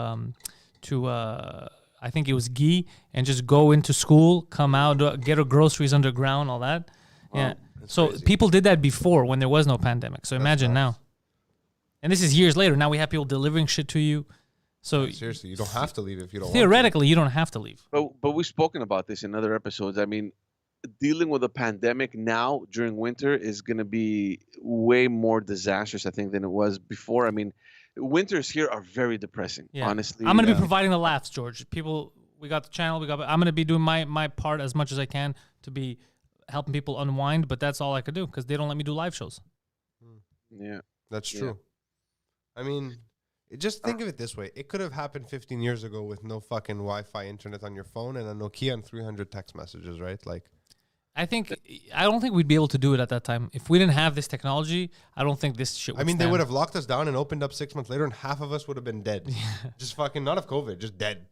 [SPEAKER 1] I think it was Guy, and just go into school, come out, get her groceries underground, all that.
[SPEAKER 4] Wow,
[SPEAKER 1] yeah.
[SPEAKER 4] so
[SPEAKER 1] crazy. People did that before when there was no pandemic. So imagine now. And this is years later. Now we have people delivering shit to you. So
[SPEAKER 4] seriously, you don't have to leave if you don't
[SPEAKER 1] theoretically,
[SPEAKER 4] want to.
[SPEAKER 1] you don't have to leave.
[SPEAKER 2] But we've spoken about this in other episodes. I mean, dealing with a pandemic now during winter is going to be way more disastrous, I think, than it was before. I mean, winters here are very depressing, honestly.
[SPEAKER 1] I'm going to be providing the laughs, George. People, we got the channel. I'm going to be doing my part as much as I can to be helping people unwind, but that's all I could do because they don't let me do live shows.
[SPEAKER 2] Yeah.
[SPEAKER 4] That's true. I mean, just think of it this way. It could have happened 15 years ago with no fucking Wi-Fi internet on your phone and a Nokia and 300 text messages, right? Like,
[SPEAKER 1] I don't think we'd be able to do it at that time. If we didn't have this technology, I don't think this shit would
[SPEAKER 4] I mean,
[SPEAKER 1] stand.
[SPEAKER 4] they would have locked us down and opened up 6 months later and half of us would have been dead. Just fucking, not of COVID, just dead.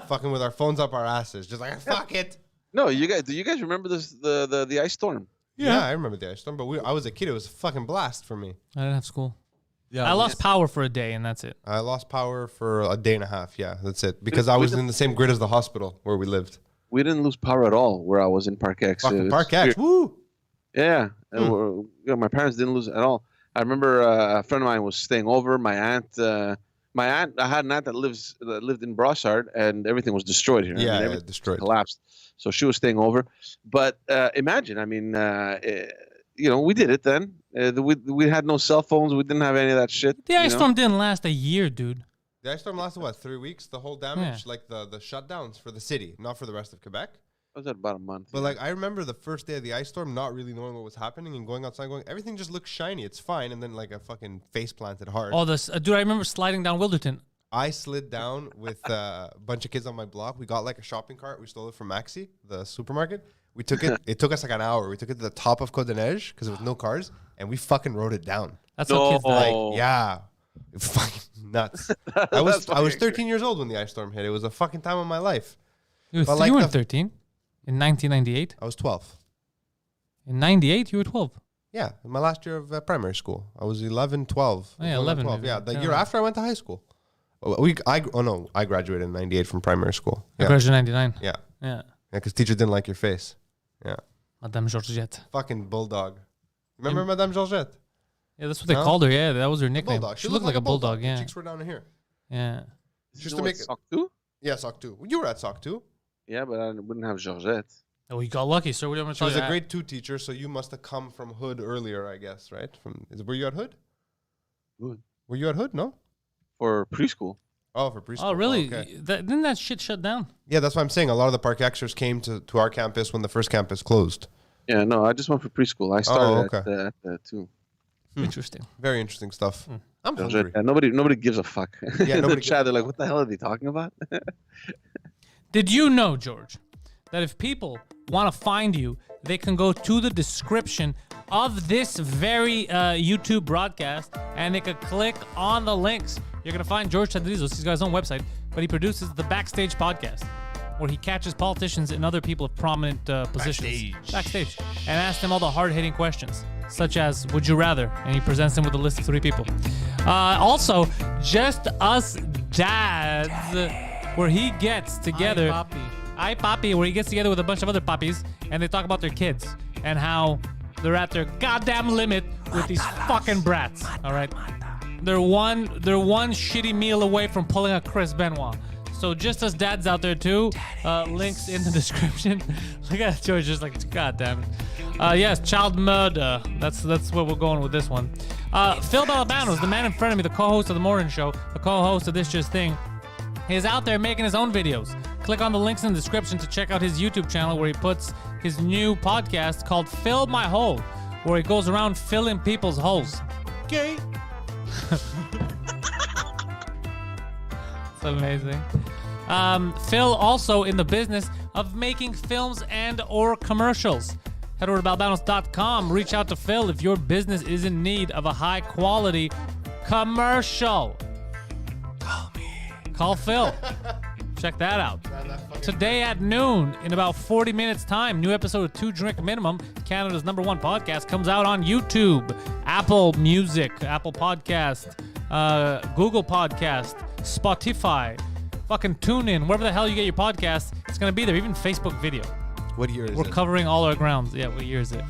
[SPEAKER 4] fucking with our phones up our asses, just like fuck it.
[SPEAKER 2] No, do you guys remember this the ice storm?
[SPEAKER 4] Yeah, I remember the ice storm, but I was a kid. It was a fucking blast for me.
[SPEAKER 1] I didn't have school.
[SPEAKER 3] Yeah,
[SPEAKER 1] I lost power for a day, and that's it.
[SPEAKER 4] I lost power for a day and a half. Yeah, that's it. Because I was in the same grid as the hospital where we lived.
[SPEAKER 2] We didn't lose power at all where I was in Park X.
[SPEAKER 4] Fucking Park X, woo!
[SPEAKER 2] Yeah, my parents didn't lose at all. I remember a friend of mine was staying over. My aunt, I had an aunt that lived in Brossard, and everything was destroyed here.
[SPEAKER 4] Yeah,
[SPEAKER 2] everything
[SPEAKER 4] destroyed,
[SPEAKER 2] collapsed. So she was staying over. But imagine, I mean, we did it then. We had no cell phones. We didn't have any of that shit.
[SPEAKER 1] The ice storm didn't last a year, dude.
[SPEAKER 4] The ice storm lasted, what, 3 weeks? The whole damage? Like the shutdowns for the city, not for the rest of Quebec?
[SPEAKER 2] I was at about a month.
[SPEAKER 4] But like I remember the first day of the ice storm, not really knowing what was happening and going outside, going everything just looks shiny. It's fine, and then like a fucking face planted hard.
[SPEAKER 1] Oh, this dude! I remember sliding down Wilderton.
[SPEAKER 4] I slid down with a bunch of kids on my block. We got like a shopping cart. We stole it from Maxi, the supermarket. We took it. It took us like an hour. We took it to the top of Côte des Neiges because there was no cars, and we fucking rode it down.
[SPEAKER 1] That's how kids die.
[SPEAKER 4] Like, yeah, fucking nuts. I was 13 years old when the ice storm hit. It was a fucking time of my life.
[SPEAKER 1] You were 13 in 1998.
[SPEAKER 4] I was 12.
[SPEAKER 1] In 98, you were 12.
[SPEAKER 4] Yeah, in my last year of primary school. I was 11, 12.
[SPEAKER 1] Oh, yeah, 11.
[SPEAKER 4] 12. Yeah, the year after I went to high school. I graduated in 98 from primary school.
[SPEAKER 1] I graduated in 99.
[SPEAKER 4] Yeah.
[SPEAKER 1] Yeah.
[SPEAKER 4] Because teacher didn't like your face. Yeah.
[SPEAKER 1] Madame Georgette.
[SPEAKER 4] Fucking bulldog. Remember Madame Georgette?
[SPEAKER 1] Yeah, that's what they called her. Yeah, that was her nickname.
[SPEAKER 4] Bulldog.
[SPEAKER 1] She looked like a bulldog. Yeah.
[SPEAKER 4] Her cheeks were down to here.
[SPEAKER 1] Yeah.
[SPEAKER 4] Just to make it.
[SPEAKER 2] Sock 2?
[SPEAKER 4] Yeah, Sock 2. You were at Sock 2.
[SPEAKER 2] Yeah, but I wouldn't have Georgette.
[SPEAKER 1] Oh, you got lucky, sir. What do you want to
[SPEAKER 4] She
[SPEAKER 1] tell
[SPEAKER 4] was
[SPEAKER 1] you?
[SPEAKER 4] a grade 2 teacher, so you must have come from Hood earlier, I guess, right? Were you at Hood?
[SPEAKER 2] Hood.
[SPEAKER 4] Were you at Hood? No?
[SPEAKER 2] For preschool.
[SPEAKER 4] Oh, for preschool.
[SPEAKER 1] Oh, really?
[SPEAKER 4] Okay.
[SPEAKER 1] Didn't that shit shut down?
[SPEAKER 4] Yeah, that's what I'm saying. A lot of the Park Xers came to our campus when the first campus closed.
[SPEAKER 2] Yeah, no, I just went for preschool. I started
[SPEAKER 4] okay.
[SPEAKER 2] at 2.
[SPEAKER 1] Interesting.
[SPEAKER 4] Very interesting stuff. I'm hungry.
[SPEAKER 2] Yeah, nobody gives a fuck.
[SPEAKER 4] Yeah,
[SPEAKER 2] nobody. Chat, they're like, what the hell are they talking about?
[SPEAKER 1] Did you know, George, that if people want to find you, they can go to the description of this very YouTube broadcast and they could click on the links. You're going to find George Tadrizos. He's got his own website, but he produces the Backstage podcast where he catches politicians and other people of prominent positions backstage and asks them all the hard-hitting questions, such as, would you rather? And he presents them with a list of 3 people. Also, Just Us Dads, where he gets together... I Papi, where he gets together with a bunch of other papis and they talk about their kids and how they're at their goddamn limit with these fucking brats. All right, they're one shitty meal away from pulling a Chris Benoit. So Just Us Dads out there too. Links in the description. Look at George, just like goddamn it. Yes, child murder. That's where we're going with this one. Phil Balabanos, the man in front of me, the co-host of the Morning Show, the co-host of This Just Thing, is out there making his own videos. Click on the links in the description to check out his YouTube channel where he puts his new podcast called Fill My Hole, where he goes around filling people's holes. Gay. It's amazing. Phil also in the business of making films and or commercials. Head over to balbanos.com. Reach out to Phil if your business is in need of a high quality commercial. Call Phil. Check that out. Today at noon, in about 40 minutes time, new episode of 2 Drink Minimum, Canada's #1 podcast, comes out on YouTube, Apple Music, Apple Podcast, Google Podcast, Spotify, fucking TuneIn, wherever the hell you get your podcast, it's going to be there, even Facebook video.
[SPEAKER 4] What year is it?
[SPEAKER 1] We're covering all our grounds. Yeah, what year is it?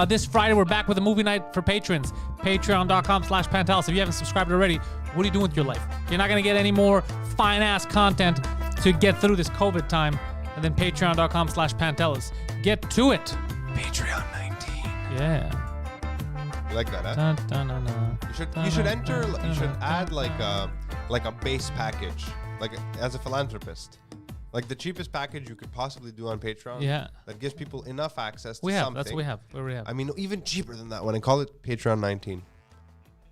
[SPEAKER 1] This Friday, we're back with a movie night for patrons. Patreon.com/Pantelis. If you haven't subscribed already, what are you doing with your life? You're not going to get any more fine-ass content to get through this COVID time. And then Patreon.com/Pantelis. Get to it.
[SPEAKER 4] Patreon 19.
[SPEAKER 1] Yeah.
[SPEAKER 4] You like that, huh?
[SPEAKER 1] Dun, dun, dun, dun.
[SPEAKER 4] You should add like a base package, like as a philanthropist. Like the cheapest package you could possibly do on Patreon.
[SPEAKER 1] Yeah.
[SPEAKER 4] That gives people enough access to
[SPEAKER 1] That's
[SPEAKER 4] something.
[SPEAKER 1] what we have. What do we have?
[SPEAKER 4] I mean, even cheaper than that one. I call it Patreon 19.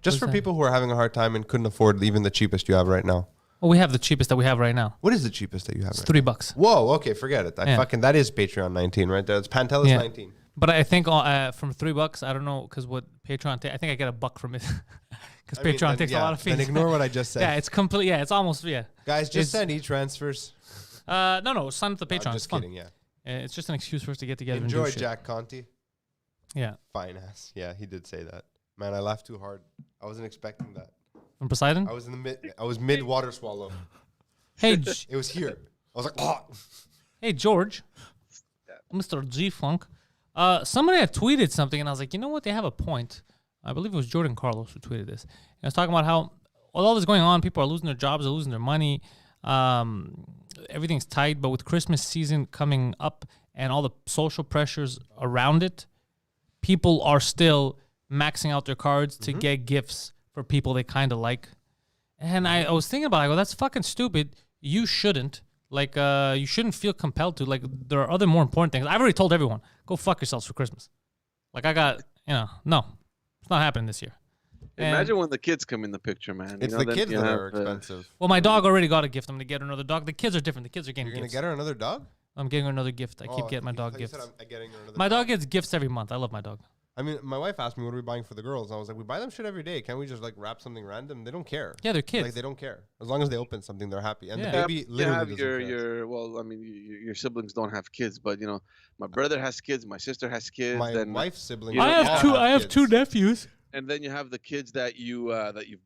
[SPEAKER 4] Just
[SPEAKER 1] What
[SPEAKER 4] for
[SPEAKER 1] is that?
[SPEAKER 4] people who are having a hard time and couldn't afford even the cheapest you have right now.
[SPEAKER 1] Well, we have the cheapest that we have right now.
[SPEAKER 4] What is the cheapest that you have
[SPEAKER 1] It's
[SPEAKER 4] right
[SPEAKER 1] $3.
[SPEAKER 4] now? Whoa, okay, forget it.
[SPEAKER 1] Yeah.
[SPEAKER 4] That is Patreon 19 right there. It's Pantelis
[SPEAKER 1] Yeah.
[SPEAKER 4] 19.
[SPEAKER 1] But I think from $3, I don't know, because what Patreon, I think I get $1 from it. because Patreon takes a lot of fees.
[SPEAKER 4] Then ignore what I just said.
[SPEAKER 1] Yeah, it's complete. Yeah, it's almost
[SPEAKER 4] Guys, just send e-transfers.
[SPEAKER 1] No, sign up to Patreon.
[SPEAKER 4] I'm
[SPEAKER 1] It's
[SPEAKER 4] just
[SPEAKER 1] fun.
[SPEAKER 4] kidding, yeah.
[SPEAKER 1] It's just an excuse for us to get together
[SPEAKER 4] Enjoy,
[SPEAKER 1] and do shit.
[SPEAKER 4] Jack Conti.
[SPEAKER 1] Yeah.
[SPEAKER 4] Fine ass. Yeah, he did say that. Man, I laughed too hard. I wasn't expecting that.
[SPEAKER 1] From Poseidon?
[SPEAKER 4] I was mid water swallow.
[SPEAKER 1] Hey,
[SPEAKER 4] It was here. I was like, oh.
[SPEAKER 1] hey, George. Mr. G-Funk. Somebody had tweeted something, and I was like, you know what? They have a point. I believe it was Jordan Carlos who tweeted this. And I was talking about how, with all this going on, people are losing their jobs, they're losing their money. Everything's tight, but with Christmas season coming up and all the social pressures around it, people are still maxing out their cards to get gifts for people they kind of like. And I was thinking about it, I go, that's fucking stupid. You shouldn't. Like, you shouldn't feel compelled to. Like, there are other more important things. I've already told everyone, go fuck yourselves for Christmas. Like, I got, no, it's not happening this year.
[SPEAKER 2] Imagine when the kids come in the picture, man.
[SPEAKER 4] It's the kids that are expensive.
[SPEAKER 1] Well, my dog already got a gift. I'm going to get her another dog. The kids are different. The kids are getting
[SPEAKER 4] You're going to
[SPEAKER 1] gifts.
[SPEAKER 4] get her another dog?
[SPEAKER 1] I'm getting her another gift. I keep getting my dog gifts.
[SPEAKER 4] Getting her another
[SPEAKER 1] My dog gets gifts every month. I love my dog.
[SPEAKER 4] I mean, my wife asked me, what are we buying for the girls? I was like, we buy them shit every day. Can't we just, like, wrap something random? They don't care.
[SPEAKER 1] Yeah, they're kids.
[SPEAKER 4] Like, they don't care. As long as they open something, they're happy. And
[SPEAKER 1] Yeah.
[SPEAKER 4] the baby literally doesn't care.
[SPEAKER 2] Your siblings don't have kids, but, my brother has kids, my sister has kids.
[SPEAKER 4] My
[SPEAKER 2] then,
[SPEAKER 4] wife's siblings.
[SPEAKER 2] I have
[SPEAKER 4] all
[SPEAKER 2] two-
[SPEAKER 1] I have two
[SPEAKER 4] kids.
[SPEAKER 1] nephews.
[SPEAKER 2] And then you have the kids that you've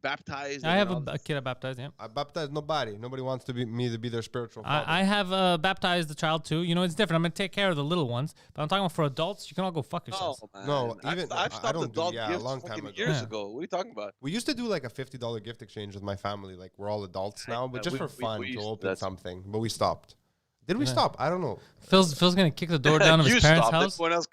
[SPEAKER 2] baptized.
[SPEAKER 1] I
[SPEAKER 2] and
[SPEAKER 1] have
[SPEAKER 2] all
[SPEAKER 1] a kid I baptized, yeah.
[SPEAKER 4] I baptized nobody. Nobody wants me to be their spiritual father.
[SPEAKER 1] I have baptized the child too. It's different. I'm going to take care of the little ones. But I'm talking about for adults, you can all go fuck yourselves.
[SPEAKER 2] Oh, man.
[SPEAKER 4] No,
[SPEAKER 2] I've
[SPEAKER 4] even-
[SPEAKER 2] I've
[SPEAKER 4] I
[SPEAKER 2] stopped
[SPEAKER 4] don't do-
[SPEAKER 2] adult
[SPEAKER 4] yeah, a
[SPEAKER 2] gifts
[SPEAKER 4] long time
[SPEAKER 2] fucking
[SPEAKER 4] ago.
[SPEAKER 2] years
[SPEAKER 1] Yeah.
[SPEAKER 2] ago. What are you talking about?
[SPEAKER 4] We used to do like a $50 gift exchange with my family. Like, we're all adults now, but just
[SPEAKER 2] we-
[SPEAKER 4] for
[SPEAKER 2] we-
[SPEAKER 4] fun
[SPEAKER 2] we
[SPEAKER 4] to
[SPEAKER 2] used-
[SPEAKER 4] open
[SPEAKER 2] that's-
[SPEAKER 4] something. But we stopped. Did we stop? I don't know.
[SPEAKER 1] Phil's going to kick the door down of
[SPEAKER 2] You
[SPEAKER 1] his parents'
[SPEAKER 2] stopped.
[SPEAKER 1] house.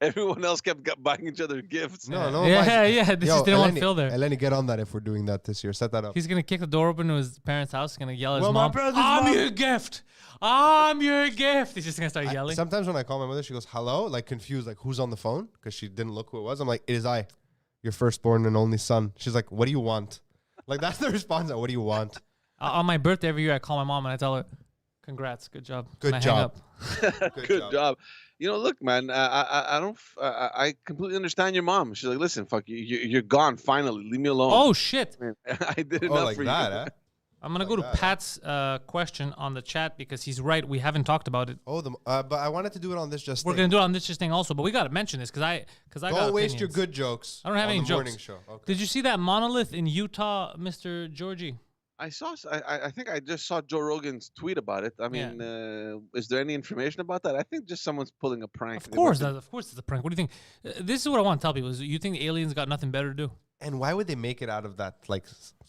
[SPEAKER 2] Everyone else kept buying each other gifts.
[SPEAKER 4] No, no.
[SPEAKER 1] Yeah. This just didn't want Phil there.
[SPEAKER 4] Eleni, get on that if we're doing that this year. Set that up.
[SPEAKER 1] He's going to kick the door open to his parents' house. He's going to yell at his
[SPEAKER 4] Well, my
[SPEAKER 1] mom,
[SPEAKER 4] brother's
[SPEAKER 1] I'm
[SPEAKER 4] mom-
[SPEAKER 1] your gift. I'm your gift. He's just going to start yelling.
[SPEAKER 4] Sometimes when I call my mother, she goes, hello, like confused, like who's on the phone? Because she didn't look who it was. I'm like, it is I, your firstborn and only son. She's like, what do you want? Like, that's the response. What do you want?
[SPEAKER 1] On my birthday every year, I call my mom and I tell her, congrats, good job.
[SPEAKER 4] Good
[SPEAKER 1] And I hang
[SPEAKER 4] job.
[SPEAKER 1] up.
[SPEAKER 2] Good job. Look, man. I completely understand your mom. She's like, listen, fuck you. You're gone. Finally, leave me alone.
[SPEAKER 1] Oh, shit.
[SPEAKER 2] Man, I did
[SPEAKER 4] Oh,
[SPEAKER 2] enough
[SPEAKER 4] like
[SPEAKER 2] for
[SPEAKER 4] that,
[SPEAKER 2] you.
[SPEAKER 4] huh?
[SPEAKER 1] I'm going to go to Pat's question on the chat because he's right. We haven't talked about it.
[SPEAKER 4] Oh, but I wanted to do it on this just
[SPEAKER 1] We're
[SPEAKER 4] thing.
[SPEAKER 1] going to do it on this just thing also, but we got to mention this because I got
[SPEAKER 4] Don't waste your
[SPEAKER 1] opinions.
[SPEAKER 4] good jokes.
[SPEAKER 1] I don't have
[SPEAKER 4] on
[SPEAKER 1] any
[SPEAKER 4] the
[SPEAKER 1] jokes.
[SPEAKER 4] morning show. Okay.
[SPEAKER 1] Did you see that monolith in Utah, Mr. Georgie?
[SPEAKER 2] I think I just saw Joe Rogan's tweet about it. I mean, is there any information about that? I think just someone's pulling a prank.
[SPEAKER 1] Of course it's a prank. What do you think? This is what I want to tell people: is you think the aliens got nothing better to do?
[SPEAKER 4] And why would they make it out of that, like,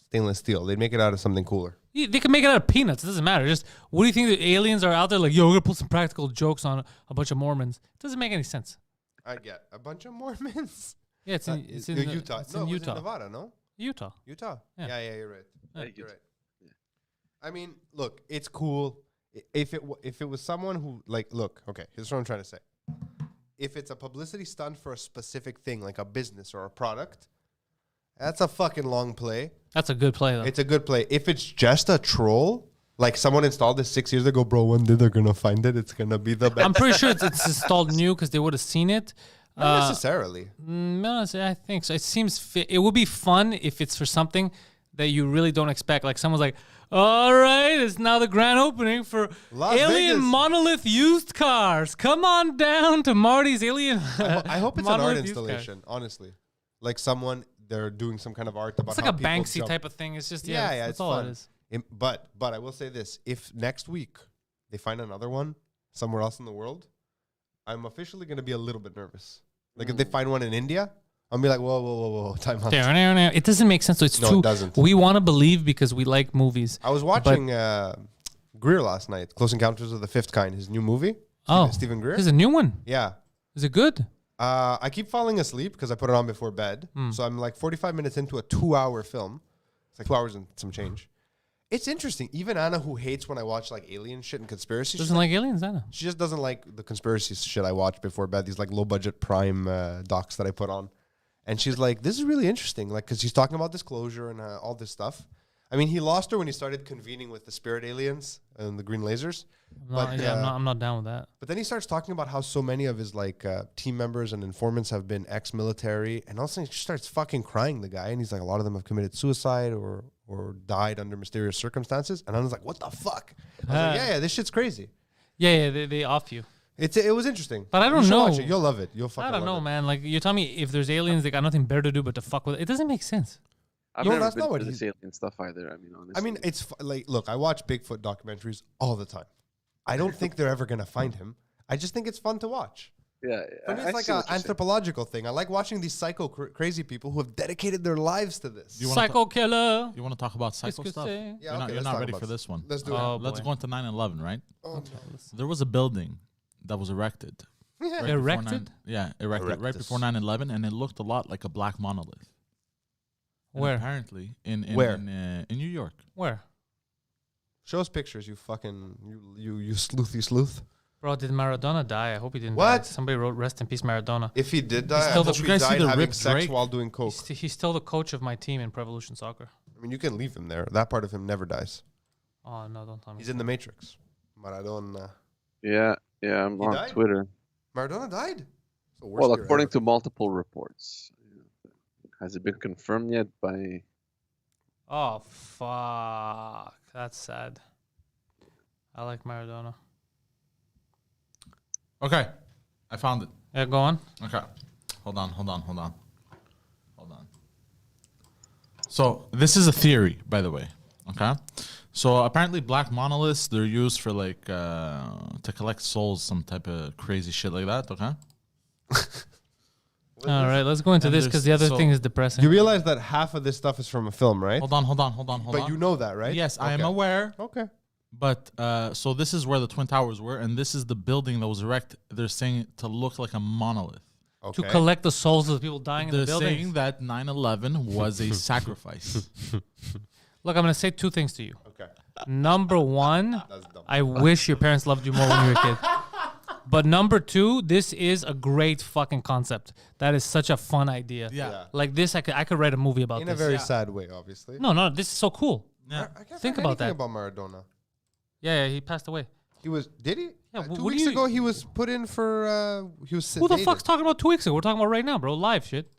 [SPEAKER 4] stainless steel? They'd make it out of something cooler.
[SPEAKER 1] They can make it out of peanuts. It doesn't matter. Just what do you think the aliens are out there like? Yo, we're gonna put some practical jokes on a bunch of Mormons. It doesn't make any sense.
[SPEAKER 4] I get a bunch of Mormons.
[SPEAKER 1] Yeah, it's in
[SPEAKER 4] Utah.
[SPEAKER 1] It's
[SPEAKER 4] No,
[SPEAKER 1] in
[SPEAKER 4] it was
[SPEAKER 1] Utah.
[SPEAKER 4] in Nevada, no?
[SPEAKER 1] Utah.
[SPEAKER 4] Utah.
[SPEAKER 1] Yeah.
[SPEAKER 4] Yeah, you're right.
[SPEAKER 1] Yeah.
[SPEAKER 4] You're right. I mean, look, it's cool. If it was someone who, like, look, okay, here's what I'm trying to say. If it's a publicity stunt for a specific thing, like a business or a product, that's a fucking long play.
[SPEAKER 1] That's a good play though.
[SPEAKER 4] It's a good play. If it's just a troll, like someone installed this 6 years ago, bro, one day they're going to find it. It's going to be the best.
[SPEAKER 1] I'm pretty sure it's installed new because they would have seen it.
[SPEAKER 4] Not necessarily.
[SPEAKER 1] No, I think so. It seems it would be fun if it's for something that you really don't expect. Like someone's like, all right, it's now the grand opening for
[SPEAKER 4] Las
[SPEAKER 1] Alien
[SPEAKER 4] Vegas.
[SPEAKER 1] Monolith used cars. Come on down to Marty's Alien.
[SPEAKER 4] I hope it's an art
[SPEAKER 1] Monolith used
[SPEAKER 4] installation, honestly. Like someone, they're doing some kind of art about
[SPEAKER 1] It's like
[SPEAKER 4] how
[SPEAKER 1] a
[SPEAKER 4] people
[SPEAKER 1] Banksy
[SPEAKER 4] jump.
[SPEAKER 1] type of thing. It's just,
[SPEAKER 4] Yeah,
[SPEAKER 1] that's
[SPEAKER 4] it's
[SPEAKER 1] all
[SPEAKER 4] fun.
[SPEAKER 1] it is.
[SPEAKER 4] But I will say this. If next week they find another one somewhere else in the world, I'm officially going to be a little bit nervous. Like if they find one in India, I'll be like, whoa, time out.
[SPEAKER 1] It doesn't make sense. So it's
[SPEAKER 4] No,
[SPEAKER 1] too.
[SPEAKER 4] it doesn't.
[SPEAKER 1] We want to believe because we like movies.
[SPEAKER 4] I was watching Greer last night, Close Encounters of the Fifth Kind, his new movie. Stephen Greer.
[SPEAKER 1] There's a new one.
[SPEAKER 4] Yeah.
[SPEAKER 1] Is it good?
[SPEAKER 4] I keep falling asleep because I put it on before bed. So I'm like 45 minutes into a 2-hour film. It's like 2 hours and some change. It's interesting. Even Anna, who hates when I watch like alien shit and conspiracy
[SPEAKER 1] Doesn't
[SPEAKER 4] shit,
[SPEAKER 1] like aliens, I know.
[SPEAKER 4] she just doesn't like the conspiracy shit I watch before bed. These like low budget Prime docs that I put on. And she's like, this is really interesting. Like, because she's talking about disclosure and all this stuff. I mean, he lost her when he started convening with the spirit aliens and the green lasers.
[SPEAKER 1] I'm not down with that.
[SPEAKER 4] But then he starts talking about how so many of his team members and informants have been ex-military, and all of a sudden he starts fucking crying, the guy, and he's like, a lot of them have committed suicide or died under mysterious circumstances. And I was like, what the fuck? I was like, yeah, this shit's crazy.
[SPEAKER 1] Yeah, they off you.
[SPEAKER 4] It was interesting.
[SPEAKER 1] But I don't
[SPEAKER 4] You should
[SPEAKER 1] know.
[SPEAKER 4] watch it. You'll love it. You'll fucking
[SPEAKER 1] I don't know,
[SPEAKER 4] love it.
[SPEAKER 1] man. Like, you're telling me if there's aliens, they got nothing better to do but to fuck with it. It doesn't make sense.
[SPEAKER 2] I've
[SPEAKER 4] No,
[SPEAKER 2] never
[SPEAKER 4] that's
[SPEAKER 2] been
[SPEAKER 4] not what
[SPEAKER 2] to
[SPEAKER 4] he's-
[SPEAKER 2] this alien stuff either. I mean, honestly.
[SPEAKER 4] I mean, it's look, I watch Bigfoot documentaries all the time. I don't think they're ever going to find him. I just think it's fun to watch.
[SPEAKER 2] yeah.
[SPEAKER 4] For me,
[SPEAKER 2] I
[SPEAKER 4] it's like
[SPEAKER 2] see
[SPEAKER 4] an
[SPEAKER 2] what you're saying.
[SPEAKER 4] anthropological thing. I like watching these psycho crazy people who have dedicated their lives to this.
[SPEAKER 3] You wanna
[SPEAKER 1] Psycho killer.
[SPEAKER 3] You want to talk about psycho
[SPEAKER 1] Qu'est-ce que
[SPEAKER 3] stuff?
[SPEAKER 1] c'est?
[SPEAKER 4] Yeah,
[SPEAKER 3] You're not,
[SPEAKER 4] okay,
[SPEAKER 3] you're
[SPEAKER 4] let's
[SPEAKER 3] not
[SPEAKER 4] talk
[SPEAKER 3] ready
[SPEAKER 4] about
[SPEAKER 3] for
[SPEAKER 4] this.
[SPEAKER 3] this one.
[SPEAKER 4] Let's do
[SPEAKER 1] Oh,
[SPEAKER 4] it.
[SPEAKER 3] Let's
[SPEAKER 1] boy.
[SPEAKER 3] go into 9/11, right?
[SPEAKER 4] Oh,
[SPEAKER 3] There was a building that was erected.
[SPEAKER 4] no.
[SPEAKER 3] right before
[SPEAKER 1] Erected?
[SPEAKER 3] erected right before 9/11, and it looked a lot like a black monolith. And
[SPEAKER 1] Where?
[SPEAKER 3] apparently in
[SPEAKER 4] Where?
[SPEAKER 3] in New York.
[SPEAKER 1] Where?
[SPEAKER 4] Show us pictures, you fucking you sleuthy sleuth.
[SPEAKER 1] Bro, did Maradona die? I hope he didn't
[SPEAKER 4] What?
[SPEAKER 1] die. Somebody wrote, rest in peace, Maradona.
[SPEAKER 4] If he did die, I
[SPEAKER 1] still the-
[SPEAKER 4] hope
[SPEAKER 3] Did
[SPEAKER 4] he
[SPEAKER 3] you guys see
[SPEAKER 4] died
[SPEAKER 3] the
[SPEAKER 4] having
[SPEAKER 3] ripped
[SPEAKER 4] sex
[SPEAKER 3] Drake?
[SPEAKER 4] while doing coke.
[SPEAKER 1] He's still the coach of my team in Pro Evolution Soccer.
[SPEAKER 4] I mean, you can leave him there. That part of him never dies.
[SPEAKER 1] Oh, no, don't tell me.
[SPEAKER 4] He's in the Matrix. Maradona.
[SPEAKER 2] Yeah, I'm
[SPEAKER 4] He
[SPEAKER 2] on
[SPEAKER 4] died?
[SPEAKER 2] Twitter.
[SPEAKER 4] Maradona died? It's the worst
[SPEAKER 2] Well,
[SPEAKER 4] year
[SPEAKER 2] according
[SPEAKER 4] ever.
[SPEAKER 2] to multiple reports. Has it been confirmed yet by...
[SPEAKER 1] Oh, fuck. That's sad. I like Maradona.
[SPEAKER 3] Okay, I found it.
[SPEAKER 1] Yeah, go on.
[SPEAKER 3] Okay, hold on. So this is a theory, by the way. Okay, so apparently black monoliths, they're used for like to collect souls, some type of crazy shit like that. Okay.
[SPEAKER 1] All right, let's go into
[SPEAKER 3] And
[SPEAKER 1] this because the other
[SPEAKER 3] so-
[SPEAKER 1] thing is depressing.
[SPEAKER 4] You realize that half of this stuff is from a film, right?
[SPEAKER 3] Hold on.
[SPEAKER 4] But you know that, right?
[SPEAKER 3] Yes, I am
[SPEAKER 4] Okay.
[SPEAKER 3] aware.
[SPEAKER 4] Okay.
[SPEAKER 3] But so this is where the Twin Towers were, and this is the building that was erected. They're saying to look like a monolith.
[SPEAKER 1] to
[SPEAKER 4] Okay.
[SPEAKER 1] collect the souls of the people dying in
[SPEAKER 3] They're
[SPEAKER 1] the building.
[SPEAKER 3] saying that 9/11 was a sacrifice.
[SPEAKER 1] Look, I'm going to say two things to you.
[SPEAKER 4] Okay.
[SPEAKER 1] Number one,
[SPEAKER 4] That's dumb.
[SPEAKER 1] I wish your parents loved you more when you were a kid. But number two, this is a great fucking concept. That is such a fun idea.
[SPEAKER 3] Yeah.
[SPEAKER 1] Like this, I could write a movie about
[SPEAKER 4] In a
[SPEAKER 1] this.
[SPEAKER 4] very
[SPEAKER 3] Yeah.
[SPEAKER 4] sad way, obviously.
[SPEAKER 1] No, this is so cool.
[SPEAKER 3] Yeah.
[SPEAKER 4] I can't
[SPEAKER 1] Think
[SPEAKER 4] find
[SPEAKER 1] about
[SPEAKER 4] anything
[SPEAKER 1] that.
[SPEAKER 4] about Maradona.
[SPEAKER 1] Yeah, he passed away.
[SPEAKER 4] He was, did he?
[SPEAKER 1] Yeah,
[SPEAKER 4] 2
[SPEAKER 1] what do
[SPEAKER 4] weeks
[SPEAKER 1] you-
[SPEAKER 4] ago, he was put in for, he was
[SPEAKER 1] Who the
[SPEAKER 4] sedated.
[SPEAKER 1] fuck's talking about 2 weeks ago? We're talking about right now, bro. Live shit.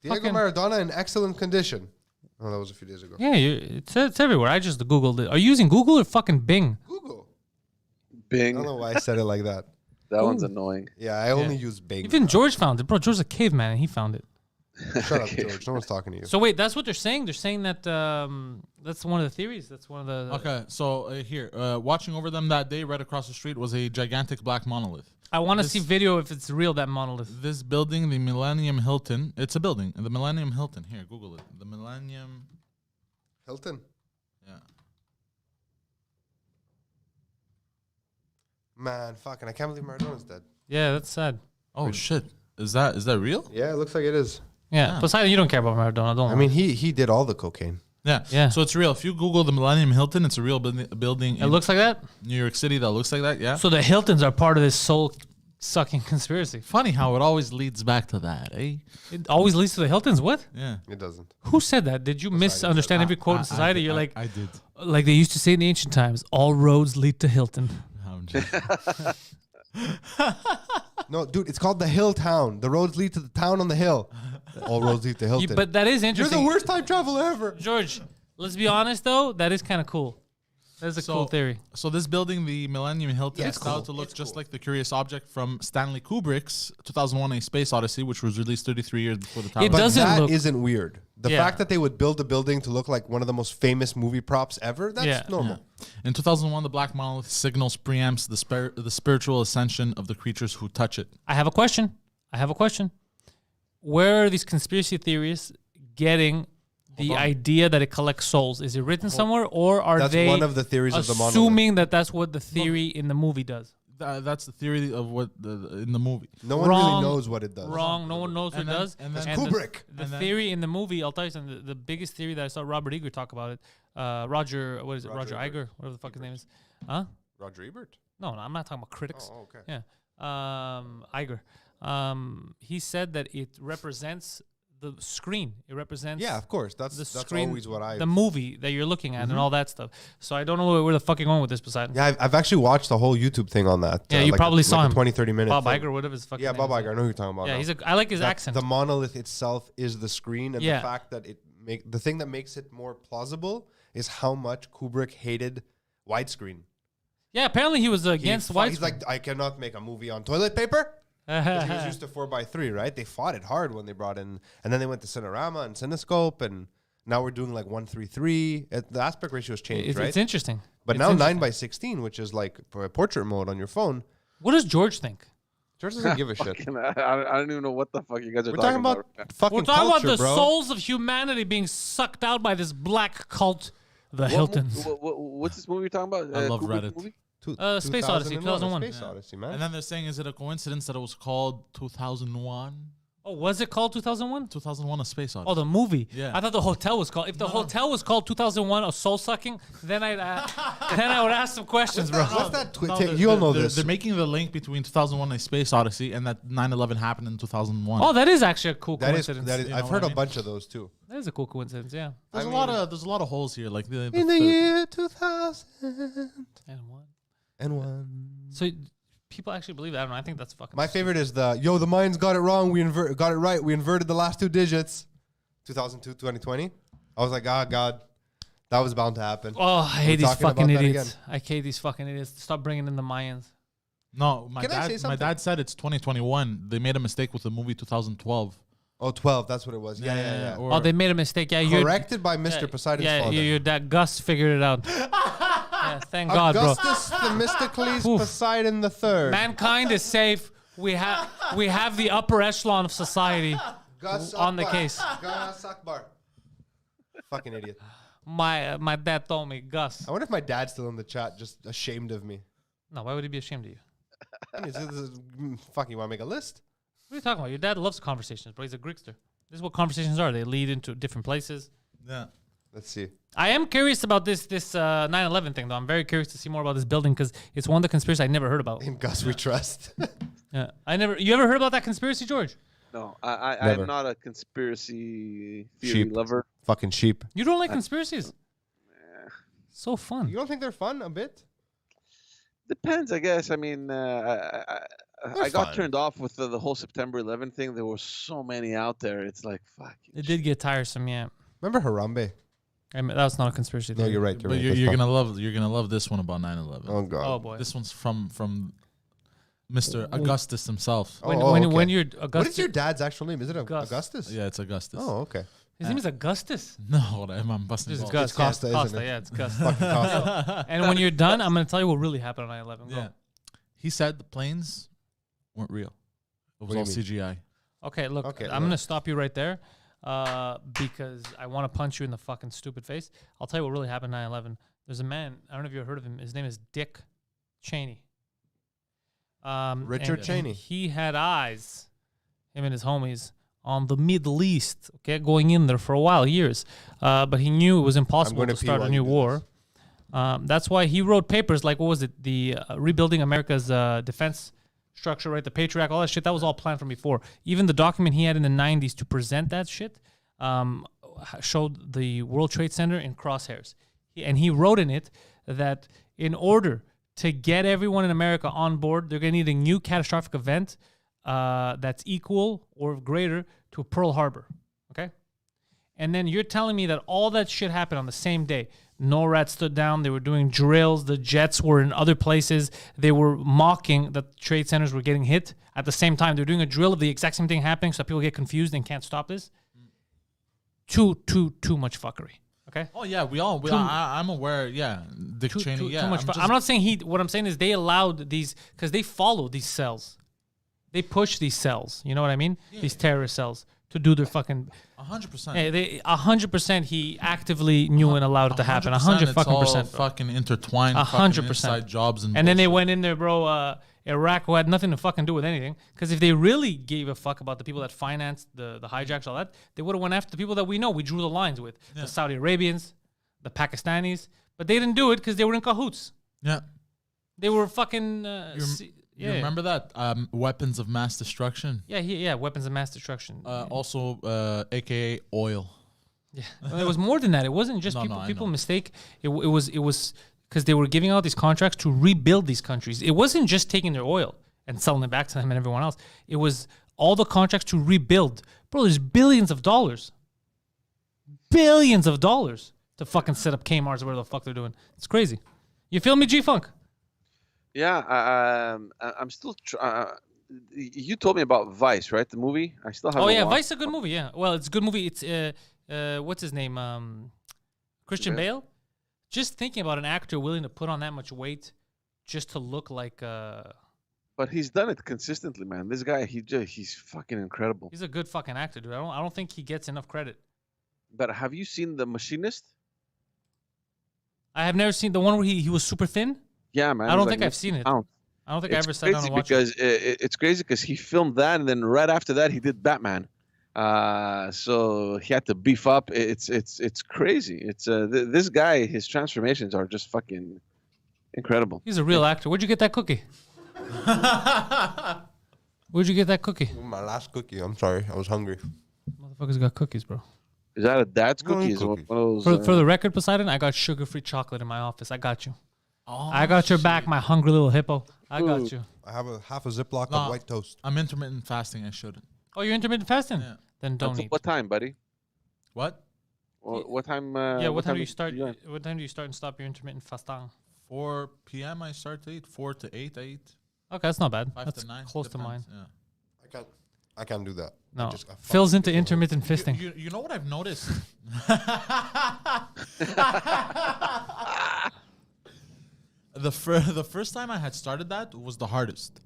[SPEAKER 4] Diego
[SPEAKER 1] fucking-
[SPEAKER 4] Maradona in excellent condition. Oh, that was a few days ago.
[SPEAKER 1] Yeah, it's everywhere. I just Googled it. Are you using Google or fucking Bing?
[SPEAKER 4] Google. I
[SPEAKER 2] Bing.
[SPEAKER 4] don't know why I said it like that.
[SPEAKER 2] That one's
[SPEAKER 1] Ooh.
[SPEAKER 2] annoying.
[SPEAKER 4] Yeah, I only use Bing.
[SPEAKER 1] Even George found it. Bro, George's a caveman and he found it.
[SPEAKER 4] Shut up, George. No one's talking to you.
[SPEAKER 1] So wait, that's what they're saying? They're saying that that's one of the theories. That's one of the...
[SPEAKER 3] Okay, so here, watching over them that day, right across the street, was a gigantic black monolith.
[SPEAKER 1] I want to
[SPEAKER 3] This-
[SPEAKER 1] see video if it's real, that monolith.
[SPEAKER 3] This building, the Millennium Hilton, it's a building. The Millennium Hilton. Here, Google it. The Millennium.
[SPEAKER 4] Hilton.
[SPEAKER 3] Yeah.
[SPEAKER 4] Man, fucking, I can't believe Maradona's dead.
[SPEAKER 1] Yeah, that's sad.
[SPEAKER 3] Oh shit! Is that real?
[SPEAKER 4] Yeah, it looks like it is.
[SPEAKER 1] Yeah,
[SPEAKER 3] Yeah.
[SPEAKER 1] Poseidon, you don't care about Maradona, don't
[SPEAKER 4] I
[SPEAKER 1] worry.
[SPEAKER 4] mean, he did all the cocaine.
[SPEAKER 3] Yeah.
[SPEAKER 1] Yeah.
[SPEAKER 3] So it's real. If you Google the Millennium Hilton, it's a real building
[SPEAKER 1] It
[SPEAKER 3] in
[SPEAKER 1] looks like that?
[SPEAKER 3] New York City that looks like that. Yeah.
[SPEAKER 1] So the Hiltons are part of this soul-sucking conspiracy.
[SPEAKER 3] Funny how it always leads back to that, eh?
[SPEAKER 1] It always leads to the Hiltons. What?
[SPEAKER 3] Yeah.
[SPEAKER 4] It doesn't.
[SPEAKER 1] Who said that? Did you misunderstand every quote in society? You're like,
[SPEAKER 3] I did.
[SPEAKER 1] like they used to say in the ancient times, all roads lead to Hilton.
[SPEAKER 3] I'm just-
[SPEAKER 4] No, dude, it's called the Hill Town. The roads lead to the town on the hill. All roads lead to Hilton.
[SPEAKER 1] But that is
[SPEAKER 4] You're
[SPEAKER 1] interesting.
[SPEAKER 4] the worst time traveler ever.
[SPEAKER 1] George, let's be honest though, that is kind of cool. That's a
[SPEAKER 3] So-
[SPEAKER 1] cool theory.
[SPEAKER 3] So this building, the Millennium Hilton,
[SPEAKER 4] Yeah,
[SPEAKER 3] is
[SPEAKER 4] it's
[SPEAKER 3] thought
[SPEAKER 4] cool.
[SPEAKER 3] to look
[SPEAKER 4] It's
[SPEAKER 3] just
[SPEAKER 4] cool.
[SPEAKER 3] like the curious object from Stanley Kubrick's 2001: A Space Odyssey, which was released 33 years before the tower.
[SPEAKER 1] It
[SPEAKER 4] But
[SPEAKER 1] doesn't
[SPEAKER 4] that
[SPEAKER 1] look-
[SPEAKER 4] isn't weird. The
[SPEAKER 1] Yeah.
[SPEAKER 4] fact that they would build a building to look like one of the most famous movie props ever, that's
[SPEAKER 1] Yeah.
[SPEAKER 4] normal.
[SPEAKER 3] In 2001, the Black Monolith signals preempts the spiritual ascension of the creatures who touch it.
[SPEAKER 1] I have a question. Where are these conspiracy theories getting the
[SPEAKER 3] on.
[SPEAKER 1] idea that it collects souls? Is it written somewhere, or are
[SPEAKER 4] That's
[SPEAKER 1] they
[SPEAKER 4] one of the theories of the monolith.
[SPEAKER 1] assuming that that's what the theory in the movie does?
[SPEAKER 3] That's the theory of what in the movie.
[SPEAKER 4] No one
[SPEAKER 1] Wrong.
[SPEAKER 4] really knows what it does.
[SPEAKER 1] Wrong. No one knows what
[SPEAKER 3] And
[SPEAKER 1] it
[SPEAKER 3] then-
[SPEAKER 1] does.
[SPEAKER 3] and then-
[SPEAKER 1] And
[SPEAKER 4] Kubrick.
[SPEAKER 1] The
[SPEAKER 3] And then-
[SPEAKER 1] theory in the movie, I'll tell you something. The biggest theory that I saw Robert Eager talk about it. Roger, what is it? Roger
[SPEAKER 4] Roger
[SPEAKER 1] Iger, whatever the fuck his name is. Huh?
[SPEAKER 4] Roger Ebert?
[SPEAKER 1] No, I'm not talking about critics.
[SPEAKER 4] Oh, okay.
[SPEAKER 1] Yeah. Iger. He said that it represents the screen. It represents
[SPEAKER 4] Yeah, of course. That's
[SPEAKER 1] screen,
[SPEAKER 4] always what I.
[SPEAKER 1] the movie that you're looking at and all that stuff. So I don't know where the fuck you're going with this, Poseidon.
[SPEAKER 4] Yeah, I've actually watched the whole YouTube thing on that.
[SPEAKER 1] Yeah, you probably saw him.
[SPEAKER 4] 20, 30 minutes.
[SPEAKER 1] Bob Iger, whatever his fucking
[SPEAKER 4] Yeah,
[SPEAKER 1] name
[SPEAKER 4] Bob
[SPEAKER 1] is.
[SPEAKER 4] Iger. I know who you're talking about.
[SPEAKER 1] Yeah,
[SPEAKER 4] now.
[SPEAKER 1] I like his accent.
[SPEAKER 4] The monolith itself is the screen, and
[SPEAKER 1] Yeah.
[SPEAKER 4] the fact that the thing that makes it more plausible is how much Kubrick hated widescreen.
[SPEAKER 1] Yeah, apparently he was against widescreen.
[SPEAKER 4] He's like, I cannot make a movie on toilet paper. 'Cause he was used to 4:3, right? They fought it hard when they brought in, and then they went to Cinerama and Cinescope, and now we're doing like 1:3. The aspect ratio has changed, right?
[SPEAKER 1] It's interesting.
[SPEAKER 4] But
[SPEAKER 1] It's
[SPEAKER 4] now
[SPEAKER 1] interesting.
[SPEAKER 4] 9:16, which is like for a portrait mode on your phone.
[SPEAKER 1] What does George think?
[SPEAKER 4] George doesn't give a shit.
[SPEAKER 2] Fucking, I don't even know what the fuck you guys are
[SPEAKER 4] We're talking about
[SPEAKER 2] right now.
[SPEAKER 4] fucking
[SPEAKER 1] We're talking
[SPEAKER 4] culture,
[SPEAKER 1] about the
[SPEAKER 4] bro.
[SPEAKER 1] souls of humanity being sucked out by this black cult, the Hiltons.
[SPEAKER 2] What's this movie you're talking about?
[SPEAKER 3] I love
[SPEAKER 2] Kubrick
[SPEAKER 3] Reddit.
[SPEAKER 2] movie?
[SPEAKER 1] Space Odyssey, 2001.
[SPEAKER 4] Space Odyssey, man.
[SPEAKER 3] And then they're saying, is it a coincidence that it was called 2001?
[SPEAKER 1] Oh, was it called 2001?
[SPEAKER 3] 2001: A Space Odyssey.
[SPEAKER 1] Oh, the movie.
[SPEAKER 3] Yeah.
[SPEAKER 1] I thought the hotel was called. If the hotel was called 2001, a soul sucking, then then I would ask some questions, bro.
[SPEAKER 4] What's that?
[SPEAKER 3] No,
[SPEAKER 4] You'll know
[SPEAKER 3] they're,
[SPEAKER 4] this.
[SPEAKER 3] They're making the link between 2001: A Space Odyssey and that 9/11 happened in 2001.
[SPEAKER 1] Oh, that is actually a cool
[SPEAKER 4] That is.
[SPEAKER 1] coincidence.
[SPEAKER 4] That is.
[SPEAKER 3] You
[SPEAKER 4] I've
[SPEAKER 3] know
[SPEAKER 4] heard
[SPEAKER 3] what I
[SPEAKER 4] a
[SPEAKER 3] mean?
[SPEAKER 4] bunch of those too.
[SPEAKER 1] That is a cool coincidence. Yeah.
[SPEAKER 3] There's a lot of holes here. Like the
[SPEAKER 4] In the
[SPEAKER 3] third-
[SPEAKER 4] year 2001.
[SPEAKER 1] And what? So people actually believe that. I don't know. I think that's fucking.
[SPEAKER 4] My favorite is the the Mayans got it wrong. We got it right. We inverted the last two digits. 2002, 2020. I was like, God, that was bound to happen.
[SPEAKER 1] Oh, I hate these
[SPEAKER 4] talking
[SPEAKER 1] fucking
[SPEAKER 4] about that
[SPEAKER 1] idiots.
[SPEAKER 4] again.
[SPEAKER 1] I hate these fucking idiots. Stop bringing in the Mayans.
[SPEAKER 3] No, my
[SPEAKER 4] Can I say
[SPEAKER 3] my
[SPEAKER 4] something?
[SPEAKER 3] dad said it's 2021. They made a mistake with the movie 2012.
[SPEAKER 4] Oh, 12. That's what it was. Yeah.
[SPEAKER 3] Or-
[SPEAKER 1] Oh, they made a mistake. Yeah, you're
[SPEAKER 4] Corrected by Mr. Poseidon's
[SPEAKER 1] Yeah,
[SPEAKER 4] father.
[SPEAKER 1] your dad Gus figured it out. Yeah, thank God, bro.
[SPEAKER 4] Augustus Themistocles
[SPEAKER 1] Oof.
[SPEAKER 4] Poseidon the Third.
[SPEAKER 1] Mankind is safe. We have the upper echelon of society
[SPEAKER 4] Gus
[SPEAKER 1] on the
[SPEAKER 4] Akbar.
[SPEAKER 1] case.
[SPEAKER 4] Gus Akbar. Fucking idiot.
[SPEAKER 1] My dad told me, Gus.
[SPEAKER 4] I wonder if my dad's still in the chat, just ashamed of me.
[SPEAKER 1] No, why would he be ashamed of you?
[SPEAKER 4] I mean, fuck, you want to make a list?
[SPEAKER 1] What are you talking about? Your dad loves conversations, bro. He's a Greekster. This is what conversations are. They lead into different places.
[SPEAKER 3] Yeah.
[SPEAKER 4] Let's see.
[SPEAKER 1] I am curious about this 9/11 thing, though. I'm very curious to see more about this building because it's one of the conspiracies I never heard about.
[SPEAKER 4] In Gus we trust.
[SPEAKER 1] Yeah, You ever heard about that conspiracy, George?
[SPEAKER 2] No,
[SPEAKER 4] Never.
[SPEAKER 2] I'm not a conspiracy theory
[SPEAKER 4] Sheep.
[SPEAKER 2] lover.
[SPEAKER 4] Fucking sheep.
[SPEAKER 1] You don't like conspiracies? So fun.
[SPEAKER 4] You don't think they're fun a bit?
[SPEAKER 2] Depends, I guess. I mean, I got
[SPEAKER 4] fun.
[SPEAKER 2] turned off with the whole September 11 thing. There were so many out there. It's like, fuck.
[SPEAKER 1] It did get tiresome, yeah.
[SPEAKER 4] Remember Harambe?
[SPEAKER 1] I mean, that's not a conspiracy
[SPEAKER 4] No,
[SPEAKER 1] theory.
[SPEAKER 4] you're right.
[SPEAKER 3] But
[SPEAKER 4] right.
[SPEAKER 3] you're
[SPEAKER 4] That's
[SPEAKER 3] gonna love this one about 9/11.
[SPEAKER 4] fun. Oh god.
[SPEAKER 1] Oh boy.
[SPEAKER 3] This one's from Mr. Augustus himself.
[SPEAKER 4] Oh,
[SPEAKER 1] When
[SPEAKER 4] okay.
[SPEAKER 1] you're
[SPEAKER 4] What
[SPEAKER 1] Augustus,
[SPEAKER 4] is your dad's actual name? Is it
[SPEAKER 1] Gus.
[SPEAKER 4] Augustus?
[SPEAKER 3] Yeah, it's Augustus.
[SPEAKER 4] Oh, okay.
[SPEAKER 1] his name is Augustus.
[SPEAKER 3] No, I'm busting
[SPEAKER 1] This is
[SPEAKER 3] balls.
[SPEAKER 1] Gus.
[SPEAKER 4] It's Costa,
[SPEAKER 1] yeah,
[SPEAKER 4] isn't it?
[SPEAKER 1] Yeah, it's Gus.
[SPEAKER 4] Fucking Costa.
[SPEAKER 1] And when you're done, I'm gonna tell you what really happened on 9/11. Go.
[SPEAKER 3] Yeah. He said the planes weren't real. It was
[SPEAKER 4] What
[SPEAKER 3] all
[SPEAKER 4] do you
[SPEAKER 3] CGI.
[SPEAKER 1] Okay, look,
[SPEAKER 4] Okay,
[SPEAKER 1] I'm gonna stop you right there, because I want to punch you in the fucking stupid face. I'll tell you what really happened 9/11. There's a man. I don't know if you ever heard of him. His name is Dick Cheney.
[SPEAKER 4] Richard
[SPEAKER 1] and
[SPEAKER 4] Cheney.
[SPEAKER 1] He had eyes, him and his homies, on the Middle East. Okay, going in there for a while, years. But he knew it was impossible
[SPEAKER 4] going
[SPEAKER 1] to
[SPEAKER 4] to pee
[SPEAKER 1] start a
[SPEAKER 4] while
[SPEAKER 1] new
[SPEAKER 4] you do
[SPEAKER 1] war. That's why he wrote papers like, what was it? The Rebuilding America's Defense Structure, right? The Patriot Act, all that shit. That was all planned from before. Even the document he had in the 90s to present that shit showed the World Trade Center in crosshairs. And he wrote in it that in order to get everyone in America on board, they're going to need a new catastrophic event that's equal or greater to Pearl Harbor. Okay? And then you're telling me that all that shit happened on the same day. NORAD stood down. They were doing drills. The jets were in other places. They were mocking that trade centers were getting hit. At the same time, they're doing a drill of the exact same thing happening so people get confused and can't stop this. Too much fuckery. Okay?
[SPEAKER 3] Oh yeah, I'm aware. Yeah, Dick Cheney.
[SPEAKER 1] Too much. I'm not saying what I'm saying is they allowed these because they follow these cells. They push these cells. You know what I mean?
[SPEAKER 3] Yeah.
[SPEAKER 1] These terrorist cells to do their fucking.
[SPEAKER 3] 100%.
[SPEAKER 1] Yeah, they 100%. He actively knew and allowed it to happen. 100
[SPEAKER 3] It's
[SPEAKER 1] fucking
[SPEAKER 3] all
[SPEAKER 1] percent. Bro.
[SPEAKER 3] fucking intertwined.
[SPEAKER 1] 100%.
[SPEAKER 3] Inside jobs and.
[SPEAKER 1] And then they
[SPEAKER 3] bullshit.
[SPEAKER 1] went in there, bro. Iraq, who had nothing to fucking do with anything. Because if they really gave a fuck about the people that financed the hijacks, all that, they would have went after the people that we know. We drew the lines with the Saudi Arabians, the Pakistanis, but they didn't do it because they were in cahoots.
[SPEAKER 3] Yeah.
[SPEAKER 1] They were fucking
[SPEAKER 3] You remember that? Weapons of mass destruction.
[SPEAKER 1] Yeah, weapons of mass destruction.
[SPEAKER 3] Also, AKA oil.
[SPEAKER 1] Yeah, well, it was more than that. It wasn't just people mistake. It was because they were giving out these contracts to rebuild these countries. It wasn't just taking their oil and selling it back to them and everyone else. It was all the contracts to rebuild. Bro, there's billions of dollars to fucking set up Kmart's or whatever the fuck they're doing. It's crazy. You feel me, G-Funk?
[SPEAKER 2] Yeah, I'm still. You told me about Vice, right? The movie. I still haven't.
[SPEAKER 1] Oh yeah,
[SPEAKER 2] watched.
[SPEAKER 1] Vice is a good movie. Yeah, well, it's a good movie. It's what's his name? Christian Bale. Just thinking about an actor willing to put on that much weight just to look like.
[SPEAKER 2] But he's done it consistently, man. This guy, he's fucking incredible.
[SPEAKER 1] He's a good fucking actor, dude. I don't think he gets enough credit.
[SPEAKER 2] But have you seen The Machinist?
[SPEAKER 1] I have never seen the one where he was super thin.
[SPEAKER 2] Yeah, man.
[SPEAKER 1] I don't think I've seen it. I don't think I ever sat down and watched it.
[SPEAKER 2] It's crazy because he filmed that, and then right after that, he did Batman. So he had to beef up. It's crazy. It's this guy. His transformations are just fucking incredible.
[SPEAKER 1] He's a real actor. Where'd you get that cookie? Where'd you get that cookie?
[SPEAKER 4] My last cookie. I'm sorry. I was hungry.
[SPEAKER 1] Motherfuckers got cookies, bro.
[SPEAKER 2] Is that a dad's cookie? Is one of those,
[SPEAKER 1] for the record, Poseidon, I got sugar-free chocolate in my office. I got you. Oh, I got your back, my hungry little hippo. I got you.
[SPEAKER 4] I have half a Ziploc of white toast.
[SPEAKER 3] I'm intermittent fasting. I shouldn't.
[SPEAKER 1] Oh, you're intermittent fasting?
[SPEAKER 3] Yeah.
[SPEAKER 1] Then don't eat.
[SPEAKER 2] What time, buddy?
[SPEAKER 3] What?
[SPEAKER 2] What time?
[SPEAKER 1] What time do you start? What time do you start and stop your intermittent fasting?
[SPEAKER 3] 4 p.m. I start to eat. 4 to 8 I eat.
[SPEAKER 1] Okay, that's not bad.
[SPEAKER 3] 5
[SPEAKER 1] That's
[SPEAKER 3] to 9.
[SPEAKER 1] close to mine.
[SPEAKER 3] Yeah.
[SPEAKER 4] I can't do that.
[SPEAKER 1] No. Phil's into intermittent fisting.
[SPEAKER 3] You know what I've noticed? The first time I had started that was the hardest.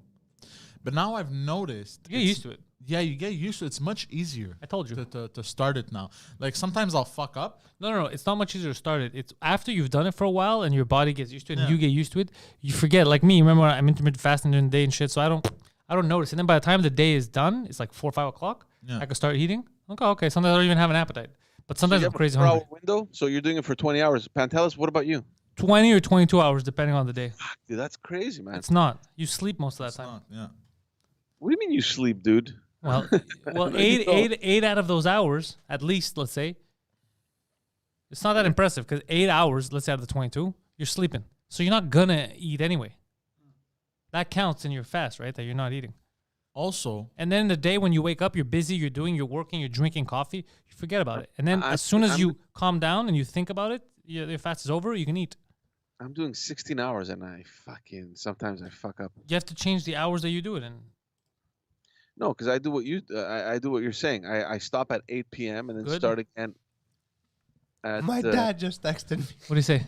[SPEAKER 3] But now I've noticed.
[SPEAKER 1] You get used to it.
[SPEAKER 3] Yeah, you get used to it. It's much easier.
[SPEAKER 1] I told you.
[SPEAKER 3] To start it now. Like sometimes I'll fuck up.
[SPEAKER 1] No. It's not much easier to start it. It's after you've done it for a while and your body gets used to it and you get used to it, you forget. Like me, remember when I'm intermittent fasting during the day and shit, so I don't notice. And then by the time the day is done, it's like 4 or 5 o'clock. Yeah. I can start eating. Okay. Sometimes I don't even have an appetite. But sometimes I'm crazy hungry.
[SPEAKER 2] 4-hour window, so you're doing it for 20 hours. Pantelis, what about you?
[SPEAKER 1] 20 or 22 hours, depending on the day.
[SPEAKER 2] Fuck, dude, that's crazy, man.
[SPEAKER 1] It's not. You sleep most of that time.
[SPEAKER 3] Not, yeah.
[SPEAKER 2] What do you mean you sleep, dude?
[SPEAKER 1] Well, eight out of those hours, at least, let's say. It's not that impressive because 8 hours, let's say out of the 22, you're sleeping. So you're not gonna eat anyway. That counts in your fast, right? That you're not eating.
[SPEAKER 3] Also,
[SPEAKER 1] and then the day when you wake up, you're busy, you're working, you're drinking coffee, you forget about it. And then as soon as you calm down and you think about it, your fast is over, you can eat.
[SPEAKER 2] I'm doing 16 hours and sometimes I fuck up.
[SPEAKER 1] You have to change the hours that you do it in.
[SPEAKER 2] No, because I do what I do what you're saying. I stop at 8 p.m. and then start again.
[SPEAKER 4] My dad just texted me.
[SPEAKER 1] What do you say?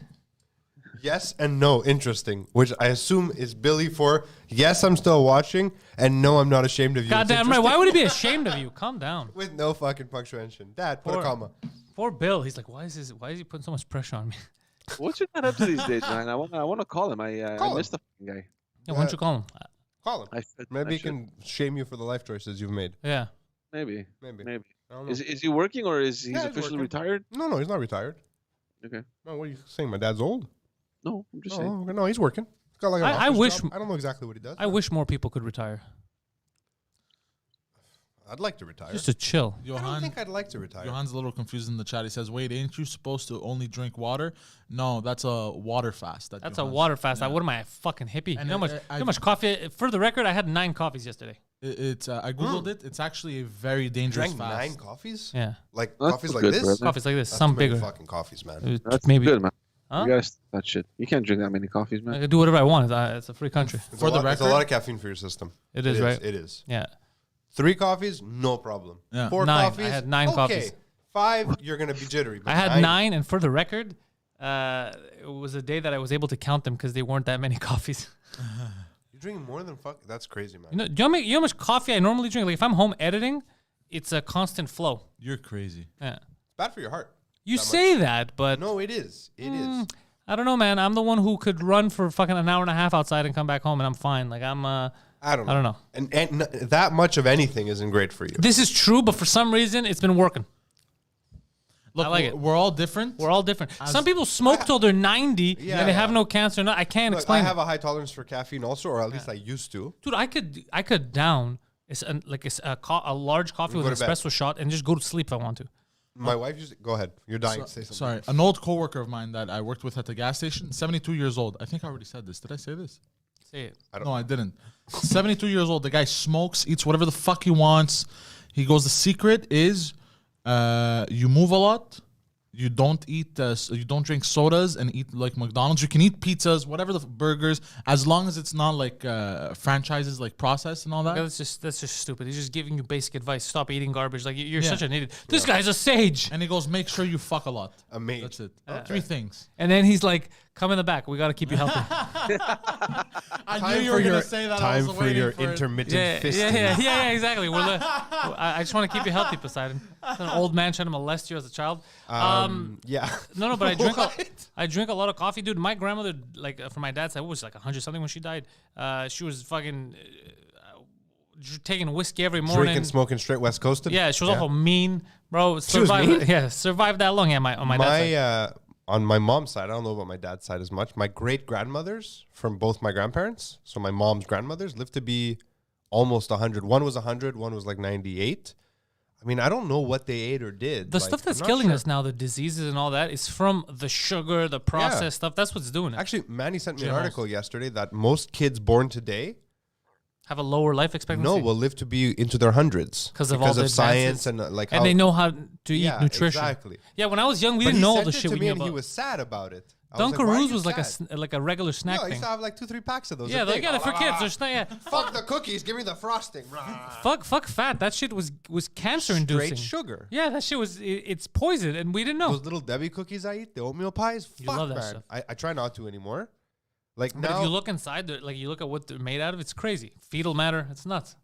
[SPEAKER 4] Yes and no, interesting. Which I assume is Billy for yes, I'm still watching, and no, I'm not ashamed of you.
[SPEAKER 1] Goddamn right. Why would he be ashamed of you? Calm down.
[SPEAKER 4] With no fucking punctuation. Dad, put a comma.
[SPEAKER 1] Poor Bill. He's like, why is he putting so much pressure on me?
[SPEAKER 2] What's your dad up to these days, man? I want to call him. I miss the fucking guy.
[SPEAKER 1] Yeah, why don't you call him?
[SPEAKER 4] Call him. Maybe he can shame you for the life choices you've made.
[SPEAKER 1] Yeah.
[SPEAKER 2] Maybe.
[SPEAKER 4] I don't know.
[SPEAKER 2] Is he working or is he officially retired?
[SPEAKER 4] No, he's not retired.
[SPEAKER 2] Okay.
[SPEAKER 4] No, what are you saying? My dad's old?
[SPEAKER 2] No, I'm just saying.
[SPEAKER 4] No, he's working. He's got like an
[SPEAKER 1] I wish.
[SPEAKER 4] job. I don't know exactly what he does.
[SPEAKER 1] I wish more people could retire.
[SPEAKER 4] I'd like to retire.
[SPEAKER 1] Just to chill.
[SPEAKER 4] I don't think I'd like to retire.
[SPEAKER 3] Johan's a little confused in the chat. He says, wait, ain't you supposed to only drink water? No, that's a water fast.
[SPEAKER 1] That's a water fast. Yeah. What am I, a fucking hippie? And you know how much coffee? For the record, I had 9 coffees yesterday.
[SPEAKER 3] I Googled it. It's actually a very dangerous fast.
[SPEAKER 4] 9 coffees?
[SPEAKER 1] Yeah.
[SPEAKER 4] Like
[SPEAKER 2] that's
[SPEAKER 4] coffees like
[SPEAKER 2] good,
[SPEAKER 4] this?
[SPEAKER 2] brother.
[SPEAKER 1] Coffees like this.
[SPEAKER 4] That's
[SPEAKER 1] some bigger.
[SPEAKER 4] fucking coffees, man.
[SPEAKER 2] That's
[SPEAKER 1] maybe
[SPEAKER 2] good, man.
[SPEAKER 1] Huh?
[SPEAKER 2] You gotta stop that shit. You can't drink that many coffees, man.
[SPEAKER 1] I can do whatever I want. It's a free country.
[SPEAKER 4] It's a lot of caffeine for your system.
[SPEAKER 1] It is, right?
[SPEAKER 4] It is.
[SPEAKER 1] Yeah.
[SPEAKER 4] 3 coffees, no problem.
[SPEAKER 3] Yeah.
[SPEAKER 4] 4
[SPEAKER 1] 9.
[SPEAKER 4] coffees,
[SPEAKER 1] I had 9 coffees.
[SPEAKER 4] 5, you're gonna be jittery.
[SPEAKER 1] I had 9, and for the record, it was a day that I was able to count them because they weren't that many coffees.
[SPEAKER 4] You're drinking more than fuck. That's crazy, man.
[SPEAKER 1] Do you know how much coffee I normally drink? Like if I'm home editing, it's a constant flow.
[SPEAKER 3] You're crazy.
[SPEAKER 1] Yeah.
[SPEAKER 4] It's bad for your heart.
[SPEAKER 1] You say that, but
[SPEAKER 4] no, it is. It is.
[SPEAKER 1] I don't know, man. I'm the one who could run for fucking an hour and a half outside and come back home, and I'm fine. Like I'm. I don't know.
[SPEAKER 4] And that much of anything isn't great for you.
[SPEAKER 1] This is true, but for some reason, it's been working.
[SPEAKER 3] Look,
[SPEAKER 1] I like it.
[SPEAKER 3] We're all different.
[SPEAKER 1] We're all different. Some people smoke till they're 90
[SPEAKER 4] Yeah,
[SPEAKER 1] and they have
[SPEAKER 4] yeah.
[SPEAKER 1] no cancer. No, I can't
[SPEAKER 4] Look,
[SPEAKER 1] explain
[SPEAKER 4] I have
[SPEAKER 1] it.
[SPEAKER 4] a high tolerance for caffeine also, or at least I used to.
[SPEAKER 1] Dude, I could down a large coffee with
[SPEAKER 4] Go
[SPEAKER 1] an
[SPEAKER 4] to bed.
[SPEAKER 1] espresso shot and just go to sleep if I want to.
[SPEAKER 4] My wife used to, go ahead. You're dying to say something.
[SPEAKER 3] Sorry, an old coworker of mine that I worked with at the gas station, 72 years old. I think I already said this. Did I say this?
[SPEAKER 1] Say it.
[SPEAKER 3] No, I didn't. 72 years old. The guy smokes, eats whatever the fuck he wants. He goes, the secret is you move a lot. You don't eat, you don't drink sodas and eat like McDonald's. You can eat pizzas, whatever the burgers, as long as it's not like franchises, like processed and all that.
[SPEAKER 1] That's just stupid. He's just giving you basic advice. Stop eating garbage. Like you're
[SPEAKER 3] Yeah.
[SPEAKER 1] such an idiot. This guy's a sage.
[SPEAKER 3] And he goes, make sure you fuck a lot.
[SPEAKER 4] Amazing.
[SPEAKER 3] That's it. 3 things.
[SPEAKER 1] And then he's like, "Come in the back. We got to keep you healthy."
[SPEAKER 3] I knew you were going to say that. I
[SPEAKER 4] Time
[SPEAKER 3] was
[SPEAKER 4] for
[SPEAKER 3] waiting
[SPEAKER 4] your
[SPEAKER 3] for it.
[SPEAKER 4] intermittent
[SPEAKER 1] yeah,
[SPEAKER 4] fisting.
[SPEAKER 1] yeah, exactly. I just want to keep you healthy, Poseidon. An old man trying to molest you as a child.
[SPEAKER 4] Yeah.
[SPEAKER 1] No, but
[SPEAKER 4] What?
[SPEAKER 1] I drink a lot of coffee, dude. My grandmother, like from my dad's side, was like 100 something when she died. She was fucking taking whiskey every morning.
[SPEAKER 4] Drinking, smoking straight West Coast.
[SPEAKER 1] Yeah, she was also mean, bro.
[SPEAKER 4] She was mean?
[SPEAKER 1] Yeah, survived that long. Yeah, on my dad's side.
[SPEAKER 4] On my mom's side, I don't know about my dad's side as much. My great grandmothers from both my grandparents, so my mom's grandmothers, lived to be almost 100. One was 100, one was like 98. I mean, I don't know what they ate or did.
[SPEAKER 1] The
[SPEAKER 4] Like,
[SPEAKER 1] stuff that's
[SPEAKER 4] I'm not
[SPEAKER 1] killing
[SPEAKER 4] sure.
[SPEAKER 1] us now, the diseases and all that, is from the sugar, the processed stuff. That's what's doing it.
[SPEAKER 4] Actually, Manny sent me an
[SPEAKER 3] GMOs.
[SPEAKER 4] article yesterday that most kids born today
[SPEAKER 1] Have a lower life expectancy.
[SPEAKER 4] will live to be into their hundreds
[SPEAKER 1] 'Cause of all the
[SPEAKER 4] science
[SPEAKER 1] advances.
[SPEAKER 4] and like
[SPEAKER 1] and
[SPEAKER 4] how,
[SPEAKER 1] they know how to eat
[SPEAKER 4] Yeah,
[SPEAKER 1] nutrition.
[SPEAKER 4] exactly.
[SPEAKER 1] Yeah, when I was young, we
[SPEAKER 4] But
[SPEAKER 1] didn't
[SPEAKER 4] he
[SPEAKER 1] know all
[SPEAKER 4] sent
[SPEAKER 1] the
[SPEAKER 4] it
[SPEAKER 1] shit
[SPEAKER 4] to
[SPEAKER 1] we
[SPEAKER 4] me
[SPEAKER 1] knew
[SPEAKER 4] and
[SPEAKER 1] about.
[SPEAKER 4] he was sad about it. I was like, why are
[SPEAKER 1] Dunkaroos
[SPEAKER 4] you
[SPEAKER 1] was
[SPEAKER 4] sad?
[SPEAKER 1] like a regular snack
[SPEAKER 4] Yeah, I
[SPEAKER 1] thing.
[SPEAKER 4] used to have like 2-3 packs of those.
[SPEAKER 1] Yeah,
[SPEAKER 4] a day.
[SPEAKER 1] they're for kids. They're yeah.
[SPEAKER 4] Fuck the cookies. Give me the frosting.
[SPEAKER 1] Fuck fat. That shit was cancer inducing.
[SPEAKER 4] Straight sugar.
[SPEAKER 1] Yeah, that shit was it's poison, and we didn't know.
[SPEAKER 4] Those little Debbie cookies I eat, the oatmeal pies.
[SPEAKER 1] You
[SPEAKER 4] Fuck,
[SPEAKER 1] love that
[SPEAKER 4] man.
[SPEAKER 1] stuff.
[SPEAKER 4] I try not to anymore. Like
[SPEAKER 1] But
[SPEAKER 4] now,
[SPEAKER 1] if you look inside, like you look at what they're made out of, it's crazy. Fetal matter, it's nuts.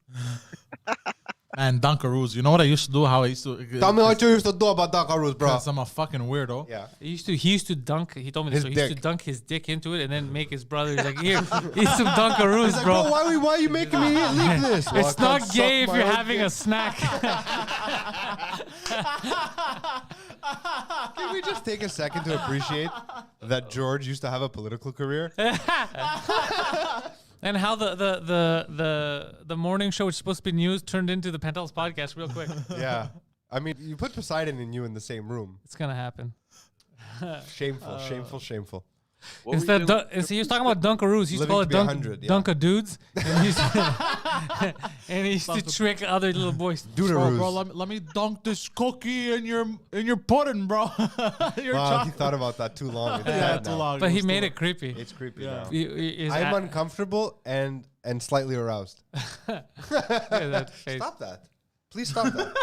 [SPEAKER 3] And Dunkaroos. You know what I used to do? How I used to.
[SPEAKER 4] tell me what you used to do about Dunkaroos, bro.
[SPEAKER 3] Because I'm a fucking weirdo.
[SPEAKER 4] Yeah.
[SPEAKER 1] He used to dunk. He told me this.
[SPEAKER 4] His
[SPEAKER 1] So he used to
[SPEAKER 4] dick.
[SPEAKER 1] dunk his dick into it and then make his brother. He's like, here, eat some Dunkaroos,
[SPEAKER 4] He's like,
[SPEAKER 1] bro.
[SPEAKER 4] bro, why are you making me leave this? Well,
[SPEAKER 1] It's
[SPEAKER 4] I
[SPEAKER 1] not
[SPEAKER 4] can't
[SPEAKER 1] gay
[SPEAKER 4] suck
[SPEAKER 1] if
[SPEAKER 4] my
[SPEAKER 1] you're
[SPEAKER 4] own
[SPEAKER 1] having
[SPEAKER 4] dick.
[SPEAKER 1] a snack.
[SPEAKER 4] Can we just take a second to appreciate that George used to have a political career?
[SPEAKER 1] And how the morning show, which is supposed to be news, turned into the Pantelis podcast real quick.
[SPEAKER 4] Yeah. I mean, you put Poseidon and you in the same room.
[SPEAKER 1] It's gonna happen.
[SPEAKER 4] Shameful, shameful.
[SPEAKER 2] What were you
[SPEAKER 1] Instead,
[SPEAKER 2] doing?
[SPEAKER 1] and see, he was talking about Dunkaroos. He used to
[SPEAKER 4] Living
[SPEAKER 1] call
[SPEAKER 4] to
[SPEAKER 1] it
[SPEAKER 4] be 100, yeah.
[SPEAKER 1] Dunka dudes, and he used to, and he used to trick other little boys.
[SPEAKER 3] Bro, let me dunk this cookie in your pudding, bro. Your
[SPEAKER 4] Wow, he
[SPEAKER 3] chocolate.
[SPEAKER 4] thoued about that too long. It's
[SPEAKER 3] Yeah,
[SPEAKER 4] bad
[SPEAKER 3] too
[SPEAKER 4] now.
[SPEAKER 3] long.
[SPEAKER 1] But he
[SPEAKER 3] was
[SPEAKER 1] made
[SPEAKER 3] too
[SPEAKER 1] it creepy.
[SPEAKER 4] It's creepy
[SPEAKER 3] Yeah.
[SPEAKER 4] now. I'm uncomfortable and slightly aroused.
[SPEAKER 1] that face.
[SPEAKER 4] Stop that. Please stop that.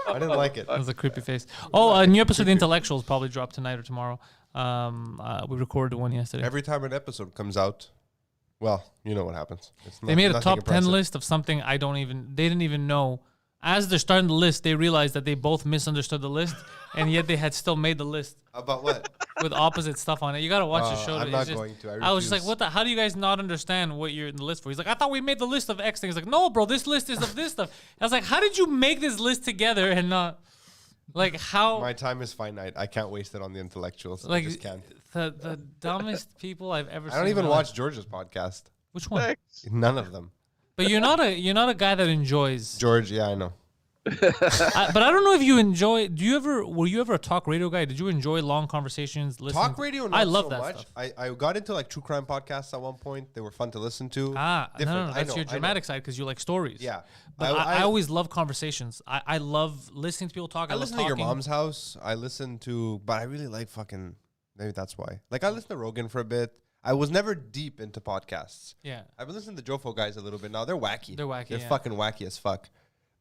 [SPEAKER 4] I didn't like it.
[SPEAKER 1] That was a creepy face. Oh, a new episode of The Intellectuals probably dropped tonight or tomorrow. We recorded one yesterday.
[SPEAKER 4] Every time an episode comes out, well, you know what happens. It's
[SPEAKER 1] They made a
[SPEAKER 4] nothing
[SPEAKER 1] top 10
[SPEAKER 4] impressive.
[SPEAKER 1] list of something they didn't even know. As they're starting the list, they realized that they both misunderstood the list, and yet they had still made the list
[SPEAKER 4] About what?
[SPEAKER 1] with opposite stuff on it. You gotta watch the show.
[SPEAKER 4] I'm
[SPEAKER 1] It's
[SPEAKER 4] not
[SPEAKER 1] just-
[SPEAKER 4] going to.
[SPEAKER 1] I was just like,
[SPEAKER 4] refuse.
[SPEAKER 1] how do you guys not understand what you're in the list for? He's like, I thought we made the list of X things. Like, no, bro, this list is of this stuff. I was like, how did you make this list together and not, like, how,
[SPEAKER 4] My time is finite. I can't waste it on the intellectuals.
[SPEAKER 1] like,
[SPEAKER 4] I just can't.
[SPEAKER 1] the dumbest people I've ever seen.
[SPEAKER 4] I don't
[SPEAKER 1] in
[SPEAKER 4] even
[SPEAKER 1] my life.
[SPEAKER 4] watch George's podcast.
[SPEAKER 1] Which one?
[SPEAKER 2] Thanks.
[SPEAKER 4] None of them.
[SPEAKER 1] But you're not a guy that enjoys.
[SPEAKER 4] George, yeah, I know.
[SPEAKER 1] But I don't know if you enjoy. Were you ever a talk radio guy? Did you enjoy long conversations? Listening?
[SPEAKER 4] Talk radio, not
[SPEAKER 1] I love
[SPEAKER 4] so
[SPEAKER 1] that
[SPEAKER 4] much.
[SPEAKER 1] stuff.
[SPEAKER 4] I got into like true crime podcasts at one point. They were fun to listen to.
[SPEAKER 1] No,
[SPEAKER 4] Different.
[SPEAKER 1] that's
[SPEAKER 4] I know,
[SPEAKER 1] your
[SPEAKER 4] I know.
[SPEAKER 1] dramatic side because you like stories.
[SPEAKER 4] Yeah.
[SPEAKER 1] But I always love conversations. I love listening to people talk.
[SPEAKER 4] I
[SPEAKER 1] love
[SPEAKER 4] listen to Your
[SPEAKER 1] talking.
[SPEAKER 4] Mom's House. I listen to, but I really like fucking, maybe that's why. Like I listened to Rogan for a bit. I was never deep into podcasts.
[SPEAKER 1] Yeah.
[SPEAKER 4] I've been listening to the Jofo guys a little bit now. They're wacky.
[SPEAKER 1] They're wacky,
[SPEAKER 4] They're
[SPEAKER 1] yeah.
[SPEAKER 4] fucking wacky as fuck.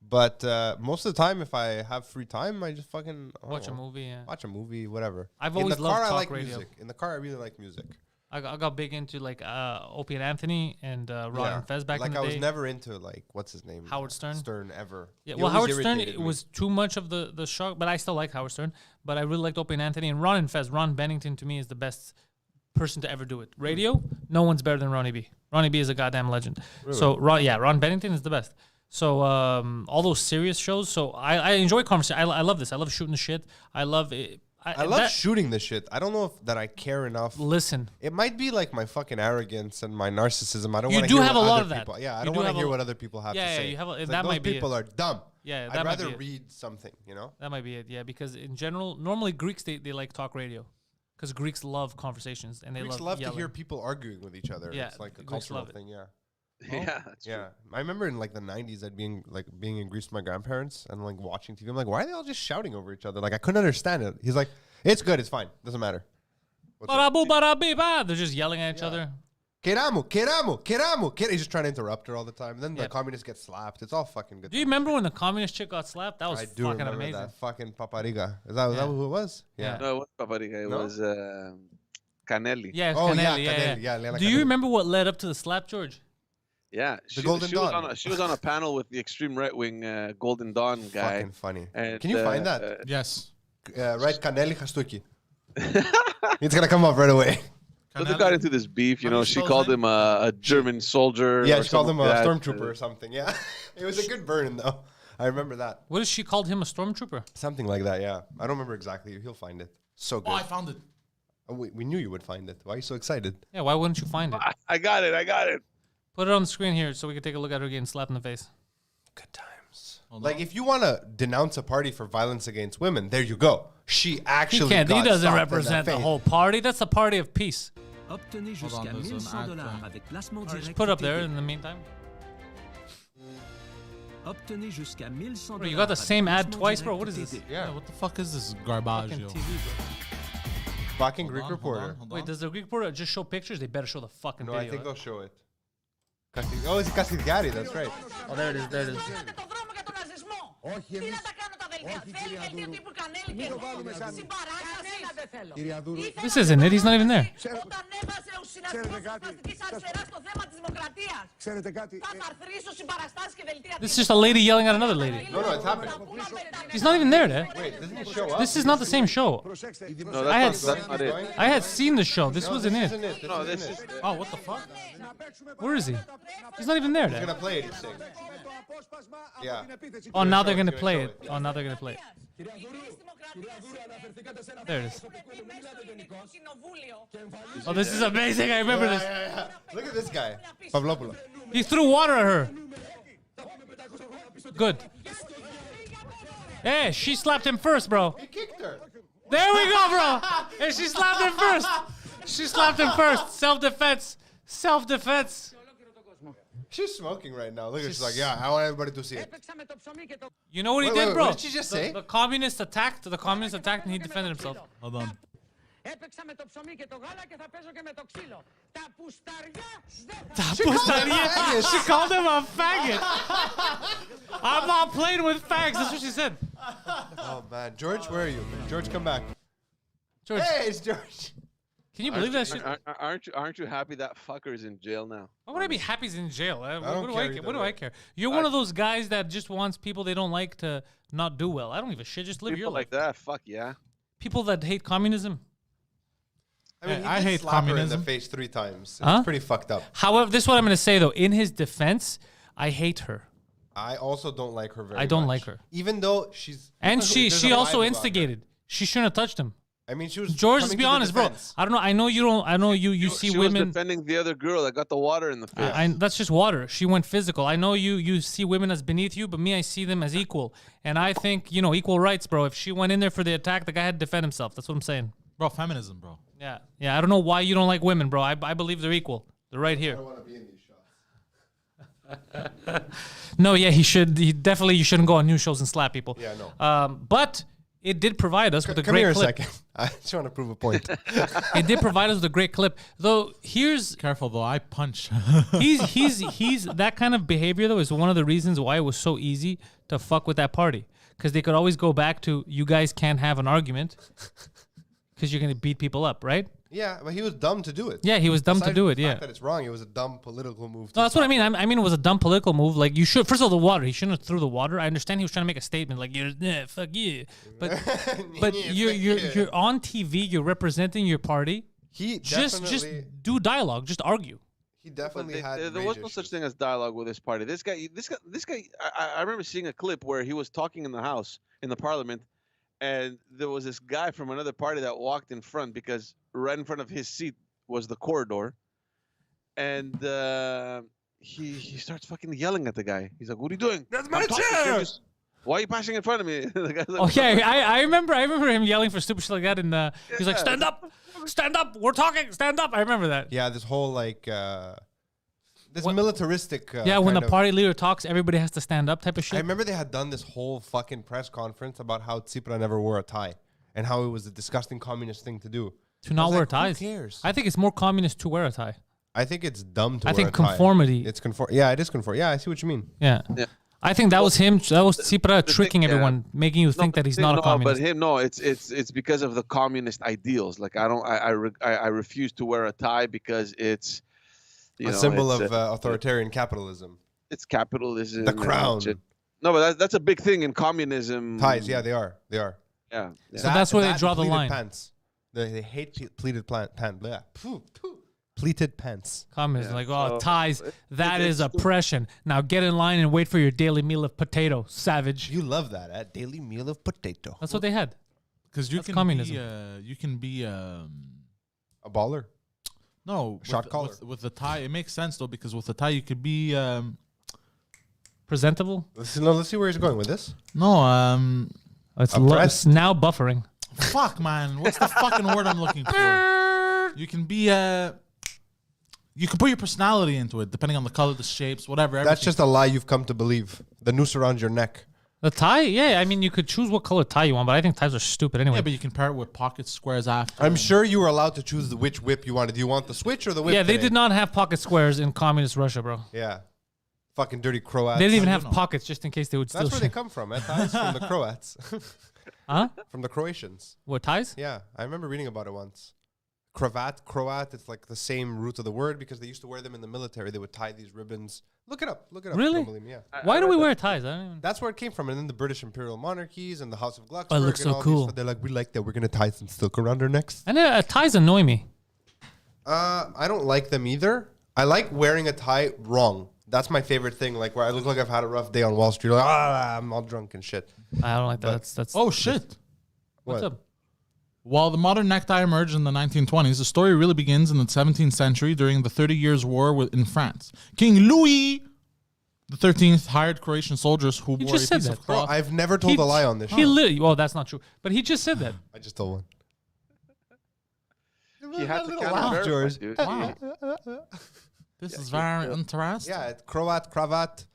[SPEAKER 4] But most of the time, if I have free time, I just fucking
[SPEAKER 1] Watch a movie. Yeah.
[SPEAKER 4] Watch a movie, whatever.
[SPEAKER 1] I've
[SPEAKER 4] In
[SPEAKER 1] always
[SPEAKER 4] the
[SPEAKER 1] loved
[SPEAKER 4] car, I
[SPEAKER 1] talk
[SPEAKER 4] like
[SPEAKER 1] radio.
[SPEAKER 4] music. In the car, I really like music.
[SPEAKER 1] I got big into like Opie and Anthony and Ron
[SPEAKER 4] Yeah.
[SPEAKER 1] and Fez back
[SPEAKER 4] like
[SPEAKER 1] in the
[SPEAKER 4] I
[SPEAKER 1] day.
[SPEAKER 4] was never into like what's his name?
[SPEAKER 1] Howard Stern?
[SPEAKER 4] Stern ever.
[SPEAKER 1] Yeah,
[SPEAKER 4] He
[SPEAKER 1] well,
[SPEAKER 4] always
[SPEAKER 1] Howard Stern,
[SPEAKER 4] irritated
[SPEAKER 1] it
[SPEAKER 4] me.
[SPEAKER 1] was too much of the shock, but I still like Howard Stern. But I really liked Opie and Anthony and Ron and Fez. Ron Bennington to me is the best person to ever do it. Radio, no one's better than Ronnie B. Ronnie B is a goddamn legend. So Ron Bennington is the best. So all those serious shows. So I enjoy conversation. I love this. I love shooting the shit. I love it.
[SPEAKER 4] I love shooting the shit. I don't know if that I care enough.
[SPEAKER 1] Listen,
[SPEAKER 4] it might be like my fucking arrogance and my narcissism. I don't
[SPEAKER 1] you
[SPEAKER 4] want to
[SPEAKER 1] do
[SPEAKER 4] hear
[SPEAKER 1] have
[SPEAKER 4] what
[SPEAKER 1] a lot
[SPEAKER 4] other
[SPEAKER 1] of that.
[SPEAKER 4] people. Yeah, I
[SPEAKER 1] You
[SPEAKER 4] don't
[SPEAKER 1] do
[SPEAKER 4] want to
[SPEAKER 1] have
[SPEAKER 4] hear
[SPEAKER 1] a-
[SPEAKER 4] what other people have to
[SPEAKER 1] Yeah,
[SPEAKER 4] say.
[SPEAKER 1] you have a-
[SPEAKER 4] It's
[SPEAKER 1] that
[SPEAKER 4] like,
[SPEAKER 1] might
[SPEAKER 4] those
[SPEAKER 1] be
[SPEAKER 4] people
[SPEAKER 1] it.
[SPEAKER 4] are dumb.
[SPEAKER 1] Yeah, that
[SPEAKER 4] I'd
[SPEAKER 1] might
[SPEAKER 4] rather
[SPEAKER 1] be it.
[SPEAKER 4] read something, you know?
[SPEAKER 1] that might be it. Yeah, because in general, normally Greeks they like talk radio, because Greeks love conversations and they
[SPEAKER 4] Greeks
[SPEAKER 1] love
[SPEAKER 4] love to
[SPEAKER 1] yelling.
[SPEAKER 4] hear people arguing with each other.
[SPEAKER 1] Yeah,
[SPEAKER 4] It's like a
[SPEAKER 1] Greeks
[SPEAKER 4] cultural
[SPEAKER 1] love it.
[SPEAKER 4] thing, yeah.
[SPEAKER 2] Yeah, that's true.
[SPEAKER 4] Yeah, I remember in like the 90s, I'd being in Greece with my grandparents and like watching TV. I'm like, why are they all just shouting over each other? Like I couldn't understand it. He's like, it's good, it's fine, doesn't matter. What's up?
[SPEAKER 1] Barabu, barabi, ba. They're just yelling at each other.
[SPEAKER 4] Keramu. He's just trying to interrupt her all the time. And then
[SPEAKER 1] Yeah.
[SPEAKER 4] the communists get slapped. It's all fucking good.
[SPEAKER 1] Do you remember when the communist chick got slapped? That was
[SPEAKER 4] I do
[SPEAKER 1] fucking
[SPEAKER 4] remember
[SPEAKER 1] amazing.
[SPEAKER 4] that fucking papariga. Is that who it was?
[SPEAKER 1] Yeah.
[SPEAKER 2] No, it wasn't Papariga. It
[SPEAKER 4] No?
[SPEAKER 2] was Canelli.
[SPEAKER 1] Yeah, it's
[SPEAKER 4] Oh, yeah,
[SPEAKER 1] Canelli,
[SPEAKER 4] Canelli, yeah, Lena
[SPEAKER 1] Do you
[SPEAKER 4] Canelli.
[SPEAKER 1] remember what led up to the slap, George?
[SPEAKER 2] Yeah, she,
[SPEAKER 4] Golden
[SPEAKER 2] she was
[SPEAKER 4] Dawn.
[SPEAKER 2] on she was on a panel with the extreme right wing Golden Dawn guy.
[SPEAKER 4] Fucking funny.
[SPEAKER 2] And,
[SPEAKER 4] Can you find that?
[SPEAKER 3] Yes.
[SPEAKER 4] Right, Canelli Hastuki. It's gonna come up right away.
[SPEAKER 2] So they got into this beef, you
[SPEAKER 3] How do
[SPEAKER 2] know.
[SPEAKER 3] you
[SPEAKER 2] She
[SPEAKER 3] spell his
[SPEAKER 2] called
[SPEAKER 3] name?
[SPEAKER 2] him a German soldier.
[SPEAKER 4] Yeah,
[SPEAKER 2] or
[SPEAKER 4] she called him
[SPEAKER 2] something
[SPEAKER 4] a
[SPEAKER 2] like that.
[SPEAKER 4] stormtrooper or something. Yeah, it was a good burn though. I remember that.
[SPEAKER 1] What is she called him? A stormtrooper?
[SPEAKER 4] Something like that. Yeah, I don't remember exactly. He'll find it. So good.
[SPEAKER 3] Oh, I found it.
[SPEAKER 4] Oh, we knew you would find it. Why are you so excited?
[SPEAKER 1] Yeah, why wouldn't you find it?
[SPEAKER 2] I got it.
[SPEAKER 1] Put it on the screen here so we can take a look at her getting slapped in the face.
[SPEAKER 4] Good times. Like if you want to denounce a party for violence against women, there you go. She
[SPEAKER 1] He
[SPEAKER 4] actually
[SPEAKER 1] can't. He
[SPEAKER 4] got
[SPEAKER 1] doesn't
[SPEAKER 4] stopped in
[SPEAKER 1] represent
[SPEAKER 4] that
[SPEAKER 1] the
[SPEAKER 4] face.
[SPEAKER 1] whole party. That's a party of peace.
[SPEAKER 5] Obtenez
[SPEAKER 3] Hold on,
[SPEAKER 5] jusqu'à
[SPEAKER 3] there's an
[SPEAKER 5] 1100
[SPEAKER 3] ad
[SPEAKER 5] dollars
[SPEAKER 3] thing.
[SPEAKER 5] avec placement
[SPEAKER 1] Or just
[SPEAKER 5] direct.
[SPEAKER 1] put up
[SPEAKER 5] ou
[SPEAKER 1] there
[SPEAKER 5] TV.
[SPEAKER 1] in the meantime.
[SPEAKER 5] Obtenez jusqu'à 1100
[SPEAKER 1] Bro, you got the
[SPEAKER 5] dollars
[SPEAKER 1] same
[SPEAKER 5] avec
[SPEAKER 1] ad
[SPEAKER 5] placement
[SPEAKER 1] twice, bro.
[SPEAKER 5] direct
[SPEAKER 1] What is
[SPEAKER 5] ou
[SPEAKER 1] this?
[SPEAKER 5] TV.
[SPEAKER 3] Yeah, what the fuck is this garbage,
[SPEAKER 1] Fucking
[SPEAKER 3] yo?
[SPEAKER 1] TV, bro.
[SPEAKER 4] Fucking
[SPEAKER 3] Hold
[SPEAKER 4] Greek
[SPEAKER 3] on,
[SPEAKER 4] reporter.
[SPEAKER 3] hold
[SPEAKER 1] Wait,
[SPEAKER 3] on.
[SPEAKER 1] does the Greek reporter just show pictures? They better show the fucking
[SPEAKER 4] No,
[SPEAKER 1] video.
[SPEAKER 4] I think
[SPEAKER 1] huh?
[SPEAKER 4] they'll show it. Oh, it's Castigari. That's right.
[SPEAKER 1] Oh, there it is. There it is.
[SPEAKER 6] Κάνετε το δρόμο για τον ναζισμό. Τι να τα κάνω τα δελτία. Θέλει δελτία τύπου Κανέλη και συμπαράσταση.
[SPEAKER 1] This isn't it. He's not even there.
[SPEAKER 6] Όταν έβασε ο συνασπισμός της πλαστικής αριστεράς στο θέμα της δημοκρατίας. Θα παρθρίσω συμπαραστάσεις και δελτία
[SPEAKER 1] This is just a lady yelling at another lady.
[SPEAKER 4] No, it's happening.
[SPEAKER 1] He's not even there, eh?
[SPEAKER 4] Wait, doesn't it show up?
[SPEAKER 1] This is not the same show.
[SPEAKER 2] No,
[SPEAKER 1] I had
[SPEAKER 2] that's not it.
[SPEAKER 1] I had seen the show. This wasn't it.
[SPEAKER 4] Isn't it?
[SPEAKER 2] No, this is.
[SPEAKER 1] Oh, what the fuck? Where is he? He's not even there,
[SPEAKER 4] He's
[SPEAKER 1] then.
[SPEAKER 4] gonna play it. He's saying. Yeah.
[SPEAKER 1] Oh, now they're gonna play it. Oh, now they're gonna play it. There it is. Oh, this is amazing. I remember this.
[SPEAKER 4] Look at this guy, Pavlopoulos.
[SPEAKER 1] He threw water at her. Good. Hey, she slapped him first, bro.
[SPEAKER 4] He kicked her.
[SPEAKER 1] There we go, bro. And she slapped him first. She slapped him first. Self-defense. Self-defense.
[SPEAKER 4] She's smoking right now. Look at she's like, yeah, I want everybody to see it.
[SPEAKER 1] You know what he
[SPEAKER 4] Wait,
[SPEAKER 1] did,
[SPEAKER 4] wait,
[SPEAKER 1] bro?
[SPEAKER 4] what did she just say?
[SPEAKER 1] The communists attacked. The communists attacked, and he defended himself.
[SPEAKER 3] Hold on.
[SPEAKER 6] Έπαιξα με το ψωμί και το γάλα και θα παίζω και με το ξύλο. Τα πουσταριά
[SPEAKER 1] She called him a faggot. I'm not playing with fags. That's what she said.
[SPEAKER 4] Oh man, George, where are you? George, come back.
[SPEAKER 1] George,
[SPEAKER 4] Hey, it's George.
[SPEAKER 1] can you believe that shit?
[SPEAKER 2] Aren't you happy that fucker is in jail now?
[SPEAKER 1] Why would I be happy he's in jail?
[SPEAKER 4] don't
[SPEAKER 1] What do
[SPEAKER 4] care
[SPEAKER 1] I
[SPEAKER 4] either
[SPEAKER 1] care? What do
[SPEAKER 4] way.
[SPEAKER 1] I care? You're one of those guys that just wants people they don't like to not do well. I don't give a shit. Just live your
[SPEAKER 2] People
[SPEAKER 1] life.
[SPEAKER 2] like that, fuck yeah.
[SPEAKER 1] People that hate communism.
[SPEAKER 4] I mean,
[SPEAKER 3] I
[SPEAKER 4] he did
[SPEAKER 3] hate
[SPEAKER 4] slap her in
[SPEAKER 3] communism.
[SPEAKER 4] the face 3 times. It's
[SPEAKER 1] Huh?
[SPEAKER 4] pretty fucked up.
[SPEAKER 1] However, this is what I'm going to say though. In his defense, I hate her,
[SPEAKER 4] I also don't like her very much.
[SPEAKER 1] I don't like her.
[SPEAKER 4] Even though she's
[SPEAKER 1] and
[SPEAKER 4] there's
[SPEAKER 1] she
[SPEAKER 4] a
[SPEAKER 1] also
[SPEAKER 4] vibe about her.
[SPEAKER 1] instigated. She shouldn't have touched him.
[SPEAKER 4] I mean, she was
[SPEAKER 1] George, let's
[SPEAKER 4] coming
[SPEAKER 1] be
[SPEAKER 4] to the
[SPEAKER 1] honest, bro.
[SPEAKER 4] defense.
[SPEAKER 1] I don't know. I know you don't. I know you see
[SPEAKER 2] She
[SPEAKER 1] women.
[SPEAKER 2] was defending the other girl that got the water in the face.
[SPEAKER 1] That's just water. She went physical. I know you see women as beneath you, but me, I see them as equal. And I think, equal rights, bro. If she went in there for the attack, the guy had to defend himself. That's what I'm saying.
[SPEAKER 3] Bro, feminism, bro.
[SPEAKER 1] Yeah. Yeah. I don't know why you don't like women, bro. I believe they're equal. They're right here.
[SPEAKER 4] I don't want to be in these shots.
[SPEAKER 1] No, yeah, he should. You shouldn't go on news shows and slap people.
[SPEAKER 4] Yeah, no.
[SPEAKER 1] But it did provide us with a
[SPEAKER 4] Come
[SPEAKER 1] great
[SPEAKER 4] here
[SPEAKER 1] clip.
[SPEAKER 4] a second. I just want to prove a point.
[SPEAKER 1] It did provide us with a great clip. Though here's
[SPEAKER 3] Careful though, I punch.
[SPEAKER 1] he's that kind of behavior though is one of the reasons why it was so easy to fuck with that party, because they could always go back to, you guys can't have an argument because you're gonna beat people up, right?
[SPEAKER 4] Yeah, but he was dumb to do it.
[SPEAKER 1] Yeah, he was dumb to
[SPEAKER 4] Aside
[SPEAKER 1] do
[SPEAKER 4] from
[SPEAKER 1] it.
[SPEAKER 4] the
[SPEAKER 1] Yeah.
[SPEAKER 4] fact that it's wrong. It was a dumb political move.
[SPEAKER 1] No, that's what I mean. I mean, it was a dumb political move. Like, you should. First of all, the water. He shouldn't have threw the water. I understand he was trying to make a statement, like, fuck you. But you're on TV. You're representing your party.
[SPEAKER 4] He
[SPEAKER 1] Just
[SPEAKER 4] definitely
[SPEAKER 1] do dialogue. Just argue.
[SPEAKER 4] He definitely had.
[SPEAKER 2] There was no such thing as dialogue with this party. This guy. I remember seeing a clip where he was talking in the House, in the Parliament, and there was this guy from another party that walked in front because right in front of his seat was the corridor, and he starts fucking yelling at the guy. He's like, "What are you doing?
[SPEAKER 4] That's my chair!
[SPEAKER 2] Why are you passing in front of me?" The guy's like,
[SPEAKER 1] Oh yeah, I remember him yelling for stupid shit like that, and he's like, "Stand up, we're talking, stand up." I remember that.
[SPEAKER 4] Yeah, this whole this militaristic.
[SPEAKER 1] When the
[SPEAKER 4] kind of-
[SPEAKER 1] party leader talks, everybody has to stand up type of
[SPEAKER 4] I
[SPEAKER 1] shit.
[SPEAKER 4] remember they had done this whole fucking press conference about how Tsipras never wore a tie and how it was a disgusting communist thing to do.
[SPEAKER 1] To not
[SPEAKER 4] was
[SPEAKER 1] wear
[SPEAKER 4] like, who
[SPEAKER 1] ties.
[SPEAKER 4] cares?
[SPEAKER 1] I think it's more communist to wear a tie.
[SPEAKER 4] I think it's dumb to
[SPEAKER 1] I
[SPEAKER 4] wear
[SPEAKER 1] think
[SPEAKER 4] a tie.
[SPEAKER 1] conformity.
[SPEAKER 4] It's conform. Yeah, it is conform. Yeah, I see what you mean.
[SPEAKER 1] Yeah.
[SPEAKER 2] Yeah.
[SPEAKER 1] I think that was him. That was Tsipras
[SPEAKER 2] thing-
[SPEAKER 1] tricking
[SPEAKER 2] yeah.
[SPEAKER 1] everyone, making you think that he's not a communist.
[SPEAKER 2] But him, no, it's because of the communist ideals. Like I refuse to wear a tie because it's
[SPEAKER 4] A symbol of authoritarian capitalism.
[SPEAKER 2] it's capitalism.
[SPEAKER 4] The
[SPEAKER 2] and
[SPEAKER 4] crown.
[SPEAKER 2] shit. No, but that's a big thing in communism.
[SPEAKER 4] Ties, yeah, they are. They are.
[SPEAKER 2] Yeah. yeah.
[SPEAKER 1] So that's where they draw the
[SPEAKER 4] pleated
[SPEAKER 1] line.
[SPEAKER 4] Pants. They hate pleated pants. Pleated pants.
[SPEAKER 1] Communism, like, oh,
[SPEAKER 2] So,
[SPEAKER 1] ties, that is
[SPEAKER 2] it's-
[SPEAKER 1] oppression. Now get in line and wait for your daily meal of potato, savage.
[SPEAKER 4] You love that, daily meal of potato.
[SPEAKER 1] That's what they had.
[SPEAKER 3] Because you
[SPEAKER 1] That's
[SPEAKER 3] can
[SPEAKER 1] communism.
[SPEAKER 3] you can be
[SPEAKER 4] A baller.
[SPEAKER 3] no
[SPEAKER 4] Shot
[SPEAKER 3] with,
[SPEAKER 4] caller.
[SPEAKER 3] with the tie. It makes sense though because with the tie you could be
[SPEAKER 1] Presentable.
[SPEAKER 4] Let's see where he's going with this.
[SPEAKER 1] It's
[SPEAKER 4] Oppressed?
[SPEAKER 1] now buffering.
[SPEAKER 3] fuck man. What's the fucking word I'm looking for? You can be you can put your personality into it depending on the color, the shapes, whatever.
[SPEAKER 4] That's
[SPEAKER 3] everything.
[SPEAKER 4] just a lie you've come to believe. The noose around your neck.
[SPEAKER 1] The tie, yeah. I mean, you could choose what color tie you want, but I think ties are stupid anyway.
[SPEAKER 3] yeah, but you can pair it with pocket squares after.
[SPEAKER 4] I'm sure you were allowed to choose which whip you wanted. Do you want the switch or the whip?
[SPEAKER 1] Yeah, they
[SPEAKER 4] today?
[SPEAKER 1] did not have pocket squares in communist Russia, bro.
[SPEAKER 4] Yeah. Fucking dirty Croats.
[SPEAKER 1] They didn't even
[SPEAKER 3] I
[SPEAKER 1] have
[SPEAKER 3] don't know.
[SPEAKER 1] pockets just in case they would steal
[SPEAKER 4] That's where they
[SPEAKER 1] shit.
[SPEAKER 4] come from, ties from the Croats.
[SPEAKER 1] Huh?
[SPEAKER 4] From the Croatians.
[SPEAKER 1] What, ties?
[SPEAKER 4] Yeah, I remember reading about it once. Cravat, Croat, it's like the same root of the word because they used to wear them in the military. They would tie these ribbons. Look it up.
[SPEAKER 1] Really?
[SPEAKER 4] Don't believe me, yeah.
[SPEAKER 1] Why do we wear ties? I don't even...
[SPEAKER 4] That's where it came from. And then the British imperial monarchies and the House of Glucksburg.
[SPEAKER 1] Oh, it looks
[SPEAKER 4] and
[SPEAKER 1] so
[SPEAKER 4] all
[SPEAKER 1] cool.
[SPEAKER 4] They're like, we like that. We're going to tie some silk around our necks.
[SPEAKER 1] I know ties annoy me.
[SPEAKER 4] I don't like them either. I like wearing a tie wrong. That's my favorite thing. Like where I look like I've had a rough day on Wall Street. Like, I'm all drunk and shit.
[SPEAKER 1] I don't like that. That's
[SPEAKER 3] Oh shit.
[SPEAKER 1] what's
[SPEAKER 4] What?
[SPEAKER 1] up?
[SPEAKER 3] While the modern necktie emerged in the 1920s, the story really begins in the 17th century during the 30 Years' War in France. King Louis XIII hired Croatian soldiers who wore a
[SPEAKER 1] just said
[SPEAKER 3] piece
[SPEAKER 1] that.
[SPEAKER 3] of
[SPEAKER 4] Bro,
[SPEAKER 3] cloth.
[SPEAKER 4] I've never told a lie on this
[SPEAKER 1] He
[SPEAKER 4] show.
[SPEAKER 1] literally, well, that's not true. But he just said that.
[SPEAKER 4] I just told one.
[SPEAKER 2] He had to
[SPEAKER 4] Little
[SPEAKER 2] kind
[SPEAKER 4] laugh,
[SPEAKER 2] of
[SPEAKER 4] George.
[SPEAKER 2] dude.
[SPEAKER 3] Wow. This is very interesting.
[SPEAKER 4] Yeah, it's Croat, cravat,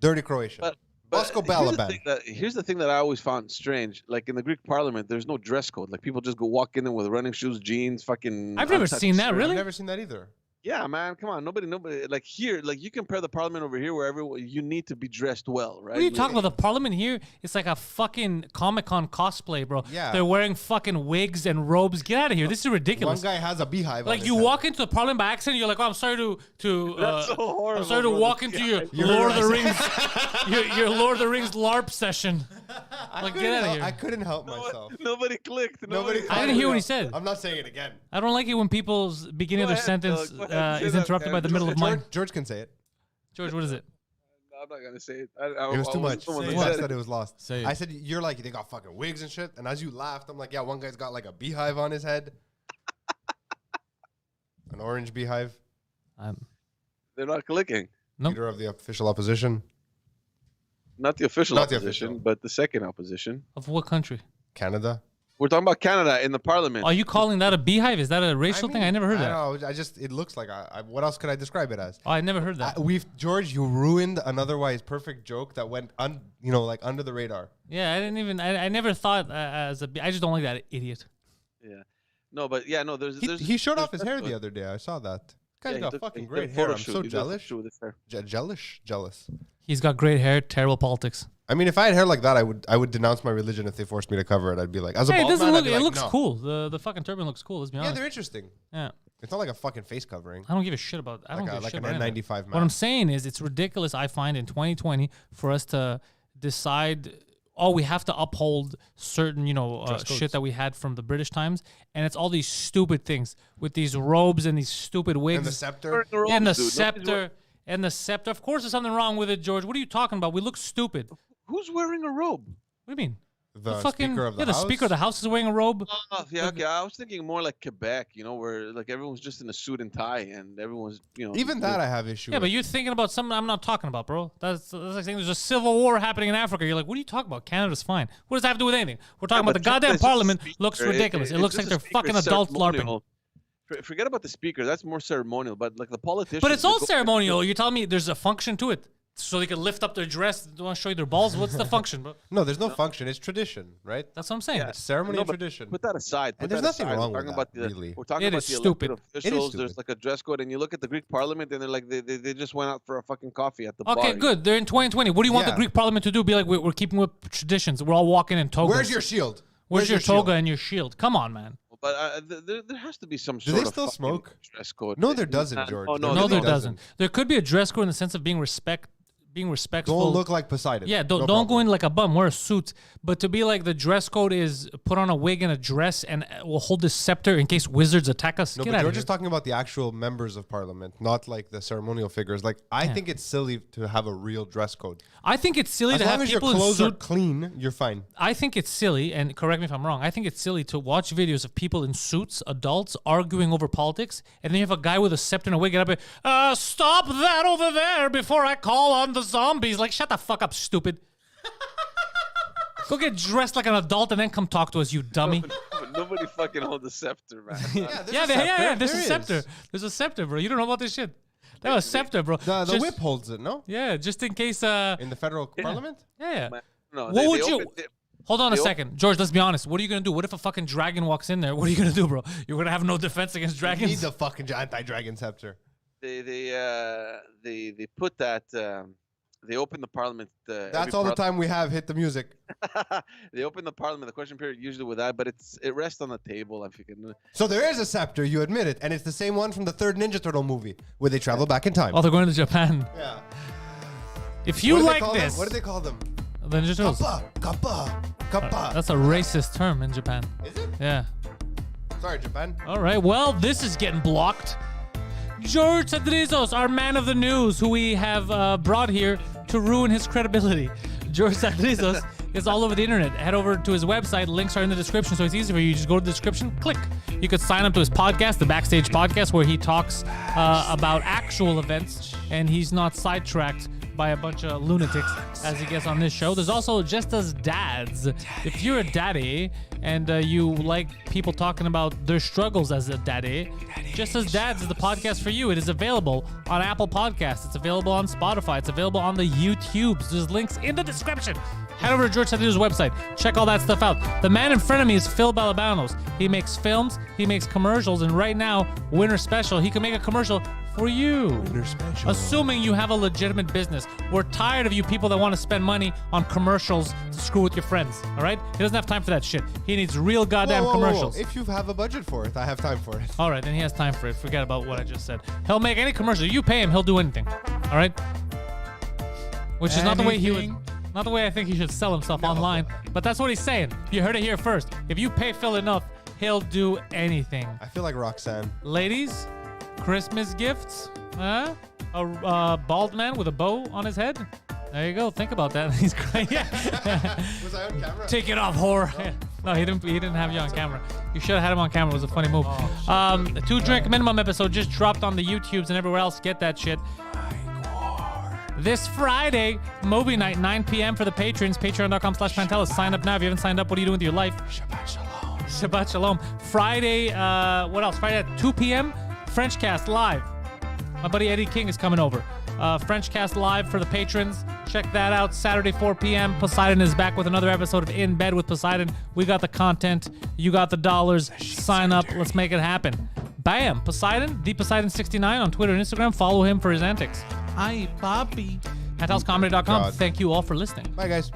[SPEAKER 4] dirty Croatian.
[SPEAKER 2] But
[SPEAKER 4] Bosko Balaban.
[SPEAKER 2] here's the thing that I always found strange. Like in the Greek Parliament, there's no dress code. Like people just go walk in there with running shoes, jeans, fucking.
[SPEAKER 1] I've never
[SPEAKER 2] untouched
[SPEAKER 1] seen that,
[SPEAKER 2] shirt.
[SPEAKER 1] really?
[SPEAKER 4] I've never seen that either.
[SPEAKER 2] Yeah, man, come on, nobody. Like here, like you compare the Parliament over here, where everyone you need to be dressed well, right?
[SPEAKER 1] What are you talking about? The parliament here? It's like a fucking Comic-Con cosplay, bro.
[SPEAKER 4] Yeah.
[SPEAKER 1] They're wearing fucking wigs and robes. Get out of here. This is
[SPEAKER 4] One
[SPEAKER 1] ridiculous.
[SPEAKER 4] guy has a beehive. on
[SPEAKER 1] Like
[SPEAKER 4] his
[SPEAKER 1] you
[SPEAKER 4] head.
[SPEAKER 1] walk into the parliament by accident, you're like, oh, I'm sorry to
[SPEAKER 2] That's so
[SPEAKER 1] I'm
[SPEAKER 2] horrible,
[SPEAKER 1] sorry to
[SPEAKER 2] bro.
[SPEAKER 1] walk
[SPEAKER 2] This
[SPEAKER 1] into
[SPEAKER 2] guy-
[SPEAKER 1] your Lord of the Rings, your Lord of the Rings LARP session. Like, get out of here.
[SPEAKER 4] I couldn't help myself.
[SPEAKER 2] Nobody clicked.
[SPEAKER 4] Nobody.
[SPEAKER 1] I didn't hear what he said.
[SPEAKER 4] I'm not saying it again.
[SPEAKER 1] I don't like it when people's beginning of
[SPEAKER 2] Go
[SPEAKER 1] their
[SPEAKER 2] ahead,
[SPEAKER 1] sentence
[SPEAKER 2] Doug. Go ahead. Say
[SPEAKER 1] is
[SPEAKER 2] that,
[SPEAKER 1] interrupted by the
[SPEAKER 2] man.
[SPEAKER 1] middle of mine.
[SPEAKER 4] George can say it.
[SPEAKER 1] George, what is it?
[SPEAKER 2] I'm not gonna say it.
[SPEAKER 4] It was too much.
[SPEAKER 2] someone
[SPEAKER 3] Say
[SPEAKER 2] that
[SPEAKER 3] it.
[SPEAKER 2] said
[SPEAKER 4] That it was lost.
[SPEAKER 3] Say it.
[SPEAKER 4] I said you're like they got fucking wigs and shit. And as you laughed, I'm like, yeah, one guy's got like a beehive on his head, an orange beehive.
[SPEAKER 2] They're not clicking.
[SPEAKER 1] Nope.
[SPEAKER 4] Leader of the official opposition,
[SPEAKER 2] Not the official
[SPEAKER 4] Not the
[SPEAKER 2] opposition,
[SPEAKER 4] official.
[SPEAKER 2] but the second opposition.
[SPEAKER 1] Of what country?
[SPEAKER 4] Canada.
[SPEAKER 2] We're talking about Canada in the Parliament.
[SPEAKER 1] Are you calling that a beehive? Is that a racial thing? I never heard that.
[SPEAKER 4] I know. I just it looks like what else could I describe it as?
[SPEAKER 1] Oh, I never heard that.
[SPEAKER 4] George, you ruined an otherwise perfect joke that went like under the radar.
[SPEAKER 1] Yeah, I didn't even. I never thought as a. I just don't like that idiot.
[SPEAKER 2] Yeah. No, but yeah, no. There's
[SPEAKER 4] He showed off his
[SPEAKER 2] there's
[SPEAKER 4] hair
[SPEAKER 2] dress
[SPEAKER 4] the
[SPEAKER 2] code.
[SPEAKER 4] other day. I saw that. Guy's
[SPEAKER 2] Yeah,
[SPEAKER 4] got
[SPEAKER 2] he
[SPEAKER 4] fucking
[SPEAKER 2] took
[SPEAKER 4] great
[SPEAKER 2] a
[SPEAKER 4] hair.
[SPEAKER 2] photo
[SPEAKER 4] I'm
[SPEAKER 2] shoot.
[SPEAKER 4] so
[SPEAKER 2] He did a photo
[SPEAKER 4] jealous.
[SPEAKER 2] shoot with his hair.
[SPEAKER 4] Jealous.
[SPEAKER 1] He's got great hair. Terrible politics.
[SPEAKER 4] I mean, if I had hair like that, I would denounce my religion if they forced me to cover it. I'd be like, as a
[SPEAKER 1] Hey, it
[SPEAKER 4] bald
[SPEAKER 1] doesn't
[SPEAKER 4] man,
[SPEAKER 1] look.
[SPEAKER 4] I'd be
[SPEAKER 1] It
[SPEAKER 4] like,
[SPEAKER 1] looks
[SPEAKER 4] no.
[SPEAKER 1] cool. The fucking turban looks cool. Let's be
[SPEAKER 4] Yeah,
[SPEAKER 1] honest.
[SPEAKER 4] they're interesting.
[SPEAKER 1] Yeah.
[SPEAKER 4] It's not like a fucking face covering.
[SPEAKER 1] I don't give a shit about. I don't
[SPEAKER 4] Like
[SPEAKER 1] give a shit
[SPEAKER 4] an
[SPEAKER 1] about any of
[SPEAKER 4] N95
[SPEAKER 1] that.
[SPEAKER 4] man.
[SPEAKER 1] What I'm saying is, it's ridiculous. I find in 2020 for us to decide we have to uphold certain, shit that we had from the British times, and it's all these stupid things with these robes and these stupid wigs.
[SPEAKER 4] And the scepter.
[SPEAKER 1] And the scepter. And the scepter. Of course, there's something wrong with it, George. What are you talking about? We look stupid. What
[SPEAKER 2] Who's wearing a robe?
[SPEAKER 1] do you mean?
[SPEAKER 4] The
[SPEAKER 1] fucking
[SPEAKER 4] Speaker of the
[SPEAKER 1] the
[SPEAKER 4] House.
[SPEAKER 1] Speaker of the House is wearing a robe.
[SPEAKER 2] Oh, yeah, okay. I was thinking more like Quebec, where like everyone's just in a suit and tie, and everyone's,
[SPEAKER 4] Even that I have issue
[SPEAKER 1] Yeah,
[SPEAKER 4] with.
[SPEAKER 1] but you're thinking about something I'm not talking about, bro. That's like saying there's a civil war happening in Africa. You're like, what are you talking about? Canada's fine. What does that have to do with anything? We're talking about the goddamn parliament looks ridiculous. It looks like they're fucking adults LARPing.
[SPEAKER 2] Forget about the speaker. That's more ceremonial. But like the politicians.
[SPEAKER 1] But it's
[SPEAKER 2] they
[SPEAKER 1] all
[SPEAKER 2] go-
[SPEAKER 1] ceremonial. You're telling me there's a function to it, so they can lift up their dress. They want to show you their balls. What's the function, bro?
[SPEAKER 4] No, there's no function. It's tradition, right?
[SPEAKER 1] That's what I'm saying.
[SPEAKER 4] It's ceremony and
[SPEAKER 2] but
[SPEAKER 4] tradition.
[SPEAKER 2] Put that aside.
[SPEAKER 4] And
[SPEAKER 2] Put
[SPEAKER 4] there's
[SPEAKER 2] that
[SPEAKER 4] nothing
[SPEAKER 2] aside.
[SPEAKER 4] wrong
[SPEAKER 2] We're
[SPEAKER 4] with
[SPEAKER 2] talking
[SPEAKER 4] that,
[SPEAKER 2] about
[SPEAKER 4] really.
[SPEAKER 2] We're talking
[SPEAKER 1] It
[SPEAKER 2] about
[SPEAKER 1] is
[SPEAKER 2] the
[SPEAKER 1] stupid.
[SPEAKER 2] elected
[SPEAKER 4] It is
[SPEAKER 2] officials. There's
[SPEAKER 4] stupid.
[SPEAKER 2] like a dress code, and you look at the Greek parliament, and they're like they just went out for a fucking coffee at the bar.
[SPEAKER 1] Okay, good. They're in 2020. What do you want the
[SPEAKER 4] Yeah.
[SPEAKER 1] Greek parliament to do? Be like, we're keeping with traditions. We're all walking in togas.
[SPEAKER 4] Where's your shield?
[SPEAKER 1] Where's your
[SPEAKER 4] shield?
[SPEAKER 1] toga and your shield? Come on, man.
[SPEAKER 2] But there has to be some
[SPEAKER 4] Do
[SPEAKER 2] sort
[SPEAKER 4] they
[SPEAKER 2] of
[SPEAKER 4] still
[SPEAKER 2] fucking
[SPEAKER 4] smoke?
[SPEAKER 2] dress code.
[SPEAKER 4] No, there doesn't, George.
[SPEAKER 2] Oh,
[SPEAKER 1] No,
[SPEAKER 2] no,
[SPEAKER 1] there
[SPEAKER 2] they
[SPEAKER 1] doesn't. There could be a dress code in the sense of being respectful.
[SPEAKER 4] Don't look like Poseidon.
[SPEAKER 1] Yeah, don't
[SPEAKER 4] No
[SPEAKER 1] go
[SPEAKER 4] problem.
[SPEAKER 1] in like a bum. Wear a suit. But to be like the dress code is put on a wig and a dress and we'll hold this scepter in case wizards attack us.
[SPEAKER 4] No,
[SPEAKER 1] Get
[SPEAKER 4] but
[SPEAKER 1] out
[SPEAKER 4] George
[SPEAKER 1] of
[SPEAKER 4] is
[SPEAKER 1] here.
[SPEAKER 4] talking about the actual members of parliament, not like the ceremonial figures. Like, I think it's silly to have a real dress code.
[SPEAKER 1] I think it's silly
[SPEAKER 4] As
[SPEAKER 1] to
[SPEAKER 4] long
[SPEAKER 1] have
[SPEAKER 4] as your
[SPEAKER 1] people in
[SPEAKER 4] clothes are
[SPEAKER 1] suit.
[SPEAKER 4] clean, you're fine.
[SPEAKER 1] I think it's silly, and correct me if I'm wrong. I think it's silly to watch videos of people in suits, adults, arguing over politics, and then you have a guy with a scepter and a wig get up and, stop that over there before I call on the zombies. Like, shut the fuck up, stupid. Go get dressed like an adult and then come talk to us, you dummy.
[SPEAKER 2] Nobody fucking holds a scepter, man.
[SPEAKER 1] Yeah, there's a scepter. There's a scepter, bro. You don't know about this shit. They have a scepter, bro.
[SPEAKER 4] The
[SPEAKER 1] Just-
[SPEAKER 4] whip holds it, no?
[SPEAKER 1] Yeah, just in case.
[SPEAKER 4] In the federal parliament?
[SPEAKER 1] Yeah.
[SPEAKER 2] No,
[SPEAKER 1] What
[SPEAKER 2] they
[SPEAKER 1] would you?
[SPEAKER 2] opened it-
[SPEAKER 1] Hold on a
[SPEAKER 2] they
[SPEAKER 1] second, George. Let's be honest. What are you gonna do? What if a fucking dragon walks in there? What are you gonna do, bro? You're gonna have no defense against
[SPEAKER 4] You
[SPEAKER 1] dragons.
[SPEAKER 4] need the fucking anti-dragon scepter.
[SPEAKER 2] They put that. They opened the parliament.
[SPEAKER 4] That's all the time we have. Hit the music.
[SPEAKER 2] They open the parliament, the question period, usually with that, but it rests on the table. I'm thinking.
[SPEAKER 4] So there is a scepter, you admit it, and it's the same one from the third Ninja Turtle movie, where they travel back in time.
[SPEAKER 1] Oh, they're going to Japan.
[SPEAKER 4] Yeah.
[SPEAKER 1] If you
[SPEAKER 4] What do they
[SPEAKER 1] like
[SPEAKER 4] call them?
[SPEAKER 1] this,
[SPEAKER 4] What do they call them?
[SPEAKER 1] the Ninja Turtles.
[SPEAKER 4] Kappa.
[SPEAKER 1] That's a racist term in Japan.
[SPEAKER 4] Is it?
[SPEAKER 1] Yeah.
[SPEAKER 4] Sorry, Japan.
[SPEAKER 1] All right. Well, this is getting blocked. George Sadrizos, our man of the news, who we have brought here to ruin his credibility. George Sadrizos is all over the internet. Head over to his website. Links are in the description, so it's easy for you. You just go to the description, click. You could sign up to his podcast, the Backstage Podcast, where he talks about actual events, and he's not sidetracked by a bunch of lunatics as he gets on this show. There's also Just As Dads. If you're a daddy and you like people talking about their struggles as a daddy, Just As Dads is the podcast for you. It is available on Apple Podcasts. It's available on Spotify. It's available on the YouTubes. There's links in the description. Head over to George Sadrizos' website. Check all that stuff out. The man in front of me is Phil Balabanos. He makes films. He makes commercials. And right now, winter special, he can make a commercial for you.
[SPEAKER 4] Winter special.
[SPEAKER 1] Assuming you have a legitimate business. We're tired of you people that want to spend money on commercials to screw with your friends. All right? He doesn't have time for that shit. He needs real goddamn commercials.
[SPEAKER 4] If you have a budget for it, I have time for it.
[SPEAKER 1] All right, then he has time for it. Forget about what I just said. He'll make any commercial. You pay him, he'll do anything. All right? Which is not the way he would. Not the way I think he should sell himself online, but that's what he's saying. You heard it here first. If you pay Phil enough, he'll do anything.
[SPEAKER 4] I feel like Roxanne.
[SPEAKER 1] Ladies, Christmas gifts? Huh? A bald man with a bow on his head? There you go. Think about that. He's crying.
[SPEAKER 4] Was I on camera?
[SPEAKER 1] Take it off, whore. No, he didn't have you on camera. You should have had him on camera. It was a funny move. The 2 Drink Minimum episode just dropped on the YouTubes and everywhere else. Get that shit. This Friday, movie night, 9 p.m. for the patrons. Patreon.com/Pantelis. Sign up now. If you haven't signed up, what are you doing with your life? Shabbat Shalom. Shabbat Shalom. Friday, what else? Friday at 2 p.m. Frenchcast live. My buddy Eddie King is coming over. Frenchcast live for the patrons. Check that out. Saturday, 4 p.m. Poseidon is back with another episode of In Bed with Poseidon. We got the content. You got the dollars. Sign up. Let's make it happen. Bam. Poseidon, ThePoseidon69 on Twitter and Instagram. Follow him for his antics. Hi, Bobby. PantelisComedy.com.
[SPEAKER 4] God.
[SPEAKER 1] Thank you all for listening.
[SPEAKER 4] Bye, guys.